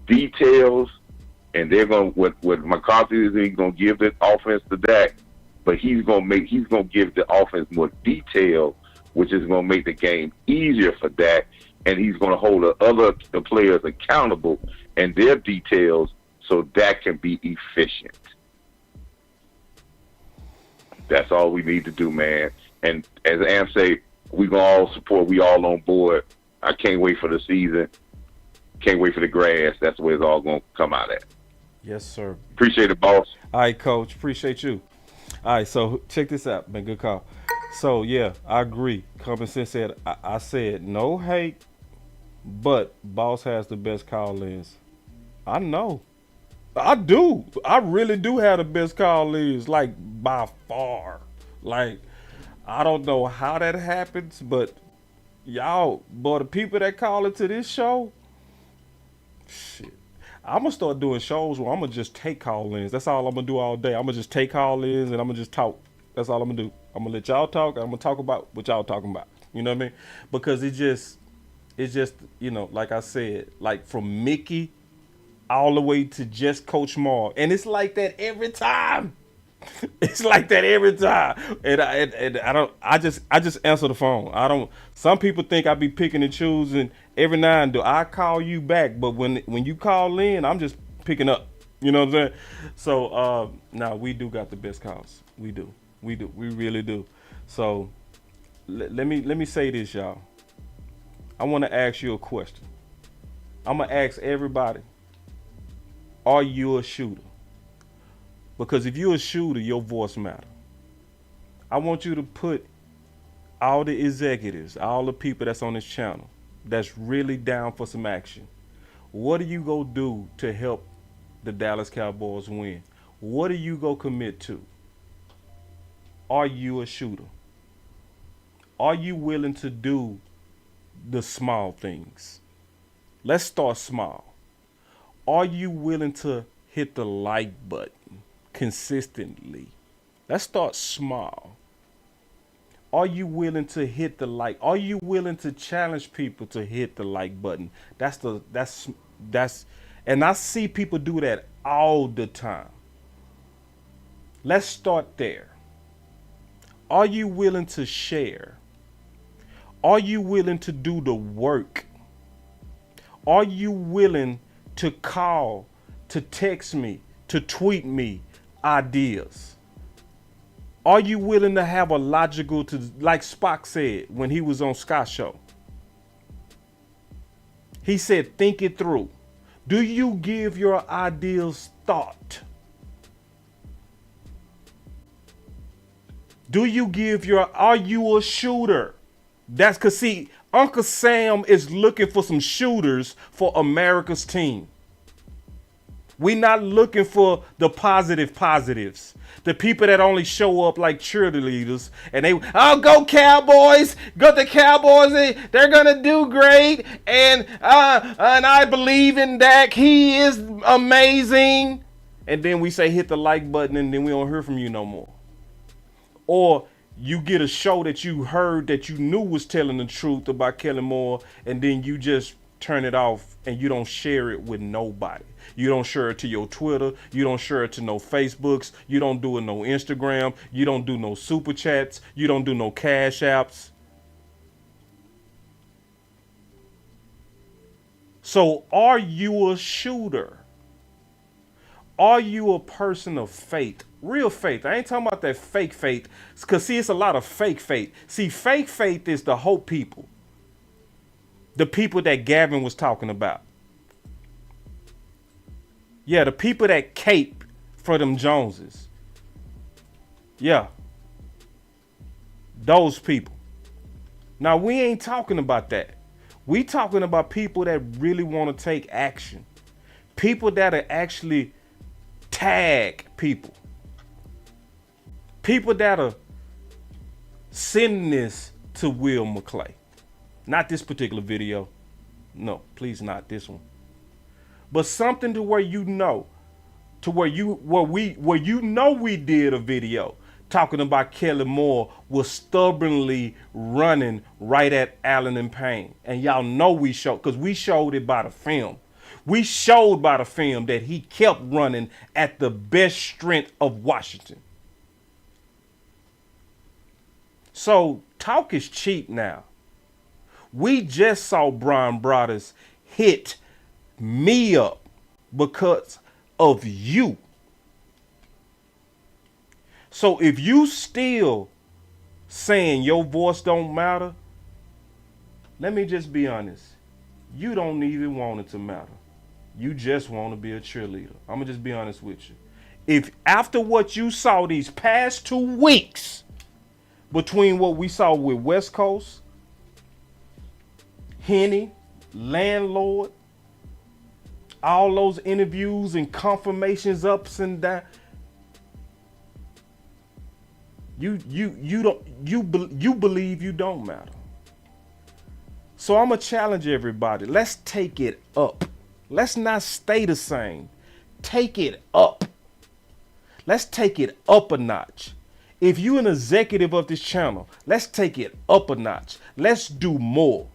details, and they're going to, what McCarthy is, he's going to give the offense to Dak, but he's going to give the offense more detail, which is going to make the game easier for Dak, and he's going to hold the players accountable and their details so Dak can be efficient. That's all we need to do, man. And as Am say, we're going to all support. We all on board. I can't wait for the season. Can't wait for the grass. That's where it's all going to come out at. Yes, sir. Appreciate it, boss. All right, Coach. Appreciate you. All right, so check this out, man. Good call. So, yeah, I agree. Common Sense said, I said no hate, but boss has the best call-ins. I know. I do. I really do have the best call-ins, like, by far. Like, I don't know how that happens, but y'all, boy, the people that call into this show, shit. I'm going to start doing shows where I'm going to just take call-ins. That's all I'm going to do all day. I'm going to just take call-ins and I'm going to just talk. That's all I'm going to do. I'm going to let y'all talk. I'm going to talk about what y'all talking about. You know what I mean? Because it's just, you know, like I said, like from Mickey all the way to just Coach Marr. And it's like that every time. It's like that every time. And I just answer the phone. Some people think I be picking and choosing every now and then. I call you back, but when you call in, I'm just picking up. You know what I'm saying? So now we do got the best calls. We do. We really do. So let me say this, y'all. I want to ask you a question. I'm gonna ask everybody: are you a shooter? Because if you're a shooter, your voice matters. I want you to put all the executives, all the people that's on this channel, that's really down for some action. What are you gonna do to help the Dallas Cowboys win? What are you gonna commit to? Are you a shooter? Are you willing to do the small things? Let's start small. Are you willing to hit the like button consistently? Let's start small. Are you willing to hit the like? Are you willing to challenge people to hit the like button? That's and I see people do that all the time. Let's start there. Are you willing to share? Are you willing to do the work? Are you willing to call, to text me, to tweet me ideas? Are you willing to have a logical, like Spock said when he was on Scott's show? He said, think it through. Do you give your ideas thought? Do you give are you a shooter? That's because, see, Uncle Sam is looking for some shooters for America's team. We're not looking for the positives. The people that only show up like cheerleaders and go Cowboys, go the Cowboys, they're gonna do great, and I believe in Dak, he is amazing. And then we say hit the like button and then we don't hear from you no more. Or you get a show that you heard that you knew was telling the truth about Kellen Moore, and then you just turn it off and you don't share it with nobody. You don't share it to your Twitter. You don't share it to no Facebooks. You don't do it no Instagram. You don't do no super chats. You don't do no cash apps. So are you a shooter? Are you a person of faith? Real faith. I ain't talking about that fake faith. Because, see, it's a lot of fake faith. See, fake faith is the hope people. The people that Gavin was talking about. Yeah, the people that cape for them Joneses. Yeah. Those people. Now, we ain't talking about that. We talking about people that really want to take action. People that are actually tag people. People that are sending this to Will McClay. Not this particular video. No, please not this one. But something to where you know, we did a video talking about Kellen Moore was stubbornly running right at Allen and Payne. And y'all know we showed, because we showed it by the film. We showed by the film that he kept running at the best strength of Washington. So talk is cheap now. We just saw Brian Broaddus hit me up because of you. So if you still saying your voice don't matter, let me just be honest. You don't even want it to matter. You just want to be a cheerleader. I'm going to just be honest with you. If after what you saw these past 2 weeks, between what we saw with West Coast, Henny, Landlord, all those interviews and confirmations ups and down, you believe you don't matter. So I'm gonna challenge everybody. Let's take it up. Let's not stay the same. Take it up. Let's take it up a notch. If you're an executive of this channel, let's take it up a notch. Let's do more.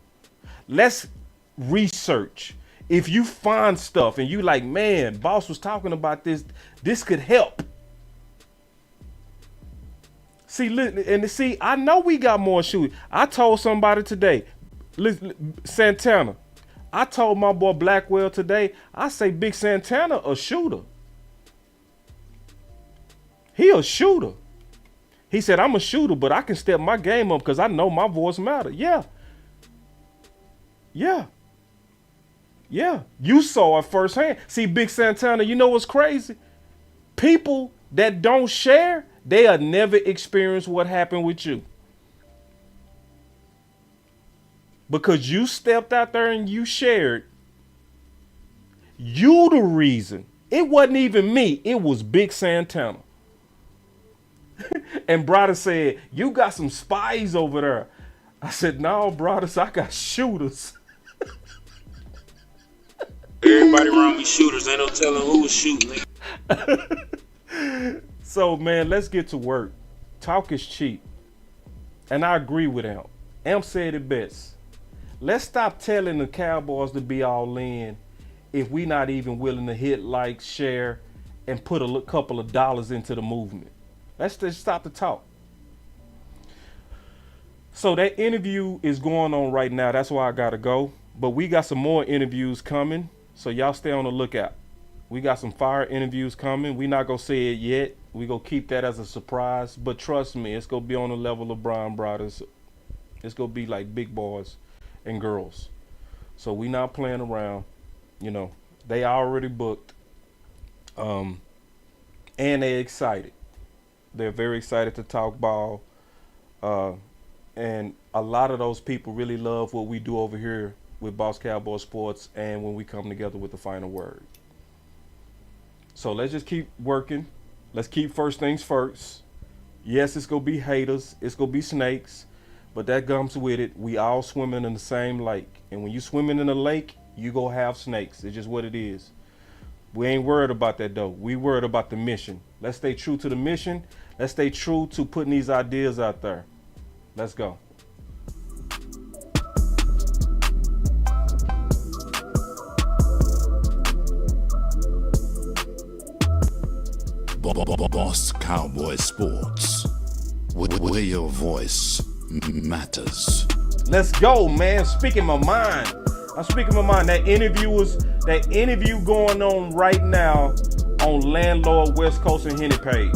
Let's research. If you find stuff and you like, man, boss was talking about this, this could help. See, I know we got more shooters. I told somebody today, Santana, I told my boy Blackwell today, I say Big Santana a shooter. He a shooter. He said, I'm a shooter, but I can step my game up because I know my voice matters. Yeah. You saw it firsthand. See, Big Santana, you know what's crazy? People that don't share, they'll never experience what happened with you. Because you stepped out there and you shared. You the reason. It wasn't even me. It was Big Santana. And brother said, you got some spies over there. I said, no, brothers, I got shooters. Everybody around me shooters. Ain't no telling who was shooting. So, man, let's get to work. Talk is cheap. And I agree with Amp. Amp said it best. Let's stop telling the Cowboys to be all in if we not even willing to hit like, share, and put a couple of dollars into the movement. Let's just stop the talk. So that interview is going on right now. That's why I got to go. But we got some more interviews coming. So y'all stay on the lookout. We got some fire interviews coming. We not going to say it yet. We going to keep that as a surprise. But trust me, it's going to be on the level of Brown Brothers. It's going to be like big boys and girls. So we not playing around. You know, they already booked. And they excited. They're very excited to talk ball. And a lot of those people really love what we do over here with Boss Cowboy Sports and when we come together with the final word. So let's just keep working. Let's keep first things first. Yes, it's going to be haters. It's going to be snakes. But that comes with it. We all swimming in the same lake. And when you swimming in a lake, you go have snakes. It's just what it is. We ain't worried about that, though. We worried about the mission. Let's stay true to the mission. Let's stay true to putting these ideas out there. Let's go. Boss Cowboy Sports, where your voice matters. Let's go, man. Speaking my mind. I'm speaking my mind. That interview going on right now on Landlord West Coast and Henny Page.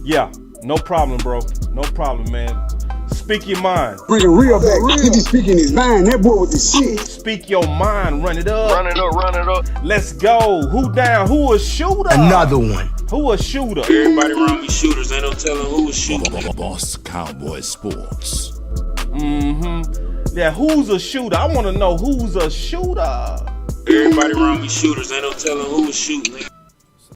Yeah, no problem, bro. No problem, man. Speak your mind. Bring it real back. 50 speaking his mind. That boy with the shit. Speak your mind. Run it up. Run it up. Let's go. Who down? Who a shooter? Another one. Who a shooter? Everybody around me shooters. Ain't no telling who was shooting. Boss Cowboy Sports. Yeah, who's a shooter? I want to know who's a shooter. Everybody around me shooters. Ain't no telling who was shooting.